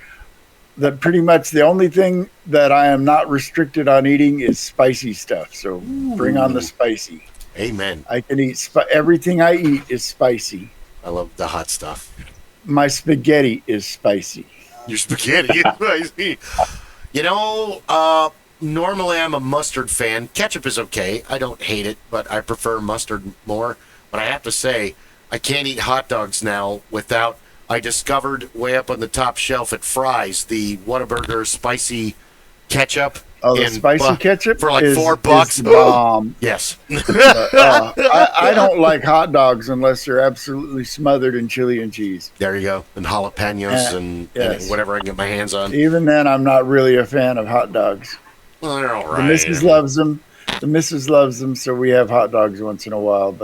That pretty much the only thing that I am not restricted on eating is spicy stuff. So bring on the spicy. amen. I can eat everything I eat is spicy. I love the hot stuff. My spaghetti is spicy. Your spaghetti is spicy. Normally I'm a mustard fan. Ketchup is okay. I don't hate it, but I prefer mustard more. But I have to say, I can't eat hot dogs now without. I discovered way up on the top shelf at Fry's the Whataburger spicy ketchup. Oh, the spicy ketchup for like is, $4. is bomb. Yes. I don't like hot dogs unless they're absolutely smothered in chili and cheese. There you go. And jalapenos and whatever I can get my hands on. Even then, I'm not really a fan of hot dogs. Well, they're all right. The missus loves them. The missus loves them, so we have hot dogs once in a while.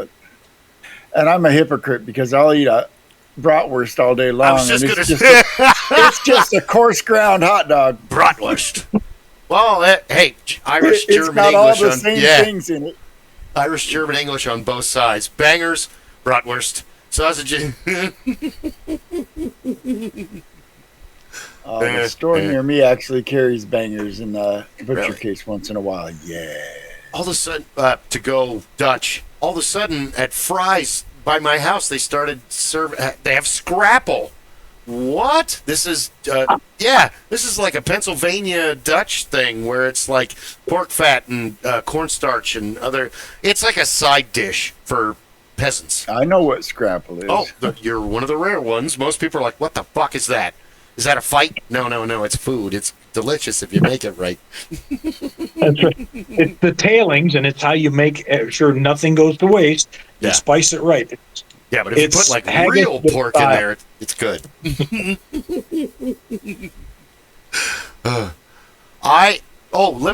And I'm a hypocrite because I'll eat a bratwurst all day long. I was just and going to say. It's just a coarse ground hot dog. Bratwurst. Well, hey, Irish, It's German, got English all the same things in it. Irish, German, English on both sides. Bangers, bratwurst, sausages. The store near me actually carries bangers in the butcher case once in a while. Yeah. All of a sudden, to go Dutch, all of a sudden at Fry's by my house, they started serving, they have scrapple. What? This is, this is like a Pennsylvania Dutch thing where it's like pork fat and cornstarch and it's like a side dish for peasants. I know what scrapple is. Oh, you're one of the rare ones. Most people are like, what the fuck is that? Is that a fight? No, it's food. It's delicious if you make it right. That's right. It's the tailings, and it's how you make sure nothing goes to waste. You spice it right. Yeah, but if you put like real pork in there, it's good. Let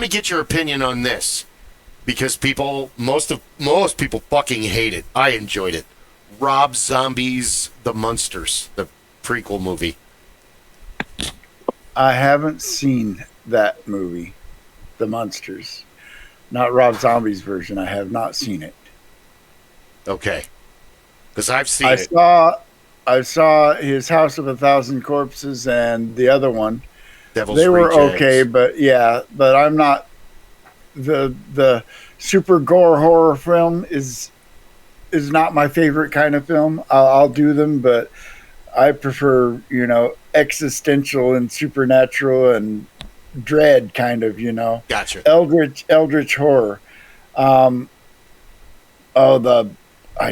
me get your opinion on this, because most people fucking hate it. I enjoyed it. Rob Zombie's The Munsters, the prequel movie. I haven't seen that movie, The Munsters. Not Rob Zombie's version. I have not seen it. Okay. Because I've seen it. I saw his House of a Thousand Corpses and the other one. Devil's were Rejects. okay, but I'm not the super gore horror film is not my favorite kind of film. I'll do them, but I prefer, existential and supernatural and dread kind of, Gotcha. eldritch horror. I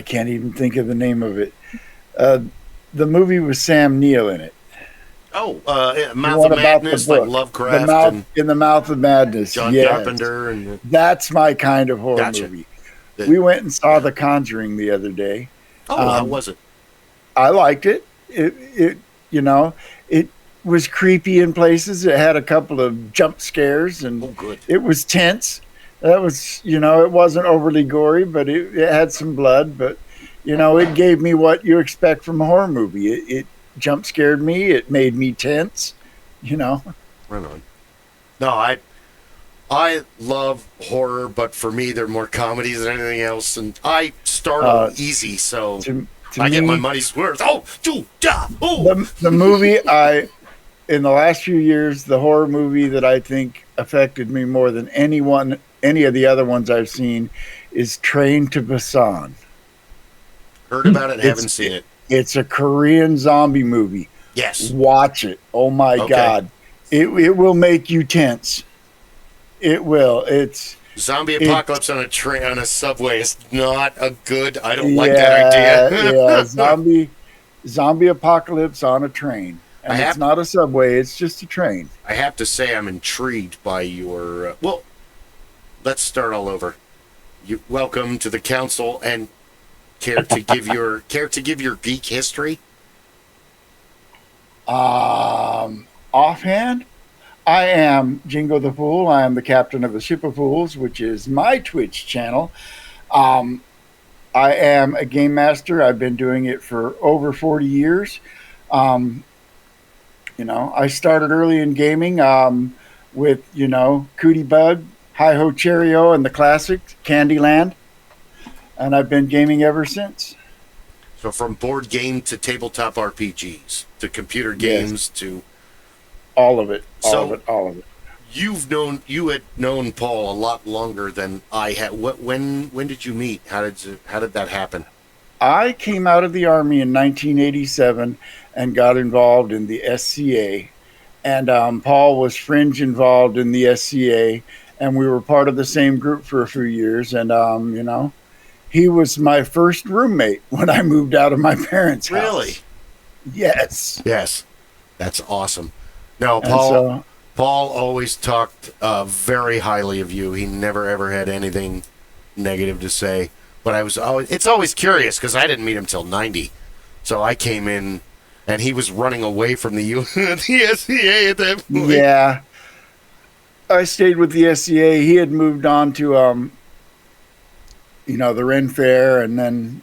can't even think of the name of it. The movie with Sam Neill in it. Oh, Mouth of Madness, like Lovecraft. In the Mouth of Madness. John Carpenter. And that's my kind of horror movie. We went and saw The Conjuring the other day. Oh, how was it? I liked it. It was creepy in places. It had a couple of jump scares, and it was tense. That was, it wasn't overly gory, but it had some blood. But, it gave me what you expect from a horror movie. It jump scared me. It made me tense, Right on. No, I love horror, but for me, they're more comedies than anything else. And I start easy, so I get my money's worth. The movie in the last few years, the horror movie that I think affected me more than any of the other ones I've seen is Train to Busan. Heard about it, haven't seen it. It's a Korean zombie movie. Yes. Watch it. Oh my God. It will make you tense. It will. Zombie apocalypse on a train on a subway is not a good. I don't like that idea. Yeah, zombie apocalypse on a train, and it's not a subway; it's just a train. I have to say, I'm intrigued by your. Well, let's start all over. You welcome to the council, and care to give your geek history. Offhand, I am Jingo the Fool. I am the captain of the Ship of Fools, which is my Twitch channel. I am a game master. I've been doing it for over 40 years. I started early in gaming with, Cootie Bug, Hi-Ho Cheerio, and the classics, Candyland. And I've been gaming ever since. So from board game to tabletop RPGs to computer games to all of it. All of it. You had known Paul a lot longer than I had. When did you meet? How did that happen? I came out of the Army in 1987 and got involved in the SCA. And Paul was fringe involved in the SCA, and we were part of the same group for a few years. And, he was my first roommate when I moved out of my parents' house. Really? Yes. Yes. That's awesome. No, Paul always talked very highly of you. He never ever had anything negative to say. But it's always curious because I didn't meet him till 90. So I came in and he was running away from the SCA at that point. Yeah. I stayed with the SCA. He had moved on to the Ren Fair, and then,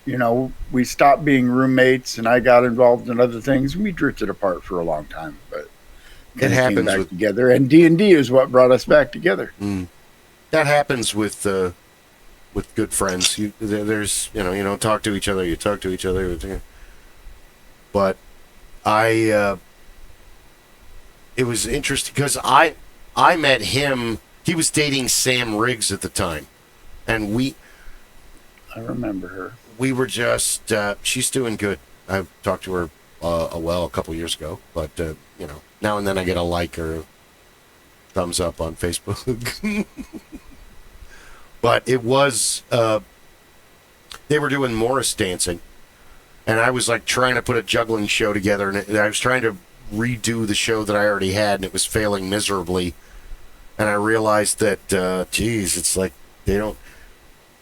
we stopped being roommates, and I got involved in other things. We drifted apart for a long time, but it happens back together, and D&D is what brought us back together. That happens with good friends. There's, you don't talk to each other, you talk to each other. But it was interesting because I met him, he was dating Sam Riggs at the time, and I remember her. We were just, she's doing good. I talked to her a couple years ago, but, now and then I get a like or a thumbs up on Facebook. But it was, they were doing Morris dancing, and I was like trying to put a juggling show together, and I was trying to redo the show that I already had, and it was failing miserably. And I realized that, it's like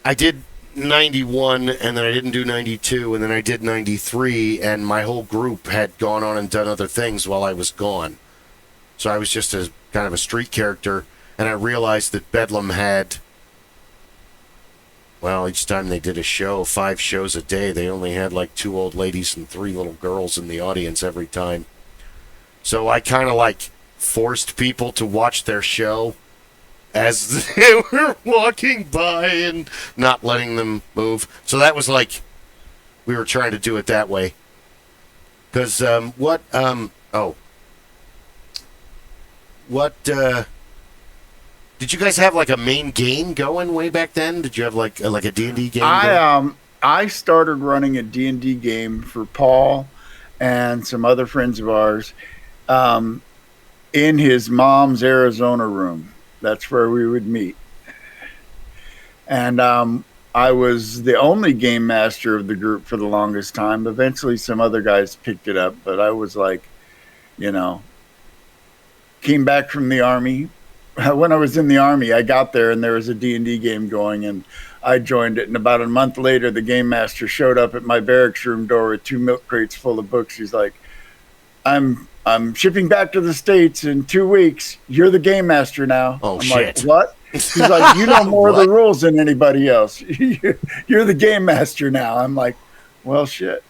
I did 91, and then I didn't do 92, and then I did 93, and my whole group had gone on and done other things while I was gone. So I was just a kind of a street character, and I realized that Bedlam had, each time they did a show, 5 shows a day, they only had like 2 old ladies and 3 little girls in the audience every time. So I kind of forced people to watch their show as they were walking by and not letting them move. So that was we were trying to do it that way. Because, did you guys have a main game going way back then? Did you have a D&D game going? I started running a D&D game for Paul and some other friends of ours in his mom's Arizona room. That's where we would meet. And I was the only game master of the group for the longest time. Eventually some other guys picked it up, but I was came back from the Army. When I was in the Army, I got there and there was a D&D game going, and I joined it. And about a month later, the game master showed up at my barracks room door with 2 milk crates full of books. He's like, I'm shipping back to the States in 2 weeks. You're the game master now. Oh, I'm shit. Like, what? He's like, you know more of the rules than anybody else. You're the game master now. I'm like, well, shit.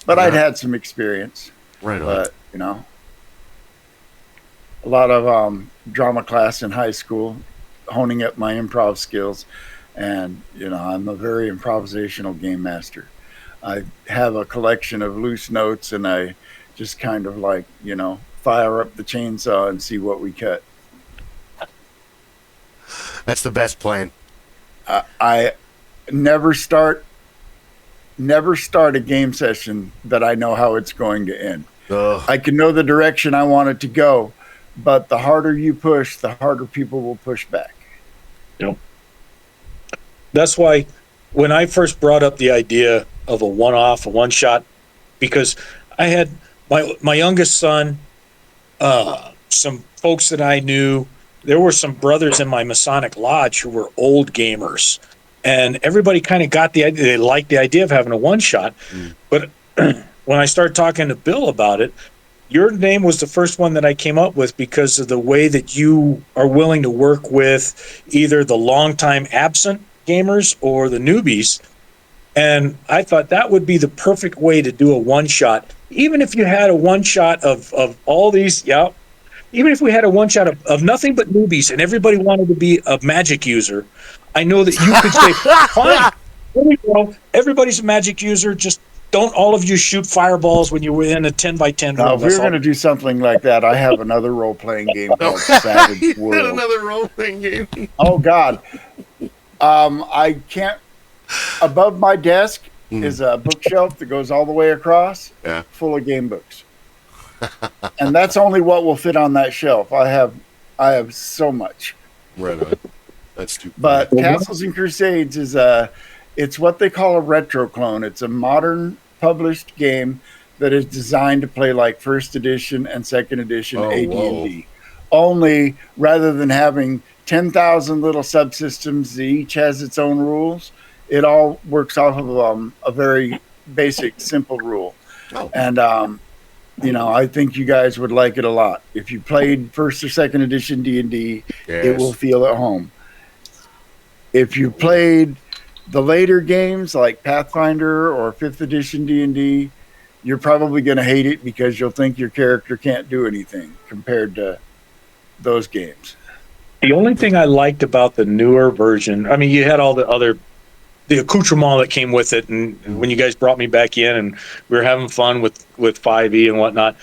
But I'd had some experience. Right on. But, a lot of drama class in high school, honing up my improv skills. And, I'm a very improvisational game master. I have a collection of loose notes, and I just kind of fire up the chainsaw and see what we cut. That's the best plan. I never start a game session that I know how it's going to end. Ugh. I can know the direction I want it to go, but the harder you push, the harder people will push back. You know, that's why when I first brought up the idea of a one-off, a one-shot, because I had my youngest son, some folks that I knew, there were some brothers in my Masonic Lodge who were old gamers, and everybody kind of got the idea. They liked the idea of having a one-shot, but when I started talking to Bill about it, your name was the first one that I came up with because of the way that you are willing to work with either the longtime absent gamers or the newbies. And I thought that would be the perfect way to do a one-shot. Even if you had a one-shot of all these, even if we had a one-shot of nothing but newbies and everybody wanted to be a magic user, I know that you could say, fine, here we go. Everybody's a magic user, just don't all of you shoot fireballs when you're within a 10 by 10 room. Now, if we were going to do something like that, I have another role-playing game called Savage World. Another role-playing game. Oh, God. I can't... Above my desk is a bookshelf that goes all the way across, full of game books. And that's only what will fit on that shelf. I have so much. Right on. That's too. But Castles and Crusades is it's what they call a retro clone. It's a modern published game that is designed to play like first edition and second edition AD&D. Only rather than having 10,000 little subsystems that each has its own rules, it all works off of a very basic, simple rule. And, I think you guys would like it a lot. If you played first or second edition D&D, it will feel at home. If you played the later games like Pathfinder or 5th edition D&D, you're probably going to hate it because you'll think your character can't do anything compared to those games. The only thing I liked about the newer version, I mean, you had all the accoutrement that came with it, and when you guys brought me back in and we were having fun with 5e and whatnot,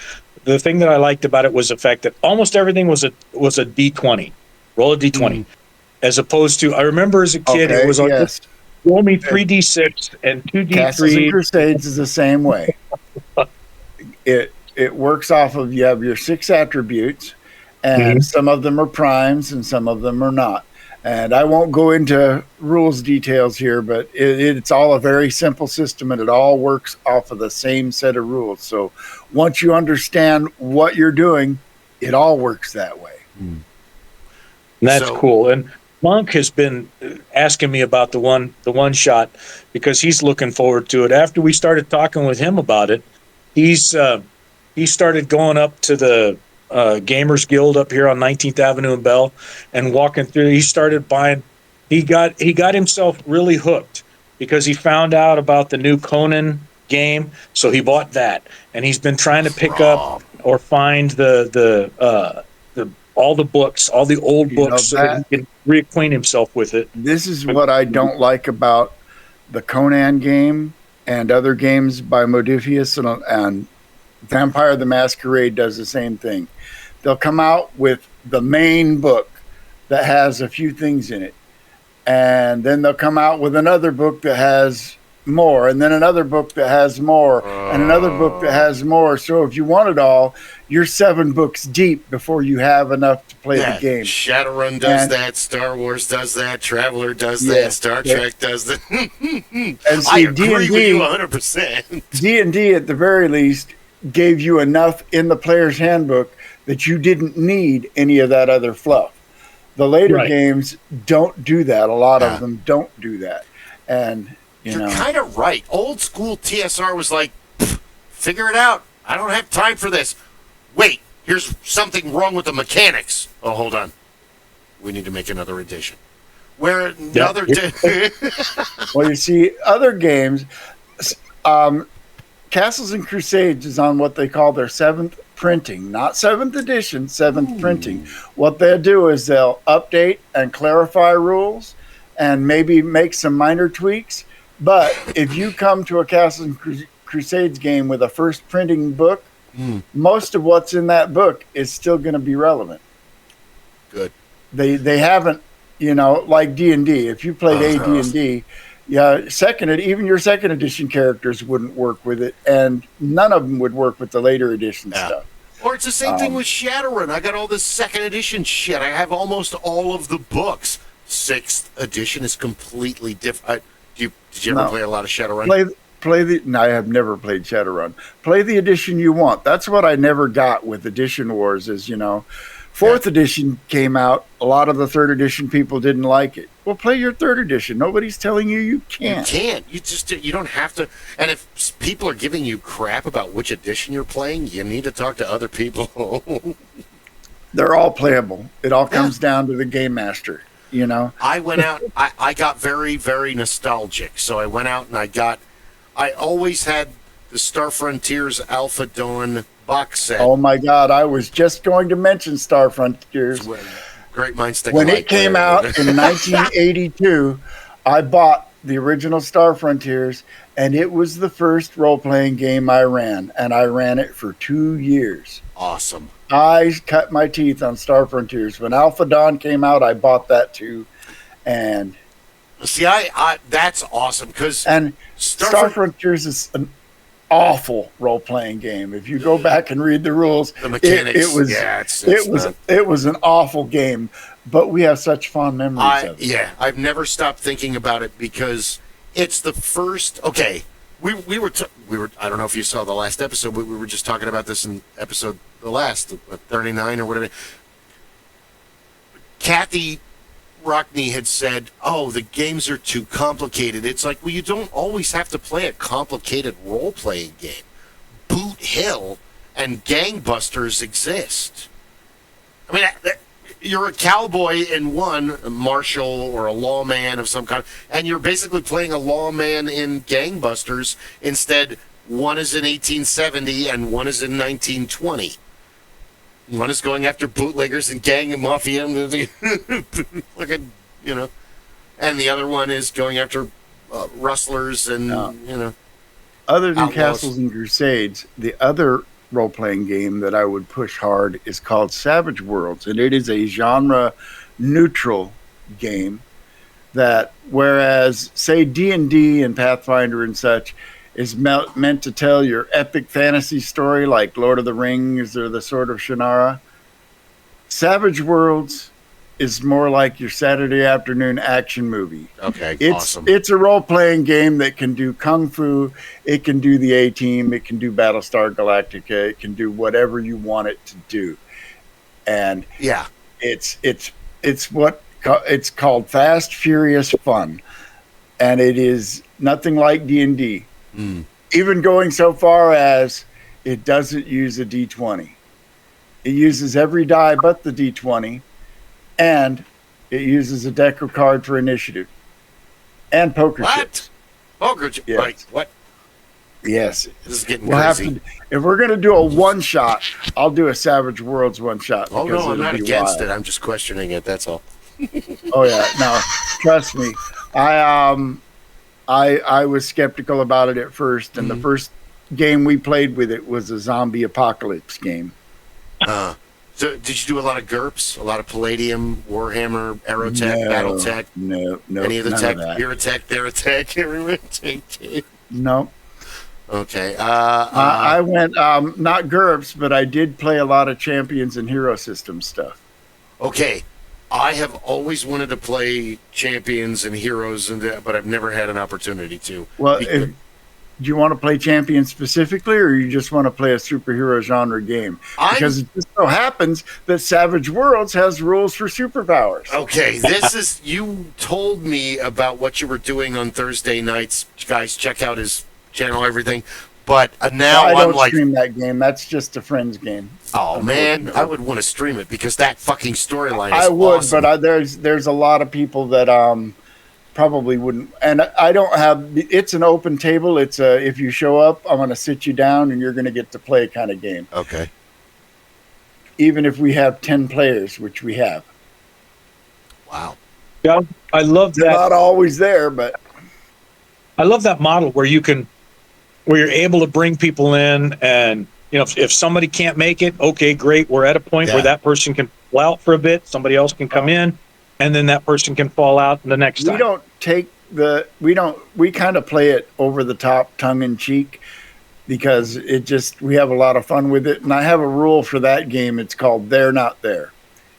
the thing that I liked about it was the fact that almost everything was a D20, roll a D20, as opposed to, I remember as a kid, it was roll me 3d6 and 2d3. Castles and Crusades is the same way. It works off of, you have your 6 attributes, and some of them are primes and some of them are not. And I won't go into rules details here, but it's all a very simple system, and it all works off of the same set of rules. So once you understand what you're doing, it all works that way. That's cool. And Monk has been asking me about the one shot because he's looking forward to it. After we started talking with him about it, he started going up to the Gamers Guild up here on 19th Avenue in Bell and walking through. He started buying. He got himself really hooked because he found out about the new Conan game, so he bought that, and he's been trying to pick up or find the all the books, all the old books, so that he can reacquaint himself with it. This is what I don't like about the Conan game and other games by Modifius and Vampire the Masquerade does the same thing. They'll come out with the main book that has a few things in it, and then they'll come out with another book that has more, and then another book that has more, and another book that has more. So if you want it all, you're 7 books deep before you have enough to play the game. Shadowrun does that, Star Wars does that, Traveler does that, Star Trek does that. And see, I agree with you 100%. D&D at the very least gave you enough in the player's handbook that you didn't need any of that other fluff. The later games don't do that. A lot of them don't do that. And you're kind of right. Old school TSR was like, figure it out. I don't have time for this. Wait, here's something wrong with the mechanics. Oh, hold on. We need to make another edition. Where another... Well, you see, other games... Castles and Crusades is on what they call their 7th printing, not 7th edition, 7th printing. What they'll do is they'll update and clarify rules and maybe make some minor tweaks. But if you come to a Castles and Crusades game with a first printing book, most of what's in that book is still going to be relevant. Good. They haven't, like D&D. If you played AD&D, even your second edition characters wouldn't work with it, and none of them would work with the later edition stuff. Or it's the same thing with Shadowrun. I got all this second edition shit. I have almost all of the books. 6th edition is completely different. Did you ever No. play a lot of Shadowrun? No, I have never played Shadowrun. Play the edition you want. That's what I never got with Edition Wars is, 4th edition came out. A lot of the 3rd edition people didn't like it. Well, play your 3rd edition. Nobody's telling you can't. You can't. You don't have to. And if people are giving you crap about which edition you're playing, you need to talk to other people. They're all playable. It all comes down to the game master, I went out. I got very, very nostalgic. So I went out and I always had the Star Frontiers Alpha Dawn box set. Oh my God! I was just going to mention Star Frontiers. Great minds think When alike it came there. out in 1982, I bought the original Star Frontiers, and it was the first role-playing game I ran, and I ran it for 2 years. Awesome. I cut my teeth on Star Frontiers. When Alpha Dawn came out, I bought that too, and See, I that's awesome because Star Frontiers is an awful role-playing game. If you go back and read the rules, the mechanics. it was an awful game, but we have such fond memories of it. Yeah, I've never stopped thinking about it because it's the first. Okay, we were I don't know if you saw the last episode, but we were just talking about this in episode the last 39 or whatever. Kathy Rockney had said, "Oh, the games are too complicated." It's like, well, you don't always have to play a complicated role-playing game. Boot Hill and Gangbusters exist. I mean, you're a cowboy in one, a marshal or a lawman of some kind, and you're basically playing a lawman in Gangbusters. Instead, one is in 1870 and one is in 1920. One is going after bootleggers and gang and mafia, and and the other one is going after rustlers and Other than outlaws. Castles and Crusades, the other role-playing game that I would push hard is called Savage Worlds, and it is a genre-neutral game that, whereas, say, D&D and Pathfinder and such is meant to tell your epic fantasy story like Lord of the Rings or the Sword of Shannara, Savage Worlds is more like your Saturday afternoon action movie. Okay, awesome. It's a role-playing game that can do Kung Fu, it can do the A-Team, it can do Battlestar Galactica, it can do whatever you want it to do. And yeah, it's called Fast, Furious Fun. And it is nothing like D&D. Even going so far as it doesn't use a D20. It uses every die but the D20, and it uses a deck of cards for initiative and poker chips. Poker chips? Yes. Right, what? Yes. This is getting We'll have crazy. if we're going to do a one-shot, I'll do a Savage Worlds one-shot. Oh, no, I'm not against wild. it. I'm just questioning it, that's all. Oh, yeah. No, trust me. I was skeptical about it at first, and the first game we played with it was a zombie apocalypse game. So did you do a lot of GURPS? A lot of Palladium, Warhammer, Aerotech, Battletech? No. Any of the none tech? that. Here tech, there tech, everywhere tech. No. Okay. I went, not GURPS, but I did play a lot of Champions and Hero System stuff. Okay. I have always wanted to play Champions and Heroes, but I've never had an opportunity to. Well, do you want to play Champions specifically, or you just want to play a superhero genre game? Because it just so happens that Savage Worlds has rules for superpowers. Okay, you told me about what you were doing on Thursday nights. Guys, check out his channel, everything. But now I don't I'm like, stream that game. That's just a friend's game. oh man, I would want to stream it because that fucking storyline is I would, awesome. but there's a lot of people that probably wouldn't. And I don't have. It's an open table. It's if you show up, I'm going to sit you down and you're going to get to play kind of game. Okay. Even if we have 10 players, which we have. Wow. Yeah, I love They're that. not always there, but I love that model where you're able to bring people in, and if somebody can't make it, okay, great. We're at a point where that person can fall out for a bit, somebody else can come in, and then that person can fall out the next time. We kind of play it over the top, tongue in cheek, because we have a lot of fun with it. And I have a rule for that game. It's called They're Not There.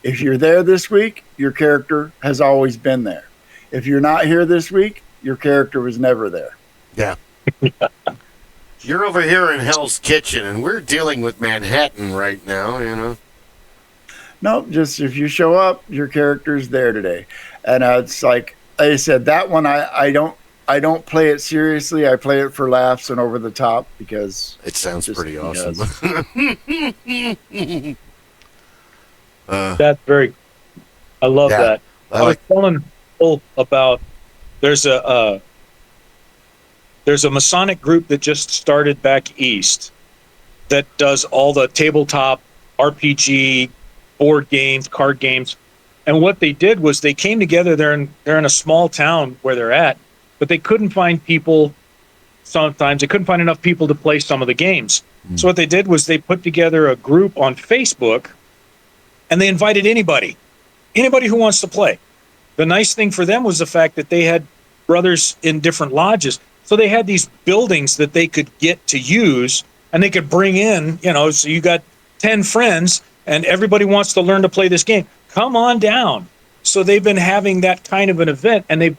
If you're there this week, your character has always been there. If you're not here this week, your character was never there. Yeah. You're over here in Hell's Kitchen, and we're dealing with Manhattan right now, you know. Nope, just if you show up, your character's there today. And it's like I said, that one I don't play it seriously. I play it for laughs and over the top because it sounds pretty awesome. That's very. I love that. I was telling Phil about there's a Masonic group that just started back east that does all the tabletop RPG, board games, card games. And what they did was they came together. They're in a small town where they're at, but they couldn't find people. Sometimes they couldn't find enough people to play some of the games. So what they did was they put together a group on Facebook, and they invited anybody who wants to play. The nice thing for them was the fact that they had brothers in different lodges. So they had these buildings that they could get to use, and they could bring in, so you got 10 friends, and everybody wants to learn to play this game. Come on down. So they've been having that kind of an event, and they've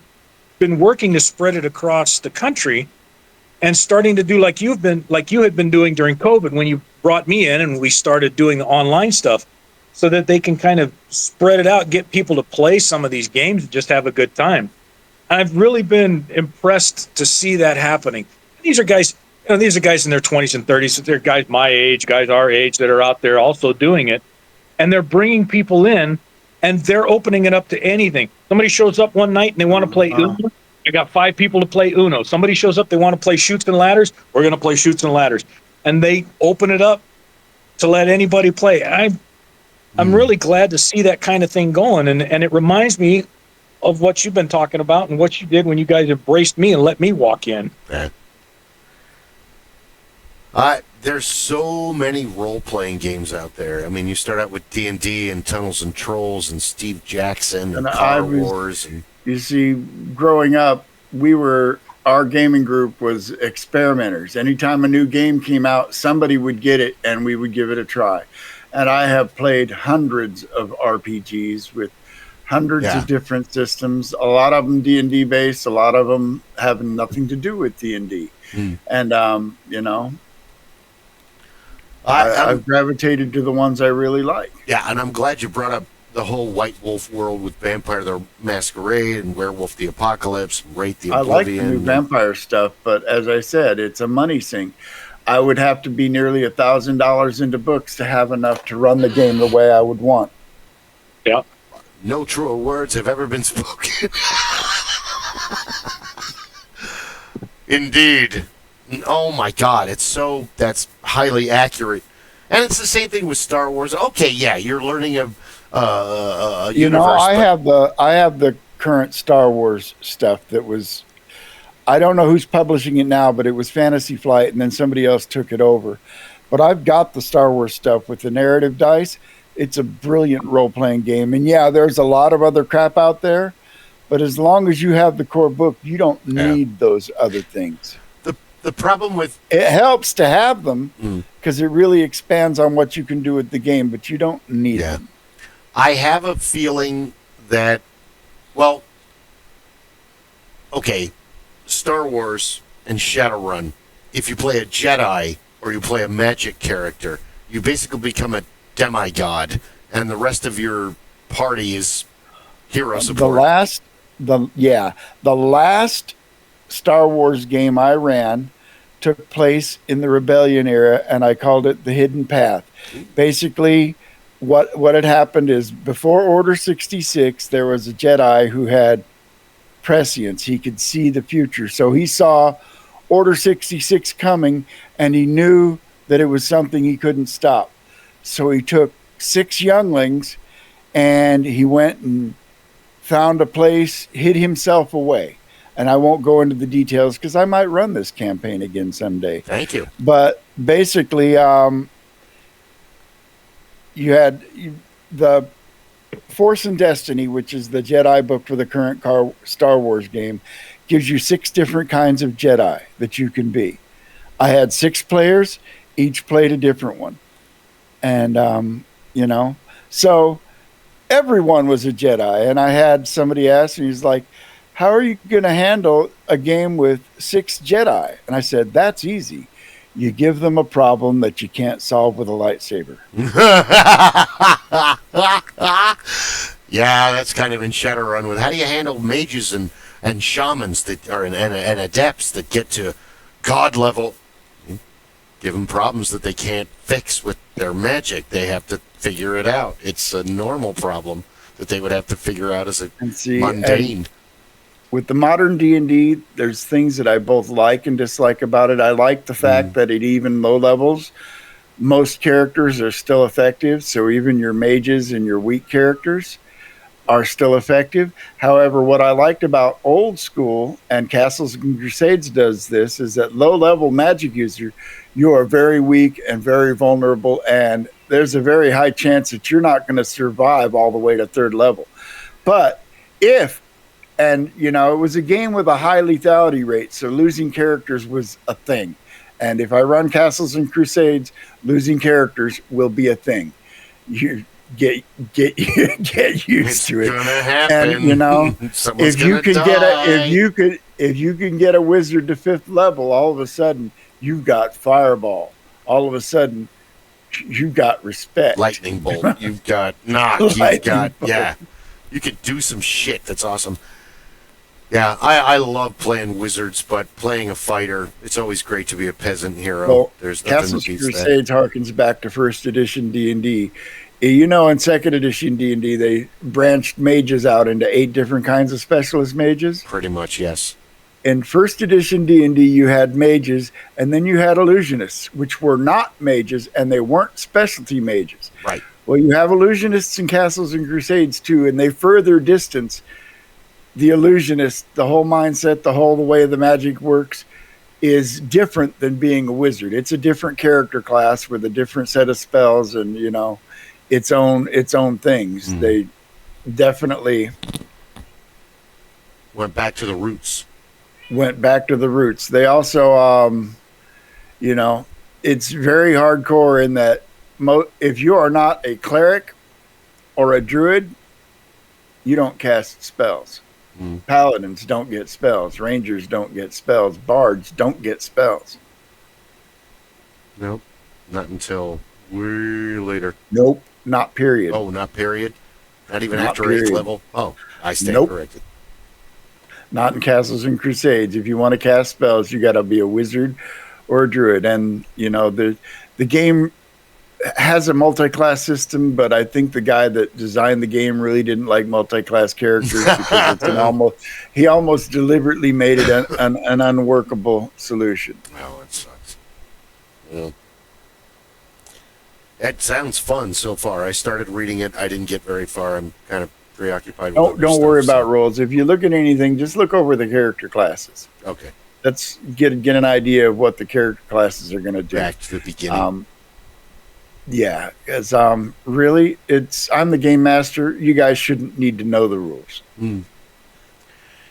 been working to spread it across the country and starting to do like you had been doing during COVID when you brought me in and we started doing the online stuff, so that they can kind of spread it out, get people to play some of these games and just have a good time. I've really been impressed to see that happening. These are guys in their 20s and 30s. They're guys my age, guys our age that are out there also doing it. And they're bringing people in, and they're opening it up to anything. Somebody shows up one night and they want to play Uno. I got 5 people to play Uno. Somebody shows up, they want to play Chutes and Ladders. We're going to play Chutes and Ladders. And they open it up to let anybody play. I'm really glad to see that kind of thing going. And it reminds me of what you've been talking about and what you did when you guys embraced me and let me walk in. There's so many role-playing games out there. I mean, you start out with D&D and Tunnels and Trolls and Steve Jackson and Power Wars. You see, growing up, our gaming group was experimenters. Anytime a new game came out, somebody would get it and we would give it a try. And I have played hundreds of RPGs with hundreds of different systems, a lot of them D&D based, a lot of them having nothing to do with D&D. And, I've gravitated to the ones I really like. Yeah, and I'm glad you brought up the whole White Wolf world with Vampire the Masquerade and Werewolf the Apocalypse, Wraith the Oblivion. I like the new vampire stuff, but as I said, it's a money sink. I would have to be nearly $1,000 into books to have enough to run the game the way I would want. Yeah. No truer words have ever been spoken. Indeed. Oh my God, that's highly accurate. And it's the same thing with Star Wars. Okay, yeah, you're learning a universe. I have the current Star Wars stuff that was, I don't know who's publishing it now, but it was Fantasy Flight, and then somebody else took it over. But I've got the Star Wars stuff with the narrative dice. It's a brilliant role-playing game. And yeah, there's a lot of other crap out there, but as long as you have the core book, you don't need those other things. The problem with it helps to have them because it really expands on what you can do with the game, but you don't need them. I have a feeling that, Star Wars and Shadowrun, if you play a Jedi or you play a magic character, you basically become a demigod, and the rest of your party is hero support. The last Star Wars game I ran took place in the Rebellion era, and I called it the Hidden Path. Basically, what had happened is before Order 66, there was a Jedi who had prescience. He could see the future. So he saw Order 66 coming, and he knew that it was something he couldn't stop. So he took 6 younglings, and he went and found a place, hid himself away. And I won't go into the details because I might run this campaign again someday. Thank you. But basically, you had the Force and Destiny, which is the Jedi book for the current Star Wars game, gives you 6 different kinds of Jedi that you can be. I had 6 players, each played a different one. And, so everyone was a Jedi. And I had somebody ask me, he's like, how are you going to handle a game with 6 Jedi? And I said, that's easy. You give them a problem that you can't solve with a lightsaber. Yeah, that's kind of in Shadowrun with how do you handle mages and shamans that are and adepts that get to god level. Give them problems that they can't fix with their magic. They have to figure it out. It's a normal problem that they would have to figure out as a mundane. With the modern D&D, there's things that I both like and dislike about it. I like the fact that at even low levels, most characters are still effective. So even your mages and your weak characters are still effective. However, what I liked about old school, and Castles and Crusades does this, is that low-level magic user, you are very weak and very vulnerable, and there's a very high chance that you're not going to survive all the way to 3rd level. But if, and you know, it was a game with a high lethality rate, so losing characters was a thing. And if I run Castles and Crusades, losing characters will be a thing. You get used to it. Gonna happen. And you know, if you can get a wizard to 5th level, all of a sudden you've got fireball. All of a sudden you've got respect. Lightning bolt. You've got knock. You've got you could do some shit. That's awesome. Yeah, I love playing wizards, but playing a fighter, it's always great to be a peasant hero. Well, There's nothing Castles that and beats Crusades harkens back to 1st edition D&D. You know, in 2nd edition D&D, they branched mages out into 8 different kinds of specialist mages. Pretty much, yes. In 1st edition D&D, you had mages, and then you had illusionists, which were not mages, and they weren't specialty mages. Right. Well, you have illusionists in Castles and Crusades, too, and they further distance the illusionist. The whole mindset, the way the magic works is different than being a wizard. It's a different character class with a different set of spells and, you know, its own things. They definitely went back to the roots. They also, you know, it's very hardcore in that if you are not a cleric or a druid, you don't cast spells. Paladins don't get spells. Rangers don't get spells. Bards don't get spells. Nope. Not until way later. Nope. Not period. Oh, not period? Not even Not after period. 8th level? Oh, I stand Nope. corrected. Not in Castles and Crusades. If you want to cast spells, you got to be a wizard or a druid. And, you know, the game has a multi-class system, but I think the guy that designed the game really didn't like multi-class characters because he almost deliberately made it an unworkable solution. Oh, it sucks. Well, that sounds fun so far. I started reading it. I didn't get very far. I'm kind of preoccupied with Don't worry about rules. If you look at anything, just look over the character classes. Okay. Let's get an idea of what the character classes are going to do. Back to the beginning. Yeah, because really, I'm the game master. You guys shouldn't need to know the rules.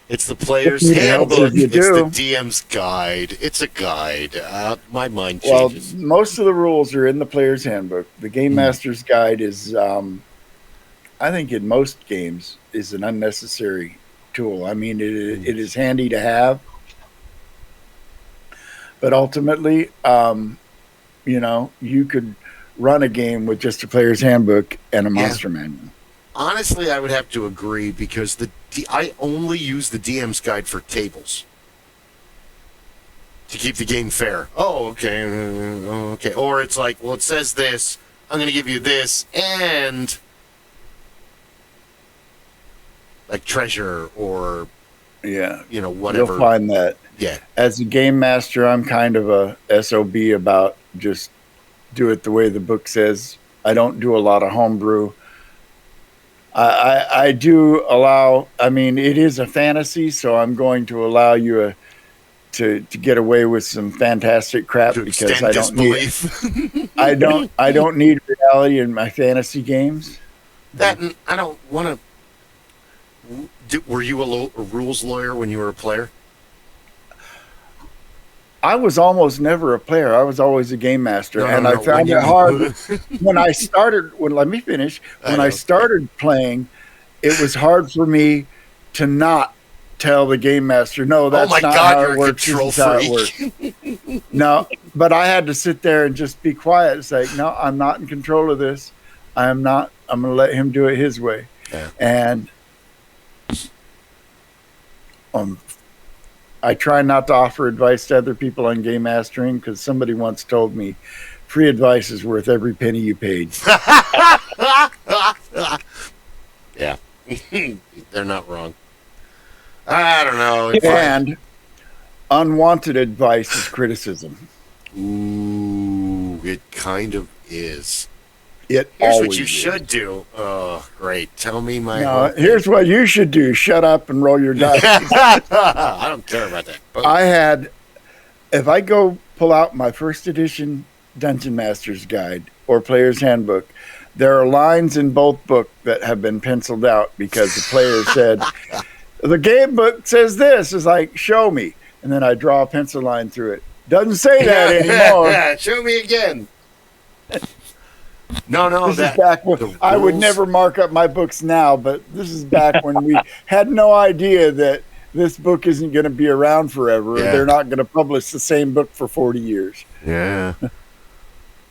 It's the player's handbook. It's the DM's guide. It's a guide. My mind changes. Well, most of the rules are in the player's handbook. The game master's guide is, I think, in most games, is an unnecessary tool. I mean, it is handy to have, but ultimately, you know, you could run a game with just a player's handbook and a monster manual. Honestly, I would have to agree because I only use the DM's guide for tables to keep the game fair. Oh, okay. Okay. Or it's like, well, it says this. I'm going to give you this and like treasure or, you know, whatever. You'll find that. Yeah. As a game master, I'm kind of a SOB about just do it the way the book says. I don't do a lot of homebrew. I do allow, I mean, it is a fantasy, so I'm going to allow you to get away with some fantastic crap because I don't need I don't need reality in my fantasy games. That I don't want to. Were you a rules lawyer when you were a player? I was almost never a player. I was always a game master, No, and no, I no, found when it you- hard when I started. Let me finish. When I know. started playing, it was hard for me to not tell the game master, "No, that's my not God, how you're it a works. control This is how it freak." works." No, but I had to sit there and just be quiet. It's like, no, I'm not in control of this. I am not. I'm going to let him do it his way. Yeah. And I try not to offer advice to other people on game mastering because somebody once told me free advice is worth every penny you paid. Yeah. They're not wrong. I don't know. And unwanted advice is criticism. Ooh, it kind of is. It Here's always what you is. should do. Oh, great. Tell me my No, whole here's what you should do. Shut up and roll your dice. I don't care about that. But If I go pull out my first edition Dungeon Master's Guide or Player's Handbook, there are lines in both books that have been penciled out because the player said, the game book says this. It's like, show me. And then I draw a pencil line through it. Doesn't say that anymore. Yeah, show me again. No, This is back when I would never mark up my books now, but this is back when we had no idea that this book isn't going to be around forever. Yeah. They're not going to publish the same book for 40 years. Yeah.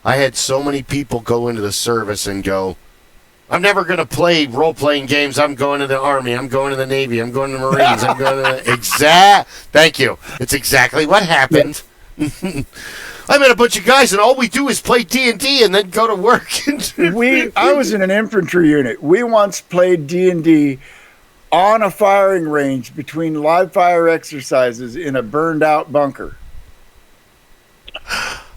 I had so many people go into the service and go, I'm never going to play role-playing games. I'm going to the Army. I'm going to the Navy. I'm going to the Marines. I'm going to the... Thank you. It's exactly what happened. I met a bunch of guys, and all we do is play D&D and then go to work. I was in an infantry unit. We once played D&D on a firing range between live fire exercises in a burned-out bunker.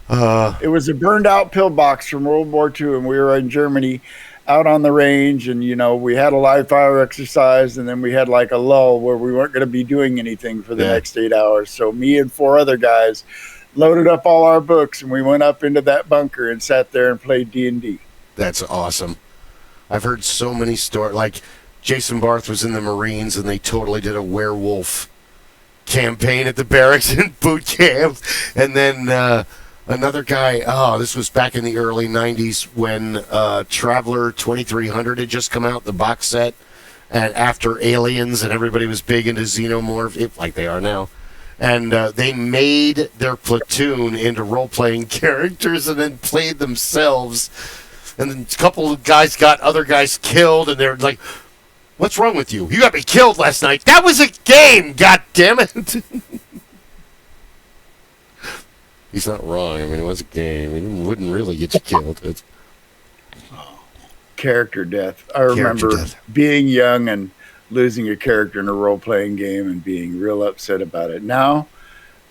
It was a burned-out pillbox from World War II, and we were in Germany out on the range, and, we had a live fire exercise, and then we had like a lull where we weren't going to be doing anything for the next 8 hours. So me and 4 other guys loaded up all our books, and we went up into that bunker and sat there and played D&D. That's awesome. I've heard so many stories. Like, Jason Barth was in the Marines, and they totally did a werewolf campaign at the barracks in boot camp. And then another guy, this was back in the early 90s when Traveler 2300 had just come out, the box set, and after Aliens, and everybody was big into Xenomorph, like they are now. And they made their platoon into role-playing characters and then played themselves. And then a couple of guys got other guys killed, and they're like, what's wrong with you? You got me killed last night. That was a game, God damn it. He's not wrong. I mean, it was a game. It wouldn't really get you killed. It's... Character death. I remember being young and losing a character in a role-playing game and being real upset about it. Now,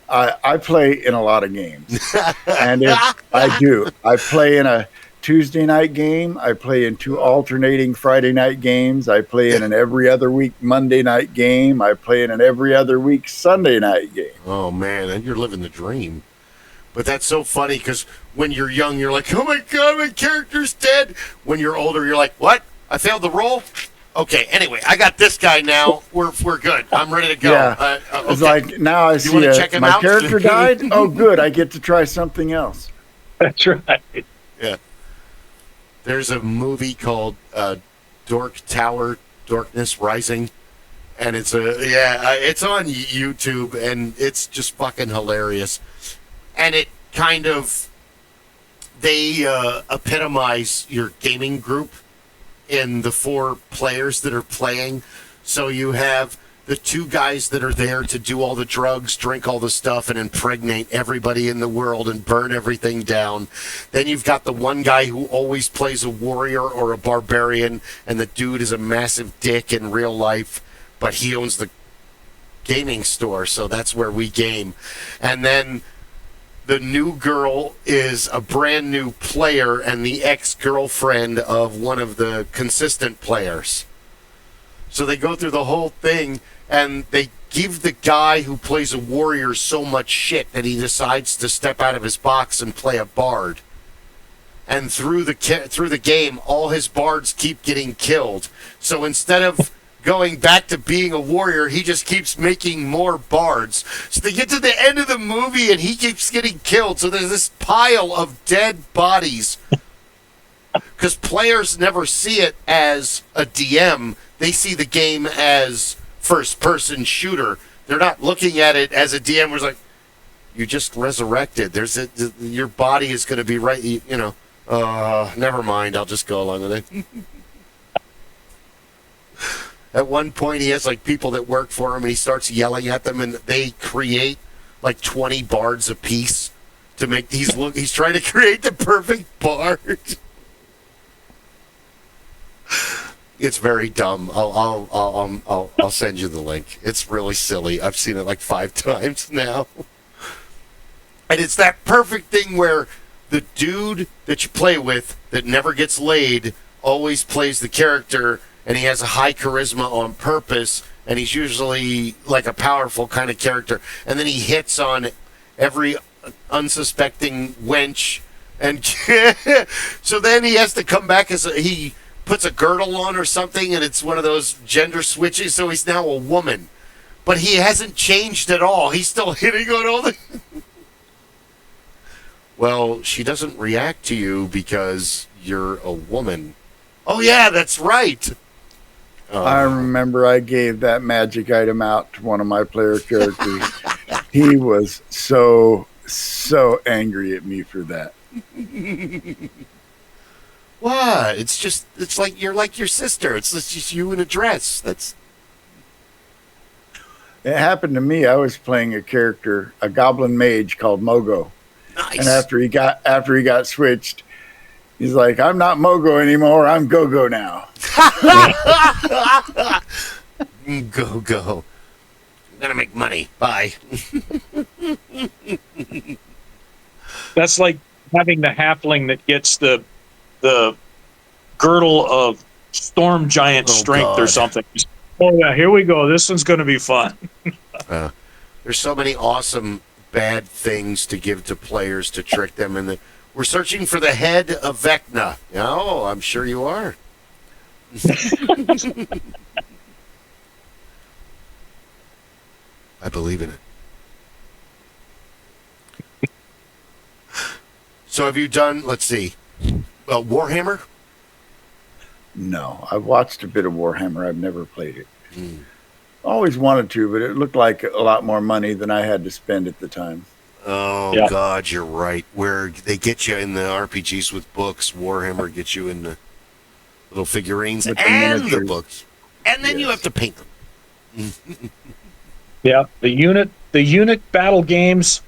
I play in a lot of games. And I do. I play in a Tuesday night game. I play in 2 alternating Friday night games. I play in an every other week Monday night game. I play in an every other week Sunday night game. Oh, man, and you're living the dream. But that's so funny because when you're young, you're like, oh, my God, my character's dead. When you're older, you're like, what? I failed the roll? Okay, anyway, I got this guy now. We're good. I'm ready to go. Yeah. Okay. It's like, now I see my out? character died. Oh, good. I get to try something else. That's right. Yeah. There's a movie called Dork Tower, Darkness Rising, and it's on YouTube, and it's just fucking hilarious. And it kind of, they epitomize your gaming group in the 4 players that are playing. So you have the 2 guys that are there to do all the drugs, drink all the stuff, and impregnate everybody in the world and burn everything down. Then you've got the 1 guy who always plays a warrior or a barbarian, and the dude is a massive dick in real life, but he owns the gaming store, so that's where we game. And then the new girl is a brand new player and the ex-girlfriend of one of the consistent players. So they go through the whole thing, and they give the guy who plays a warrior so much shit that he decides to step out of his box and play a bard. And through the game, all his bards keep getting killed. So instead of going back to being a warrior. He just keeps making more bards. So they get to the end of the movie and he keeps getting killed. So there's this pile of dead bodies. Because players never see it as a DM. They see the game as first-person shooter. They're not looking at it as a DM who's like, you just resurrected. Your body is going to be right, never mind. I'll just go along with it. At one point, he has like people that work for him, and he starts yelling at them, and they create like 20 bards apiece to make these look. He's trying to create the perfect bard. It's very dumb. I'll send you the link. It's really silly. I've seen it like 5 times now. And it's that perfect thing where the dude that you play with that never gets laid always plays the character, and he has a high charisma on purpose, and he's usually like a powerful kind of character. And then he hits on every unsuspecting wench. And so then he has to come back he puts a girdle on or something, and it's one of those gender switches, so he's now a woman. But he hasn't changed at all. He's still hitting on all the... Well, she doesn't react to you because you're a woman. Oh, yeah, that's right. I remember I gave that magic item out to one of my player characters. He was so angry at me for that. What? It's like you're like your sister. It's just you in a dress. It happened to me. I was playing a character, a goblin mage called Mogo. Nice. And after he got switched, he's like, I'm not Mogo anymore. I'm Go-Go now. Go. I'm going to make money. Bye. That's like having the halfling that gets the girdle of storm giant strength or something. Oh, yeah, here we go. This one's going to be fun. There's so many awesome bad things to give to players to trick them. And we're searching for the head of Vecna. Oh, I'm sure you are. I believe in it. So have you done, let's see, Warhammer? No, I've watched a bit of Warhammer. I've never played it. Always wanted to, but it looked like a lot more money than I had to spend at the time. Oh, yeah. God, you're right. Where they get you in the RPGs with books, Warhammer gets you in the little figurines and the books. And then you have to paint them. Yeah, the unit battle games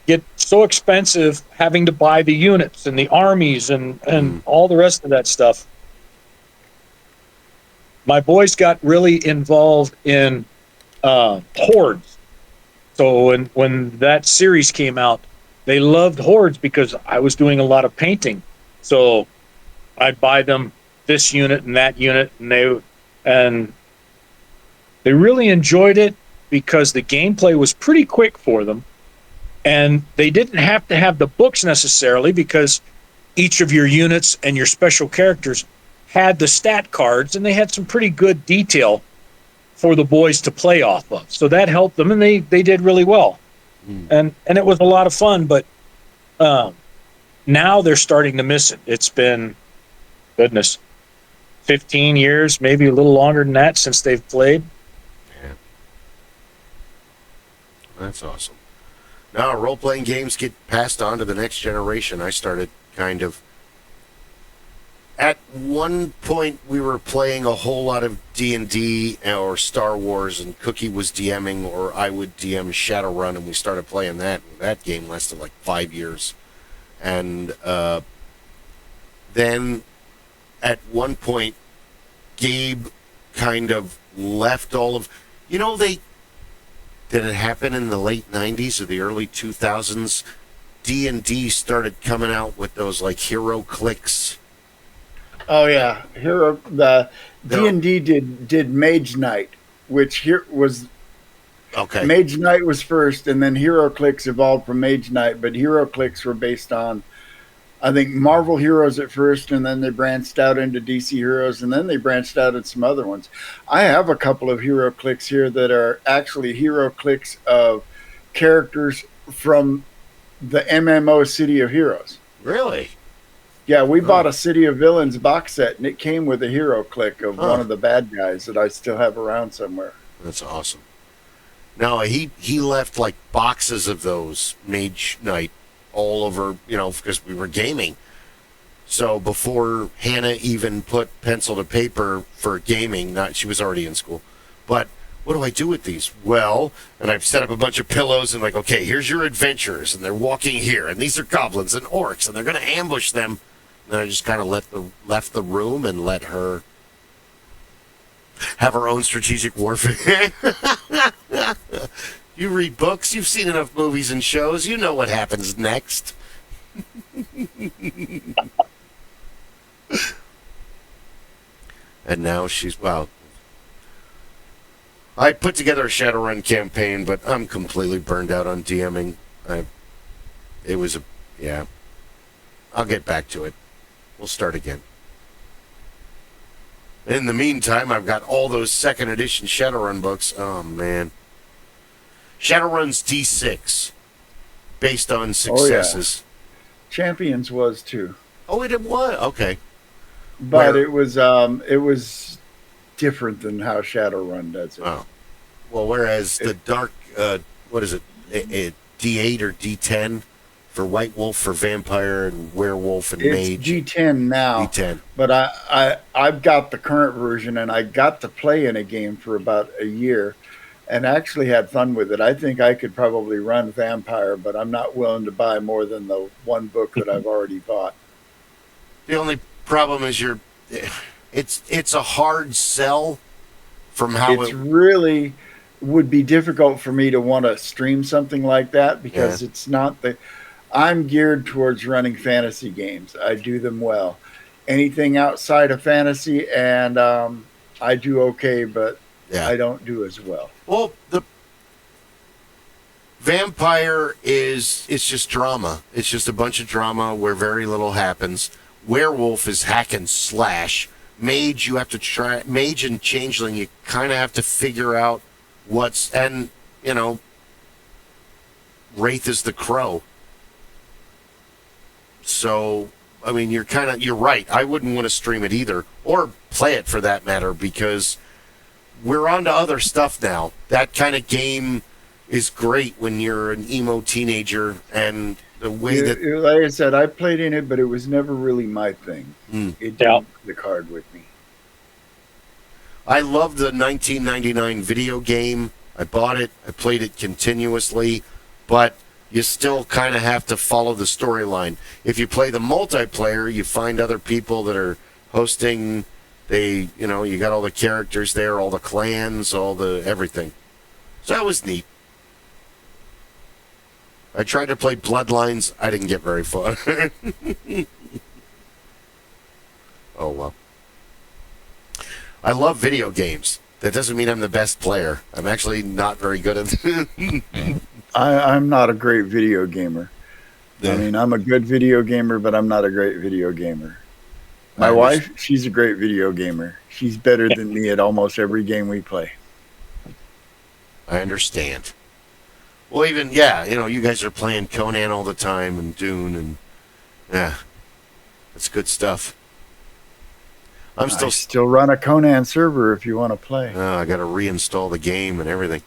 get so expensive having to buy the units and the armies and all the rest of that stuff. My boys got really involved in hordes. So when that series came out, they loved hordes because I was doing a lot of painting. So I'd buy them this unit and that unit, and they really enjoyed it because the gameplay was pretty quick for them, and they didn't have to have the books necessarily because each of your units and your special characters had the stat cards, and they had some pretty good detail for the boys to play off of. So that helped them, and they did really well. And it was a lot of fun, but now they're starting to miss it. It's been, 15 years, maybe a little longer than that since they've played. Yeah. That's awesome. Now role-playing games get passed on to the next generation. I started kind of... At one point, we were playing a whole lot of D&D or Star Wars, and Cookie was DMing, or I would DM Shadowrun, and we started playing that. That game lasted like 5 years. And then at one point, Gabe kind of left all of... did it happen in the late 90s or the early 2000s? D&D started coming out with those like hero clicks. Oh yeah, the D&D did Mage Knight, which here was okay. Mage Knight was first, and then Hero Clicks evolved from Mage Knight. But Hero Clicks were based on I think Marvel Heroes at first, and then they branched out into DC Heroes, and then they branched out into some other ones. I have a couple of hero clicks here that are actually hero clicks of characters from the MMO City of Heroes. Really? Yeah, we bought a City of Villains box set, and it came with a hero click of one of the bad guys that I still have around somewhere. That's awesome. No, he left like boxes of those Mage Knight all over, because we were gaming. So before Hannah even put pencil to paper for gaming, she was already in school. But what do I do with these? Well, and I've set up a bunch of pillows and like, okay, here's your adventurers, and they're walking here, and these are goblins and orcs, and they're going to ambush them. And then I just kind of left the room and let her have her own strategic warfare. You read books, you've seen enough movies and shows, you know what happens next. And now I put together a Shadowrun campaign, but I'm completely burned out on DMing. I'll get back to it. We'll start again. In the meantime, I've got all those second edition Shadowrun books. Oh, man. Shadowrun's D6, based on successes. Oh, yeah. Champions was too. Oh, it was? Okay. But it was different than how Shadowrun does it. Oh. Well, whereas the dark, what is it, D8 or D10 for White Wolf, for Vampire and Werewolf and Mage. It's D10 now. D10. But I've got the current version, and I got to play in a game for about a year and actually had fun with it. I think I could probably run Vampire, but I'm not willing to buy more than the one book that I've already bought. The only problem is it's a hard sell from how it's really would be difficult for me to want to stream something like that because it's not I'm geared towards running fantasy games. I do them well. Anything outside of fantasy, and I do okay, but I don't do as well. Well, the Vampire it's just drama. It's just a bunch of drama where very little happens. Werewolf is hack and slash. Mage, you have to try. Mage and Changeling, you kind of have to figure out and Wraith is the crow. So, I mean, you're right. I wouldn't want to stream it either, or play it for that matter, because we're on to other stuff now. That kind of game is great when you're an emo teenager, and the way like I said, I played in it, but it was never really my thing. It didn't play the card with me. I loved the 1999 video game. I bought it. I played it continuously, but you still kind of have to follow the storyline. If you play the multiplayer, you find other people that are hosting. You got all the characters there, all the clans, all the everything. So that was neat. I tried to play Bloodlines. I didn't get very far. Oh, well. I love video games. That doesn't mean I'm the best player. I'm actually not very good at it. I'm not a great video gamer. I mean, I'm a good video gamer, but I'm not a great video gamer. My wife, she's a great video gamer. She's better than me at almost every game we play. I understand. Well, even, you guys are playing Conan all the time and Dune, and that's good stuff. I still run a Conan server if you want to play. I got to reinstall the game and everything.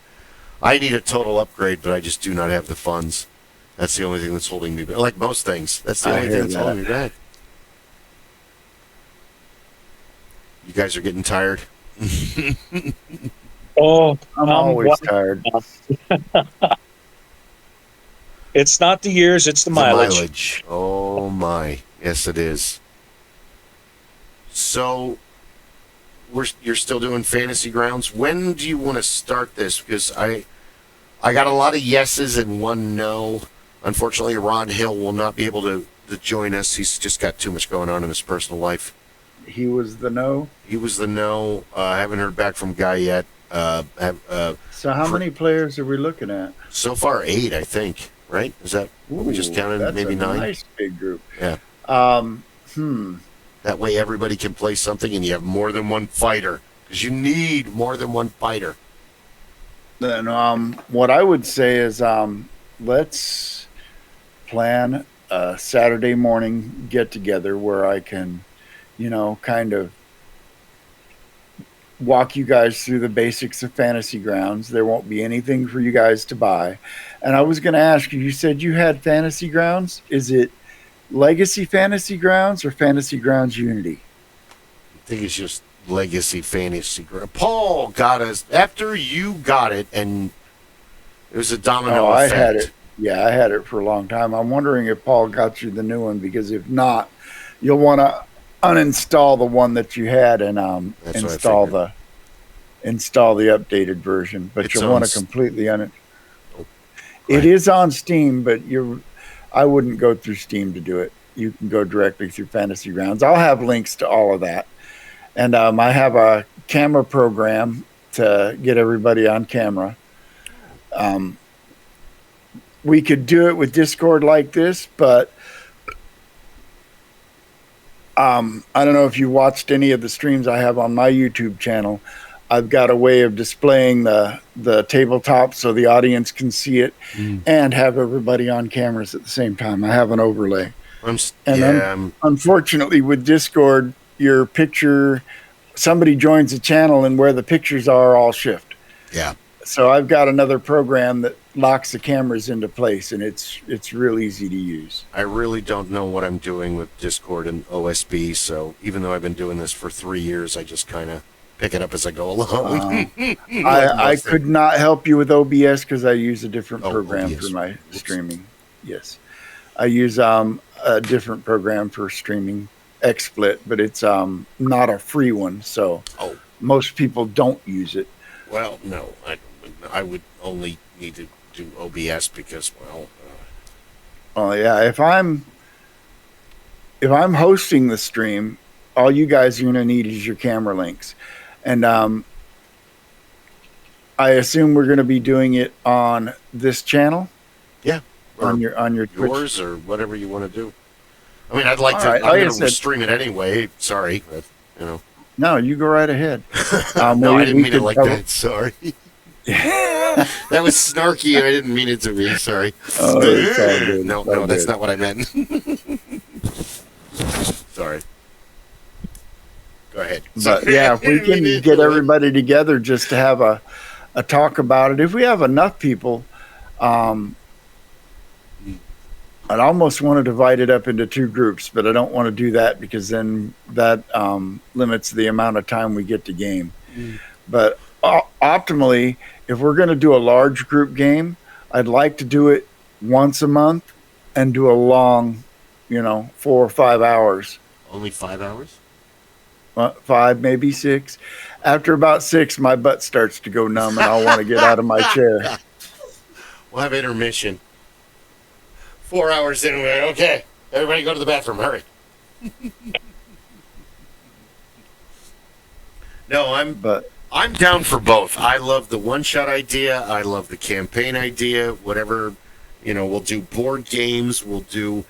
I need a total upgrade, but I just do not have the funds. That's the only thing that's holding me back. Like most things, that's the only thing that's holding me back. You guys are getting tired? Oh, I'm always tired. It's not the years, it's the mileage. Oh, my. Yes, it is. So, you're still doing Fantasy Grounds. When do you want to start this? Because I got a lot of yeses and one no. Unfortunately, Ron Hill will not be able to join us. He's just got too much going on in his personal life. He was the no? He was the no. I haven't heard back from Guy yet. So how many players are we looking at? So far, 8, I think. Right? Is that we just counted? Maybe 9. Nice big group. Yeah. That way everybody can play something and you have more than one fighter. Because you need more than one fighter. Then what I would say is let's plan a Saturday morning get together where I can, kind of walk you guys through the basics of Fantasy Grounds. There won't be anything for you guys to buy. And I was going to ask you, you said you had Fantasy Grounds. Is it Legacy Fantasy Grounds or Fantasy Grounds Unity? I think it's just Legacy Fantasy Grounds. Paul got us after you got it, and it was a domino effect. I had it. Yeah, I had it for a long time. I'm wondering if Paul got you the new one, because if you'll want to uninstall the one that you had and install the updated version. But you'll want to completely It is on Steam, but I wouldn't go through Steam to do it. You can go directly through Fantasy Grounds. I'll have links to all of that. And I have a camera program to get everybody on camera. We could do it with Discord like this, but I don't know if you watched any of the streams I have on my YouTube channel. I've got a way of displaying the tabletop so the audience can see it and have everybody on cameras at the same time. I have an overlay. Unfortunately, with Discord, your picture, somebody joins the channel and where the pictures are all shift. Yeah. So I've got another program that locks the cameras into place, and it's real easy to use. I really don't know what I'm doing with Discord and OSB, so even though I've been doing this for 3 years, I just kind of pick it up as I go along. I could not help you with OBS because I use a different program for my streaming. Yes. I use a different program for streaming, XSplit, but it's not a free one, so most people don't use it. Well, no, I would only need to do OBS because, yeah, if I'm hosting the stream, all you guys are going to need is your camera links. And I assume we're going to be doing it on this channel? Yeah. On your Twitch? Yours or whatever you want to do. I mean, I'd like to. I'm going to stream it anyway. Sorry, but, No, you go right ahead. No, I didn't mean it like that. Sorry. That was snarky. I didn't mean it to be. Sorry. Oh, it's all good. No, that's not what I meant. Sorry. Go ahead. But yeah, if we can get everybody together just to have a talk about it. If we have enough people, I'd almost want to divide it up into 2 groups, but I don't want to do that because then that limits the amount of time we get to game. But optimally, if we're going to do a large group game, I'd like to do it once a month and do a long, 4 or 5 hours. Only 5 hours? 5, maybe 6. After about 6, my butt starts to go numb and I'll want to get out of my chair. We'll have intermission. 4 hours anyway. Okay. Everybody go to the bathroom. Hurry. No, I'm down for both. I love the one-shot idea. I love the campaign idea. Whatever, we'll do board games. We'll do...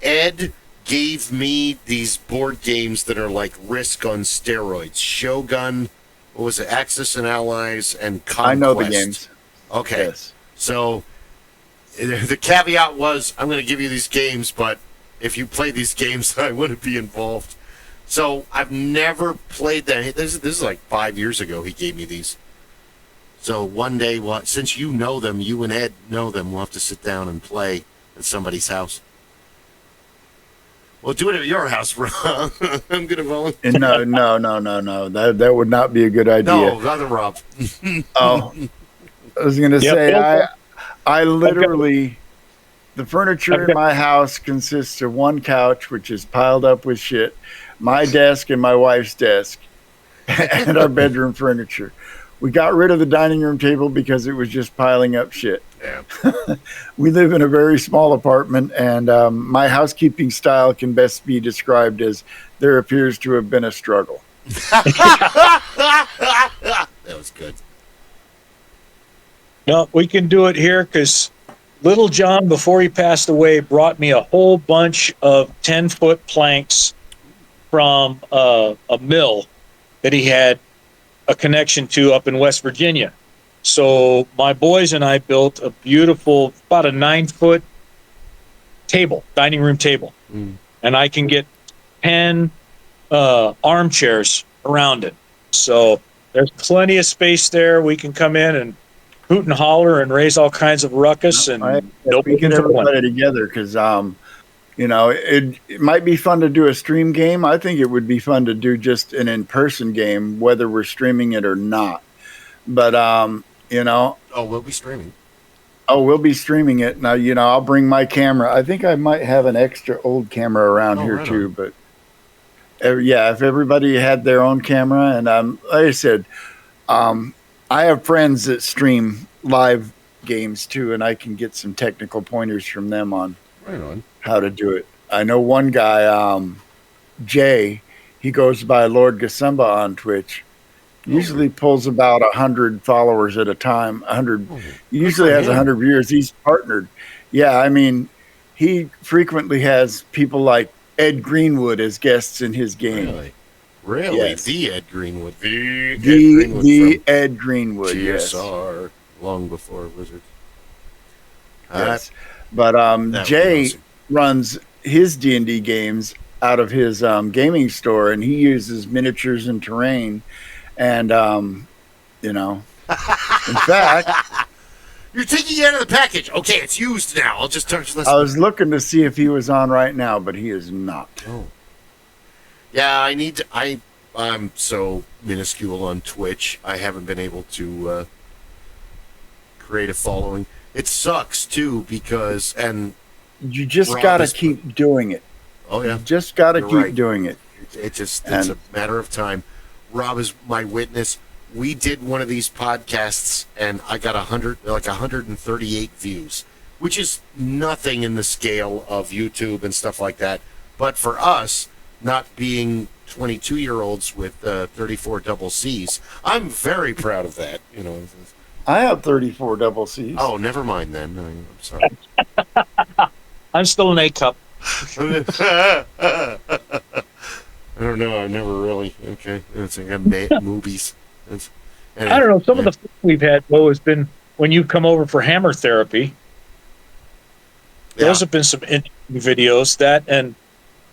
Ed gave me these board games that are like Risk on steroids. Shogun, what was it? Axis and Allies, and Conquest. I know the games. Okay. Yes. So the caveat was, I'm going to give you these games, but if you play these games, I wouldn't be involved. So I've never played that. This is like 5 years ago he gave me these. So one day, since you know them, you and Ed know them, we'll have to sit down and play at somebody's house. Well, do it at your house, Rob. I'm going to volunteer. No. That would not be a good idea. No, rather Rob. Oh, I was going to say, I literally, the furniture in my house consists of one couch, which is piled up with shit, my desk and my wife's desk, and our bedroom furniture. We got rid of the dining room table because it was just piling up shit. Yeah. We live in a very small apartment, and my housekeeping style can best be described as there appears to have been a struggle. That was good. No, we can do it here because Little John, before he passed away, brought me a whole bunch of 10-foot planks from a mill that he had a connection to up in West Virginia. So my boys and I built a beautiful, about a 9-foot table, dining room table. And I can get 10 armchairs around it. So there's plenty of space there. We can come in and hoot and holler and raise all kinds of ruckus. And we get everybody together because, you know, it might be fun to do a stream game. I think it would be fun to do just an in-person game, whether we're streaming it or not. But, you know. Oh, we'll be streaming. Oh, we'll be streaming it. Now, you know, I'll bring my camera. I think I might have an extra old camera around here right too. on. But yeah, if everybody had their own camera, and like I said, I have friends that stream live games too, and I can get some technical pointers from them on how to do it. I know one guy, Jay, he goes by Lord Gasumba on Twitch. Usually pulls about 100 followers at a time. 100 usually has 100 viewers. He's partnered. Yeah, I mean, he frequently has people like Ed Greenwood as guests in his game. Really? Yes. The Ed Greenwood. The Ed Greenwood. TSR, yes. Long before Wizards. Yes. But Jay awesome. Runs his D&D games out of his gaming store, and he uses miniatures and terrain. And, you know, in fact, you're taking it out of the package. Okay, it's used now. I'll just touch this. I was looking to see if he was on right now, but he is not. Oh. Yeah, I need to. I'm so minuscule on Twitch. I haven't been able to create a following. It sucks too because you just got to keep doing it. Oh yeah, you just got to keep doing it. It's a matter of time. Rob is my witness. We did one of these podcasts, and I got 138 views, which is nothing in the scale of YouTube and stuff like that. But for us, not being 22-year-olds with 34 double C's, I'm very proud of that. You know, I have 34 double C's. Oh, never mind then. I'm sorry. I'm still an A cup. I don't know. I never really. Okay. It's like movies. Anyway, I don't know. Some of the fun we've had, though, has been when you come over for hammer therapy. Yeah. Those have been some interesting videos. That and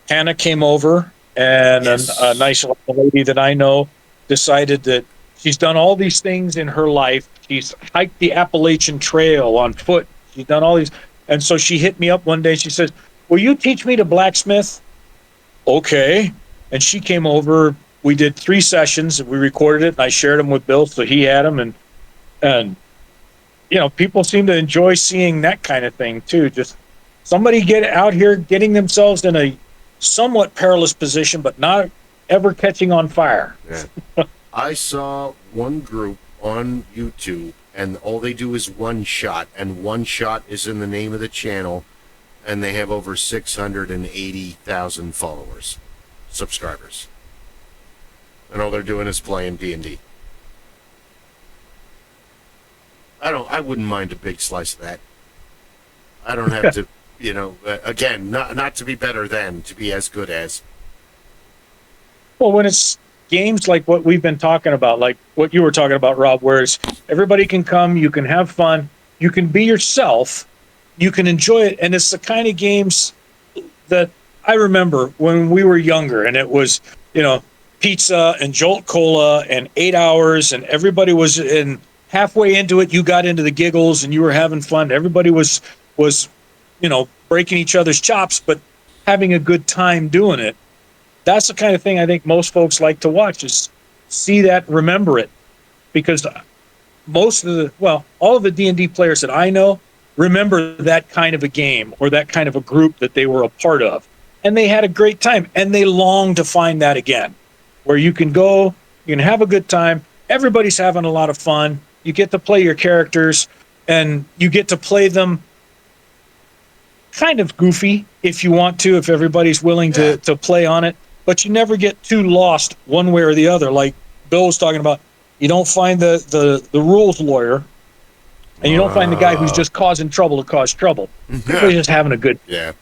Hannah came over, and yes. a nice lady that I know decided that she's done all these things in her life. She's hiked the Appalachian Trail on foot. She's done all these. And so she hit me up one day. She says, "Will you teach me to blacksmith?" Okay. And she came over. We did 3 sessions. We recorded it, and I shared them with Bill, so he had them. And you know, people seem to enjoy seeing that kind of thing too. Just somebody get out here, getting themselves in a somewhat perilous position, but not ever catching on fire. Yeah. I saw one group on YouTube, and all they do is one shot, and one shot is in the name of the channel, and they have over 680,000 followers. Subscribers, and all they're doing is playing D&D. I wouldn't mind a big slice of that. I don't have to, you know, again, not to be better than, to be as good as. Well, when it's games like what we've been talking about, like what you were talking about, Rob, where it's everybody can come, you can have fun, you can be yourself, you can enjoy it, and it's the kind of games that I remember when we were younger, and it was, you know, pizza and Jolt Cola and 8 hours, and everybody was in halfway into it. You got into the giggles, and you were having fun. Everybody was, you know, breaking each other's chops, but having a good time doing it. That's the kind of thing I think most folks like to watch, is see that, remember it, because all of the D&D players that I know remember that kind of a game or that kind of a group that they were a part of. And they had a great time, and they long to find that again, where you can go, you can have a good time, everybody's having a lot of fun, you get to play your characters, and you get to play them kind of goofy if you want to, if everybody's willing to play on it, but you never get too lost one way or the other. Like Bill was talking about, you don't find the rules lawyer And you don't find the guy who's just causing trouble to cause trouble. Everybody's just having a good. Yeah.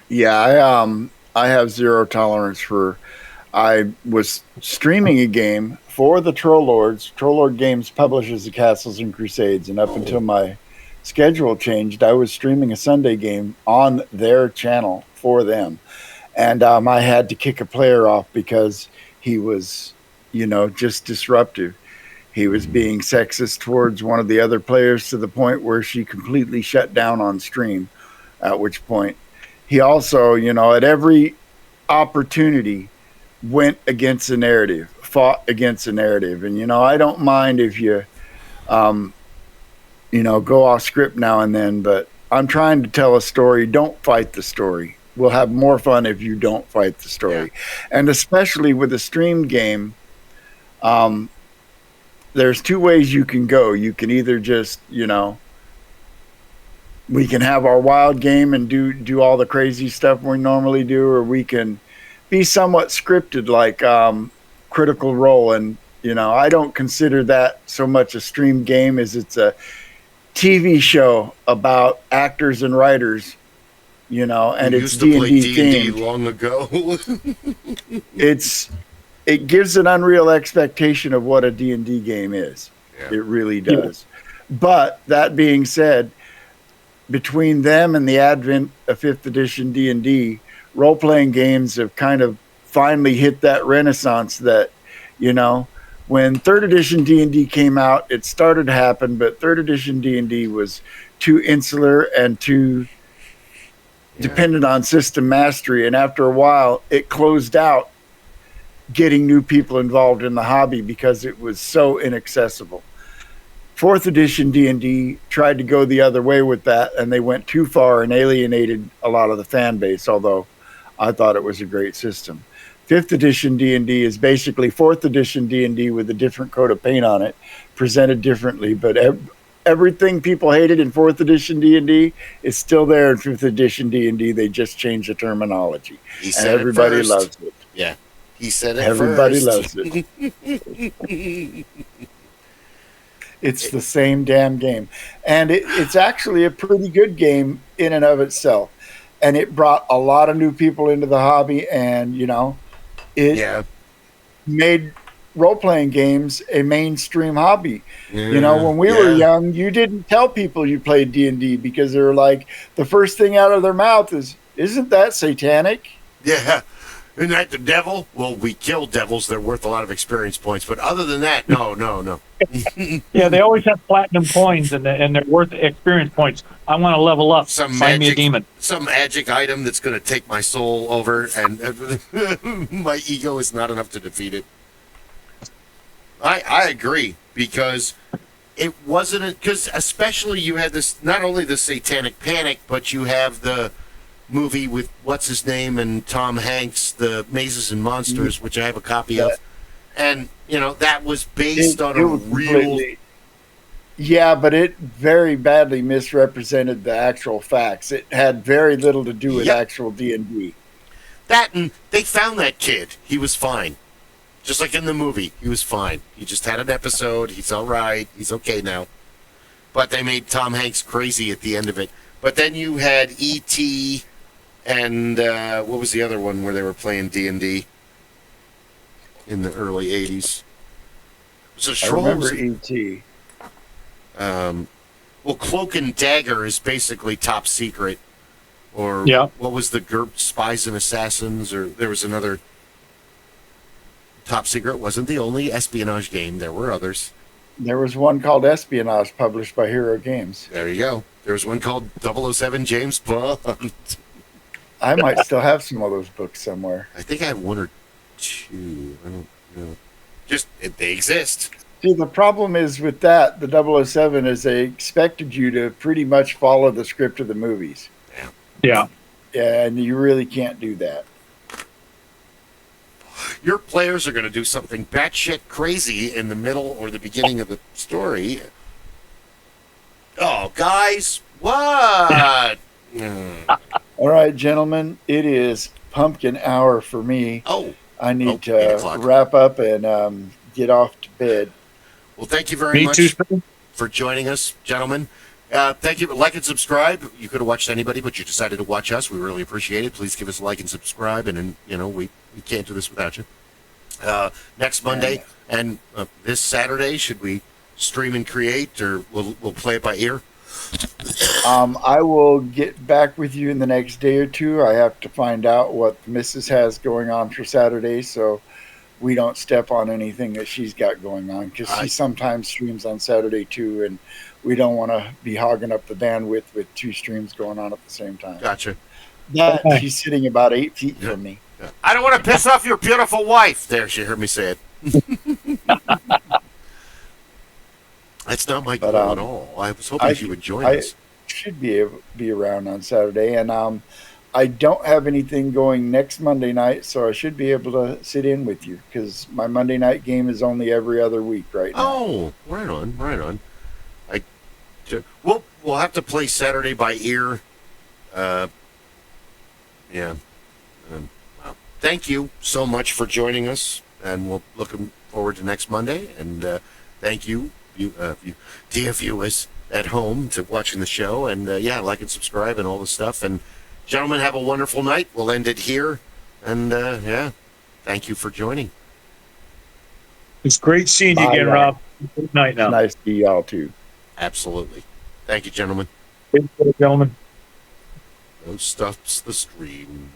Yeah, I have zero tolerance for. I was streaming a game for the Troll Lords. Troll Lord Games publishes the Castles and Crusades, and up until my schedule changed, I was streaming a Sunday game on their channel for them, and I had to kick a player off because he was, just disruptive. He was being sexist towards one of the other players to the point where she completely shut down on stream, at which point he also, at every opportunity went against the narrative, fought against the narrative. And, I don't mind if you, go off script now and then, but I'm trying to tell a story. Don't fight the story. We'll have more fun if you don't fight the story. Yeah. And especially with a streamed game, there's two ways you can go. You can either just, we can have our wild game and do all the crazy stuff we normally do, or we can be somewhat scripted like Critical Role. And, I don't consider that so much a streamed game as it's a TV show about actors and writers, and it's D&D themed. Long ago. It gives an unreal expectation of what a D&D game is. Yeah. It really does. Yeah. But that being said, between them and the advent of 5th edition D&D, role-playing games have kind of finally hit that renaissance that, when 3rd edition D&D came out, it started to happen, but 3rd edition D&D was too insular and too dependent on system mastery. And after a while, it closed out getting new people involved in the hobby because it was so inaccessible. 4th edition D&D tried to go the other way with that, and they went too far and alienated a lot of the fan base, although I thought it was a great system. 5th edition D&D is basically 4th edition D&D with a different coat of paint on it, presented differently, but everything people hated in 4th edition D&D is still there in 5th edition D&D. They just changed the terminology. And everybody loves it. Yeah. He said it Everybody first. loves it. It's the same damn game. And it's actually a pretty good game in and of itself. And it brought a lot of new people into the hobby, and, it made role-playing games a mainstream hobby. When we were young, you didn't tell people you played D&D because they were like, the first thing out of their mouth is, isn't that satanic? Yeah. Isn't that the devil? Well, we kill devils. They're worth a lot of experience points. But other than that, no. Yeah, they always have platinum coins, and they're worth experience points. I want to level up. Find me a demon. Some magic item that's going to take my soul over, and my ego is not enough to defeat it. I agree, because it wasn't... Because especially you had this, not only the satanic panic, but you have the movie with what's his name and Tom Hanks, the Mazes and Monsters, which I have a copy of, and that was based on a real. Yeah, but it very badly misrepresented the actual facts. It had very little to do with actual D&D. That, and they found that kid. He was fine, just like in the movie. He was fine. He just had an episode. He's all right. He's okay now. But they made Tom Hanks crazy at the end of it. But then you had E.T. And what was the other one where they were playing D&D in the early 80s? So I remember E.T. Well, Cloak and Dagger is basically Top Secret. Or what was the GURP, Spies and Assassins? Or there was another... Top Secret wasn't the only espionage game. There were others. There was one called Espionage published by Hero Games. There you go. There was one called 007 James Bond. I might still have some of those books somewhere. I think I have one or two. I don't know. Just, they exist. See, the problem is with that, the 007, is they expected you to pretty much follow the script of the movies. Yeah. Yeah, and you really can't do that. Your players are going to do something batshit crazy in the middle or the beginning of the story. Oh, guys, what? All right, gentlemen, it is pumpkin hour for me. Oh. I need to wrap up and get off to bed. Well, thank you very much for joining us, gentlemen. Thank you. Like and subscribe. You could have watched anybody, but you decided to watch us. We really appreciate it. Please give us a like and subscribe. And we can't do this without you. Next Monday and this Saturday, should we stream and create, or we'll play it by ear? I will get back with you in the next day or two. I have to find out what the missus has going on for Saturday, so we don't step on anything that she's got going on, because she sometimes streams on Saturday too, and we don't want to be hogging up the bandwidth with 2 streams going on at the same time. Gotcha. Yeah, she's sitting about 8 feet from me. I don't want to piss off your beautiful wife. There, she heard me say it. That's not my goal at all. I was hoping you would join us. I should be around on Saturday, and I don't have anything going next Monday night, so I should be able to sit in with you, because my Monday night game is only every other week right now. Oh, right on. We'll have to play Saturday by ear. Yeah. Wow. Thank you so much for joining us, and we're looking forward to next Monday. And thank you, dear viewers at home, to watching the show. And like and subscribe and all the stuff. And gentlemen, have a wonderful night. We'll end it here. And thank you for joining. It's great seeing you again, Rob. Good night now. Nice to see y'all too. Absolutely. Thank you, gentlemen. Good, gentlemen. Those stuffs the stream.